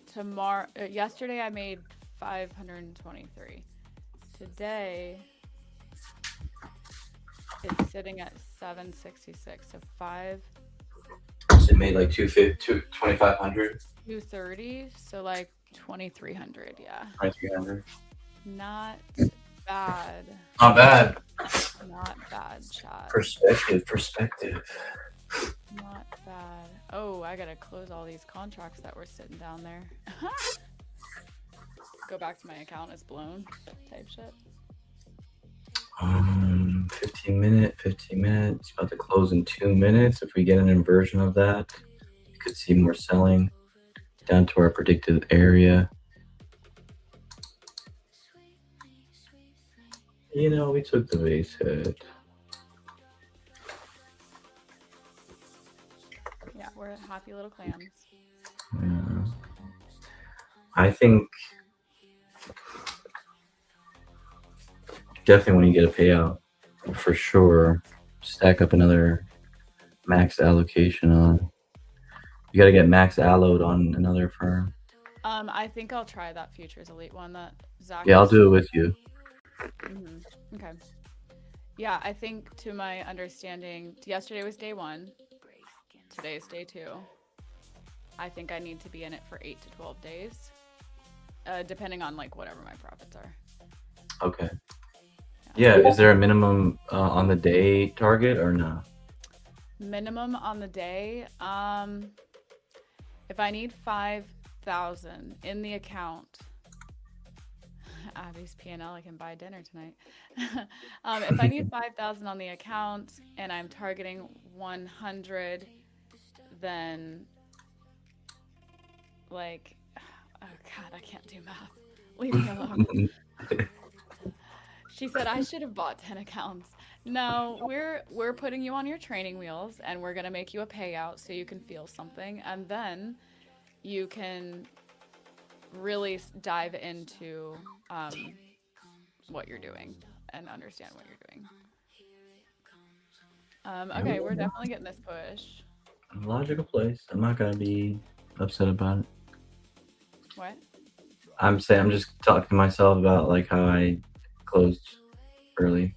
Tomorrow, yesterday I made 523. Today it's sitting at 766. So So you made like 2,500. 230. So like 2,300. Yeah. 2,300. Not bad. Not bad. Not bad, chat. Perspective. Not bad. Oh, I gotta close all these contracts that were sitting down there. Go back to my account, it's blown type shit. 15 minutes. About to close in 2 minutes. If we get an inversion of that, we could see more selling down to our predicted area. You know, we took the base hit. Yeah, we're happy little clams. Yeah. I think definitely when you get a payout, for sure, stack up another max allocation on. You got to get max alloed on another firm. I think I'll try that Futures Elite one that Zach. Yeah, I'll do it with you. Mm-hmm. Okay. Yeah, I think to my understanding, yesterday was day 1. Today is day 2. I think I need to be in it for 8 to 12 days, depending on like whatever my profits are. Okay. Yeah, is there a minimum on the day target or no? Minimum on the day. If I need 5,000 in the account, Abby's P&L, I can buy dinner tonight. If I need 5,000 on the account and I'm targeting 100, then like, oh God, I can't do math. Leave me alone. She said I should have bought 10 accounts. No, we're putting you on your training wheels and we're gonna make you a payout so you can feel something, and then you can really dive into what you're doing and understand what you're doing. Okay, we're definitely getting this push. Logical place. I'm not gonna be upset about it. What? I'm just talking to myself about like how I closed early.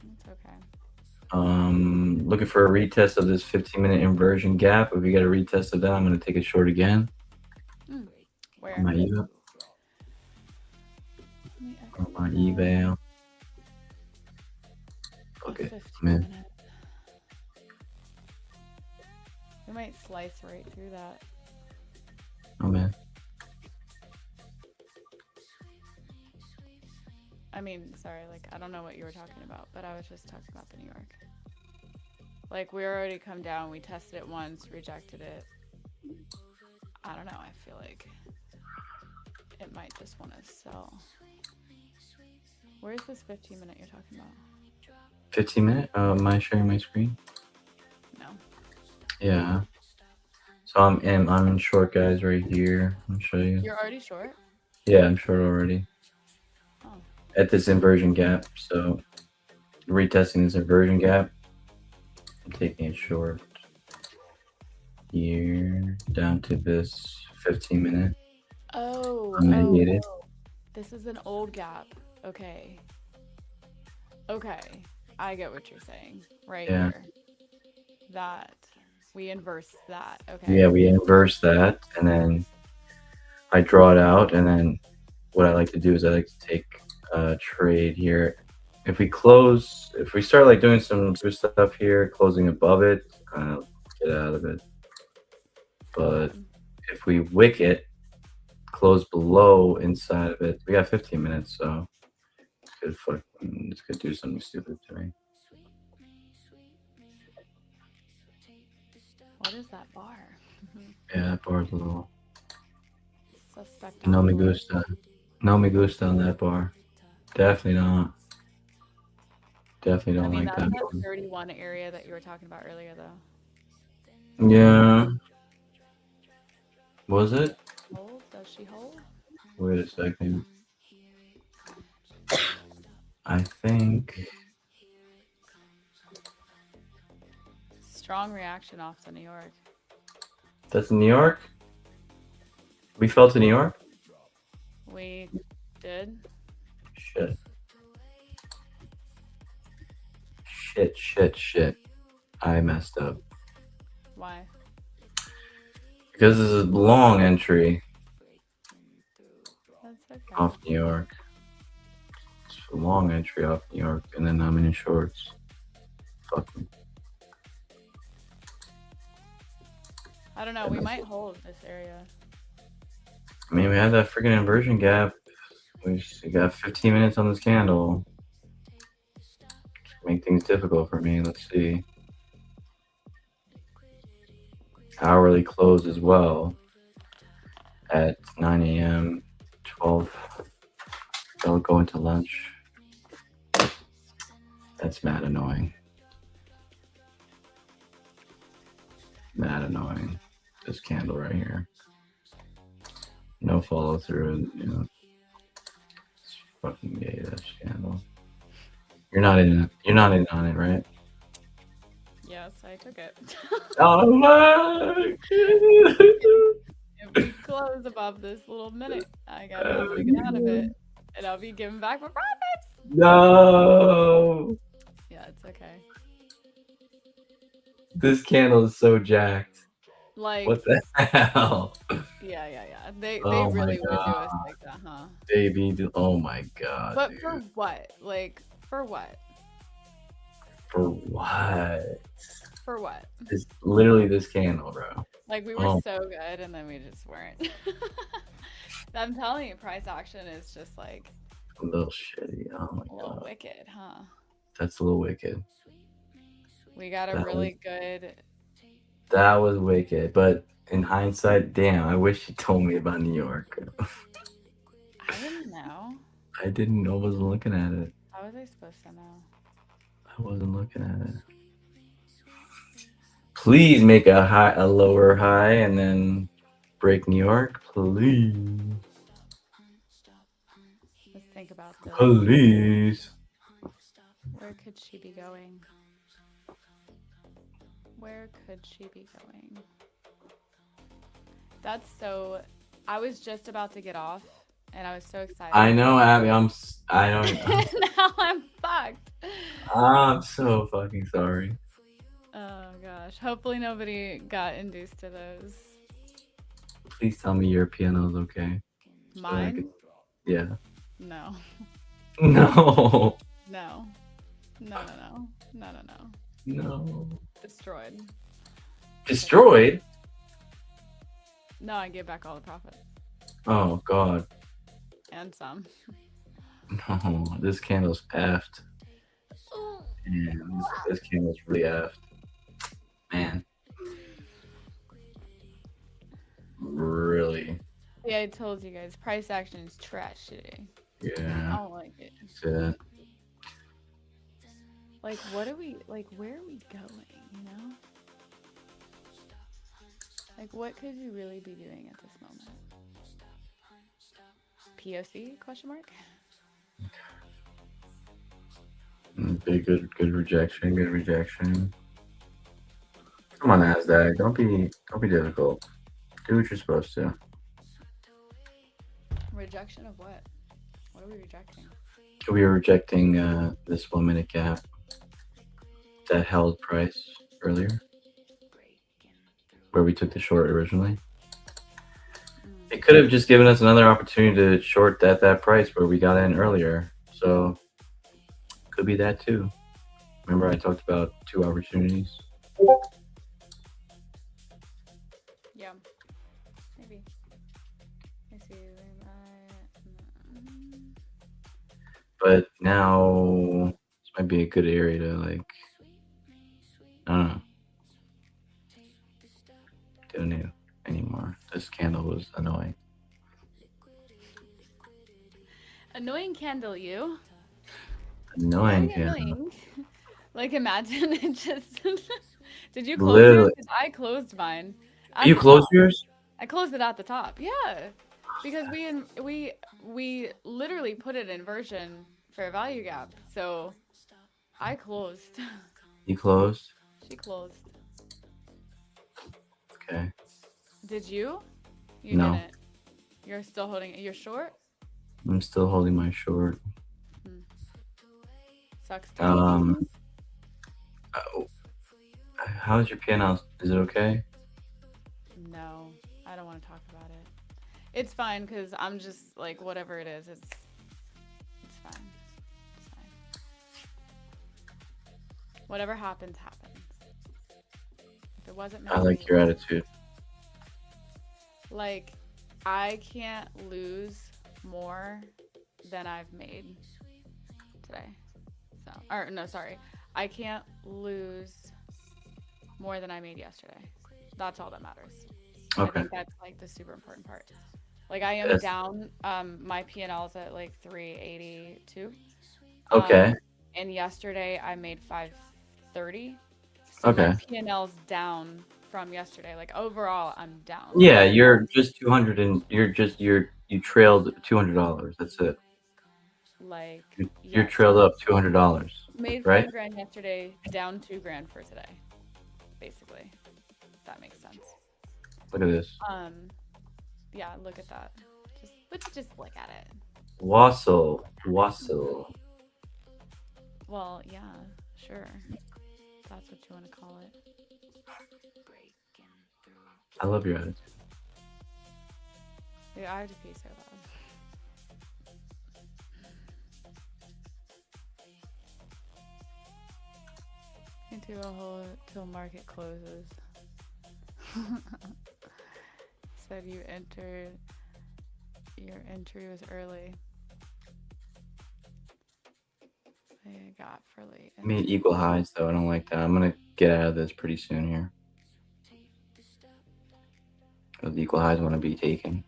It's okay. Looking for a retest of this 15-minute inversion gap. If we get a retest of that, I'm gonna take it short again. Where? On my eval. On my eval. Okay, man. We might slice right through that. Oh man. I mean, sorry, like, I don't know what you were talking about, but I was just talking about the New York. Like, we already come down, we tested it once, rejected it. I don't know, I feel like it might just want to sell. Where's this 15-minute you're talking about? 15-minute? Am I sharing my screen? No. Yeah. So I'm in short, guys, right here. I'll show you. You're already short? Yeah, I'm short already. Oh. At this inversion gap, so retesting this inversion gap. I'm taking it short here down to this 15-minute. Oh, Negated. This is an old gap. Okay. Okay. I get what you're saying. Right here. That. We inverse that. Okay. Yeah, we inverse that, and then I draw it out, and then what I like to do is I like to take a trade here. If we start like doing some stuff here, closing above it, get out of it. But if we wick it, close below inside of it. We got 15 minutes, so this could do something stupid to me. What is that bar? Yeah, that bar's a little Suspect. no me gusta. No me gusta on that bar. Definitely not. Definitely don't like that's that that bar. 31 area that you were talking about earlier, though. Yeah. Was it? Hold? Does she hold? Wait a second. I think. Strong reaction off to New York. That's New York? We fell to New York? We did. Shit. Shit. I messed up. Why? Because this is a long entry That's okay. off New York. It's a long entry off New York, and then I'm in shorts. Fuck me. I don't know. We might hold this area. I mean, we had that freaking inversion gap. We got 15 minutes on this candle. Make things difficult for me. Let's see. Hourly close as well at 9 a.m. 12. They'll go into lunch. That's mad annoying. Mad annoying. This candle right here. No follow through. You know. It's fucking gay, that candle. You're not in it. You're not in on it, right? Yes, I took it. Oh my! If we close above this little minute, I gotta get out of it, and I'll be giving back my profits. No! Yeah, it's okay. This candle is so jacked. Like, What the hell? yeah. They Oh my really would do God. us like that, huh? Baby, oh my god. But dude. for what? Like, for what? For what? For what? It's literally this candle, bro. Like, we were Oh. so good, and then we just weren't. I'm telling you, price action is just like A little shitty. Oh my a little god. wicked, huh? That's a little wicked. We got a That really good. That was wicked. But in hindsight, damn, I wish you told me about New York. I didn't know. I didn't know. I wasn't looking at it. How was I supposed to know? I wasn't looking at it. Please make a lower high and then break New York, please. Let's think about this. Please. Where could she be going? Where could she be going? That's so. I was just about to get off, and I was so excited. I know, Abby. I don't. Now I'm fucked. I'm so fucking sorry. Oh gosh. Hopefully nobody got induced to those. Please tell me your piano's okay. Mine? Yeah. No. No. No. No. No. Destroyed. Destroyed? No, I gave back all the profit. Oh god. And some. No, this candle's effed. Man, this candle's really effed. Man. Really? Yeah, I told you guys, price action is trash today. I Yeah. don't like it. Yeah. Like, what are we, like, where are we going, you know? Like, what could you really be doing at this moment? POC, question mark? Big good rejection, good rejection. Come on, Nasdaq. Don't be difficult. Do what you're supposed to. Rejection of what? What are we rejecting? We were rejecting this 1 minute gap that held price earlier, where we took the short originally. It could have just given us another opportunity to short that price where we got in earlier. So could be that too. Remember I talked about 2 opportunities? Yeah. Maybe. I see you. but now this might be a good area to like. I don't know. Don't know anymore. This candle was annoying. Annoying candle, you. Annoying Very candle. annoying. Like imagine it just. Did you close Literally. yours? 'Cause I closed mine. At You the closed top. yours? I closed it at the top. Yeah, because we literally put it in version fair value gap. So I closed. You closed? She closed. Okay. Did you? You No. didn't. You're still holding it. You're short? I'm still holding my short. Sucks to be. Oh, how's your piano? Is it okay? No, I don't want to talk about it. It's fine because I'm just like whatever it is. It's fine. It's fine. Whatever happens, happens. If it wasn't meant I to like be, your attitude. like I can't lose more than I've made today. So, or no, sorry, I can't lose more than I made yesterday. That's all that matters. I Okay. think that's like the super important part. Like I am Yes. down. My P&L's at like 382. Okay. And yesterday I made 530. So Okay. my P&L's down from yesterday. Like overall, I'm down. Yeah, you're just 200 and you trailed $200. That's it. Like You're yeah, trailed so up $200, made right? $5,000 yesterday, down $2,000 for today. Basically, if that makes sense. Look at this. Yeah, look at that. Just look at it. Wassel. Well, yeah, sure. That's what you want to call it. I love your attitude. Dude, I have to pee so bad. Into a hole till market closes. Said you entered. Your entry was early. I got for late. I mean, equal highs though. I don't like that. I'm gonna get out of this pretty soon here. The equal highs want to be taken.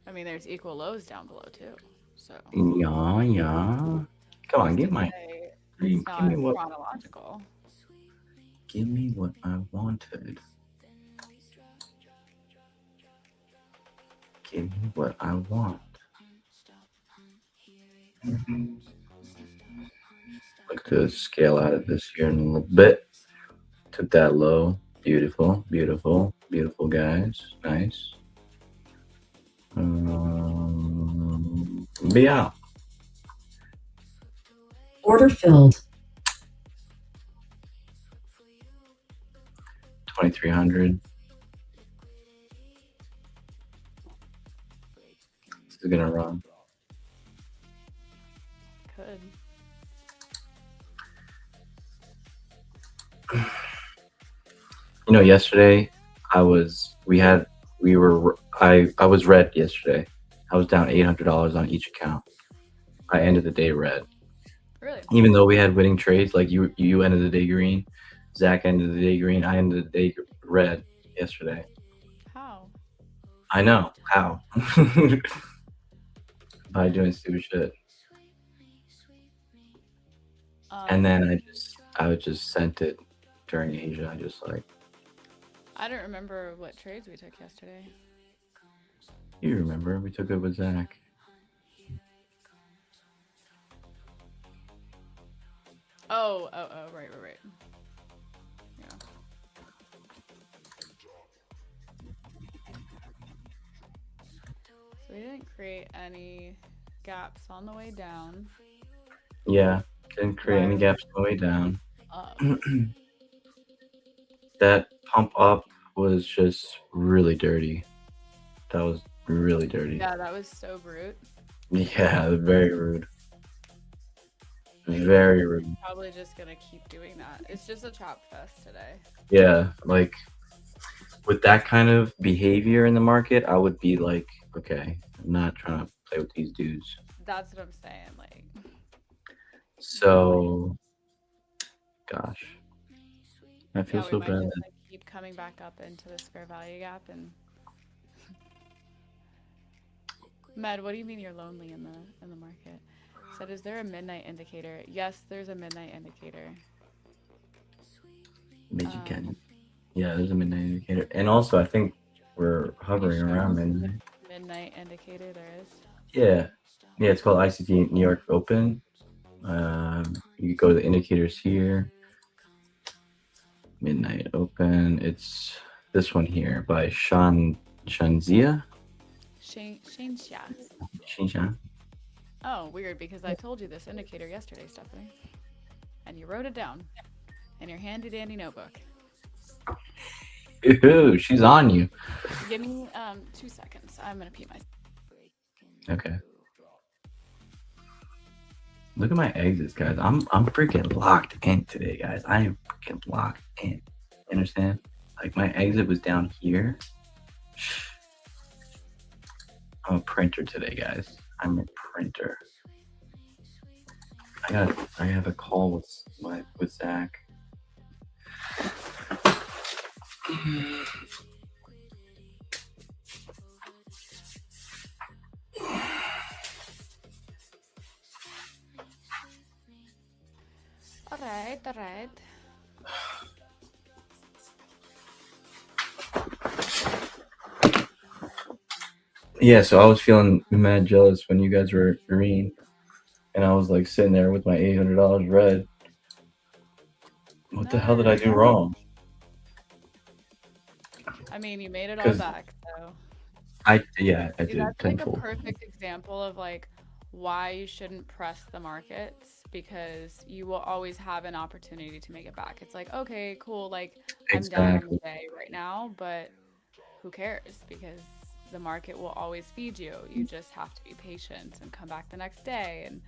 I mean, there's equal lows down below too. So. Yeah. Come on, give me It's not what. chronological. Give me what I wanted. Give me what I want. Look to scale out of this here in a little bit. Took that low. Beautiful, beautiful, beautiful, guys. Nice. Be out. Order filled. 2,300. This is gonna run. Could. You know, yesterday I was red yesterday. I was down $800 on each account. I ended the day red. Really? Even though we had winning trades, like you ended the day green, Zach ended the day green, I ended the day red yesterday. How? I know how. By doing stupid shit. And then I just sent it during Asia. I just like. I don't remember what trades we took yesterday. You remember we took it with Zach. Oh, right. Yeah. So we didn't create any gaps on the way down. Yeah, didn't create any gaps on the way down. Up. That pump up was just really dirty. That was really dirty. Yeah, that was so brute. Yeah, very rude. Very rude. Probably just gonna keep doing that. It's just a chop fest today. Yeah, like with that kind of behavior in the market, I would be like, okay, I'm not trying to play with these dudes. That's what I'm saying. Like, So, gosh, I feel yeah, we so might bad. just like keep coming back up into this fair value gap. And Med, what do you mean you're lonely in the market? Said, is there a midnight indicator? Yes, there's a midnight indicator. Midget Canyon. Yeah, there's a midnight indicator, and also I think we're hovering around midnight. Midnight indicator there is. Yeah, it's called ICT New York Open. You go to the indicators here. Midnight Open. It's this one here by Shanzia. Shanxia. Xinshan. Oh, weird, because I told you this indicator yesterday, Stephanie. And you wrote it down in your handy dandy notebook. Ooh, she's on you. Give me 2 seconds. I'm gonna pee myself. Okay. Look at my exits, guys. I'm freaking locked in today, guys. I am freaking locked in. You understand? Like my exit was down here. I'm a printer today, guys. I'm a printer. I have a call with Zach. All right. Yeah, so I was feeling mad jealous when you guys were green, and I was like sitting there with my $800 red. What the hell did I do wrong? I mean, you made it all back, so. I did That's like a tenfold. perfect example of like why you shouldn't press the markets, because you will always have an opportunity to make it back. It's like, okay, cool, like I'm down on the day right now, but who cares? Because the market will always feed you. You just have to be patient and come back the next day. And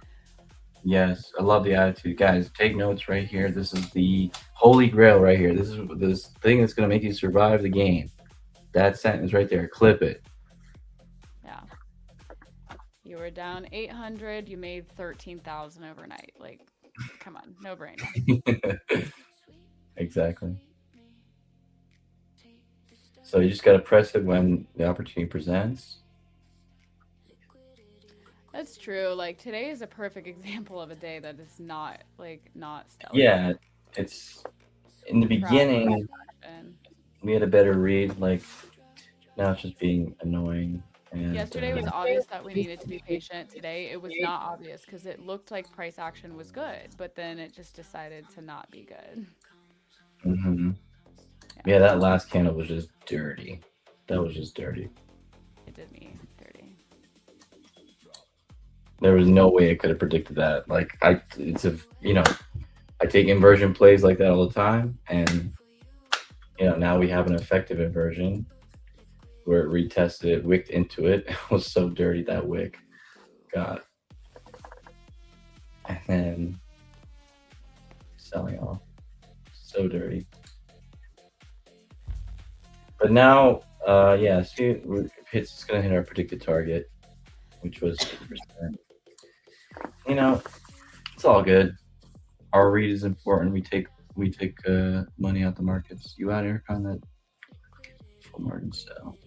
Yes, I love the attitude, guys. Take notes right here. This is the holy grail right here. This is this thing that's gonna make you survive the game. That sentence right there. Clip it. yeah, you were down 800. You made 13,000 overnight. Like, come on, no brainer. Exactly. So you just gotta press it when the opportunity presents. That's true. Like today is a perfect example of a day that is not stellar. Yeah, it's in the beginning we had a better read. Like now it's just being annoying. And yesterday was obvious that we needed to be patient. Today it was not obvious because it looked like price action was good, but then it just decided to not be good. Mm-hmm. Yeah, that last candle was just dirty. That was just dirty. It did me dirty. There was no way I could have predicted that. Like I take inversion plays like that all the time, and now we have an effective inversion where it retested it, wicked into it. It was so dirty, that wick. God. And then selling off. So dirty. But now, see, it's going to hit our predicted target, which was 50%. It's all good. Our read is important. We take money out the markets. You out, Erkan, that full margin sell.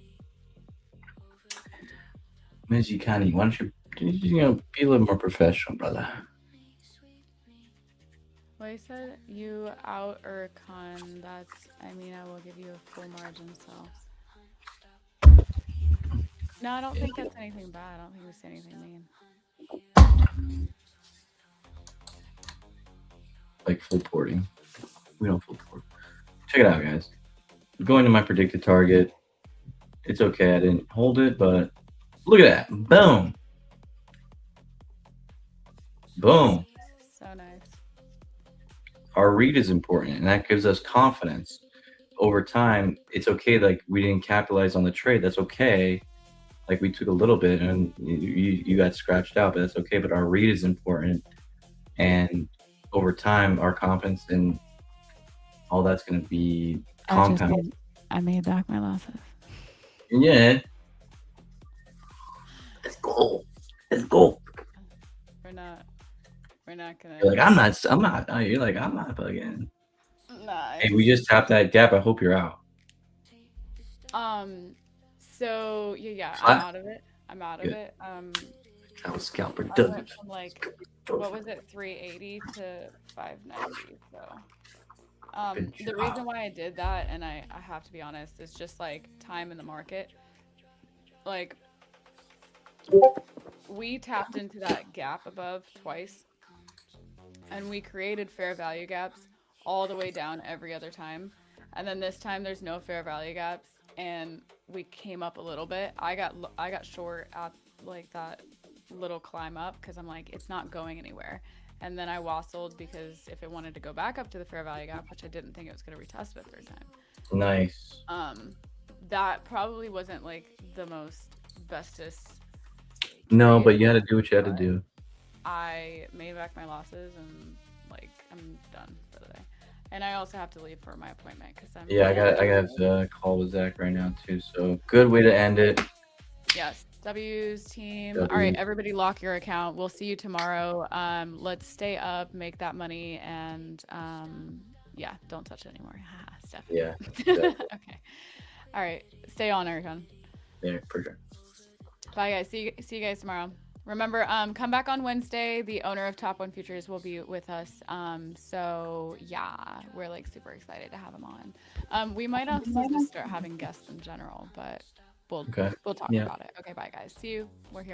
Ms. Yukani, why don't you be a little more professional, brother? Well, I said you out Erkan. I will give you a full margin sell. No, I don't think that's anything bad. I don't think we say anything mean. Like full porting. We don't full port. Check it out, guys. Going to my predicted target. It's okay. I didn't hold it, but look at that. Boom. Boom. So nice. Our read is important, and that gives us confidence. Over time, it's okay. Like we didn't capitalize on the trade. That's okay. Like we took a little bit, and you got scratched out, but that's okay. But our read is important, and over time, our confidence and all that's going to be compound. I made back my losses. Yeah. Let's go. not gonna. You're like, I'm not. You're like, I'm not bugging. Nah. Hey, we just tapped that gap. I hope you're out. So yeah, I'm Flat? out of it. I'm out of Good. it. That was scalper I done. went from like, what was it, 380 to 590. So, Good the job. reason why I did that, and I have to be honest, is just like time in the market. Like, we tapped into that gap above twice, and we created fair value gaps all the way down every other time. And then this time there's no fair value gaps, and we came up a little bit. I got short at like that little climb up because I'm like, it's not going anywhere. And then I wassled because if it wanted to go back up to the fair value gap, which I didn't think it was going to retest a third time, Nice. that probably wasn't like the most bestest No, trade, but you had to do what you had to do. I made back my losses and like I'm done for the day. And I also have to leave for my appointment because I'm Yeah, I got to call with Zach right now too. So good way to end it. Yes, W's team. W. All right, everybody, lock your account. We'll see you tomorrow. Let's stay up, make that money, and yeah, don't touch it anymore. Stephanie. Yeah. Exactly. Okay. All right, stay on, Erkan. Yeah, for sure. Bye, guys. See you guys tomorrow. Remember, come back on Wednesday. The owner of Top One Futures will be with us. So yeah, we're like super excited to have him on. We might also just start having guests in general, but we'll talk about it. Okay, bye guys. See you. We're here.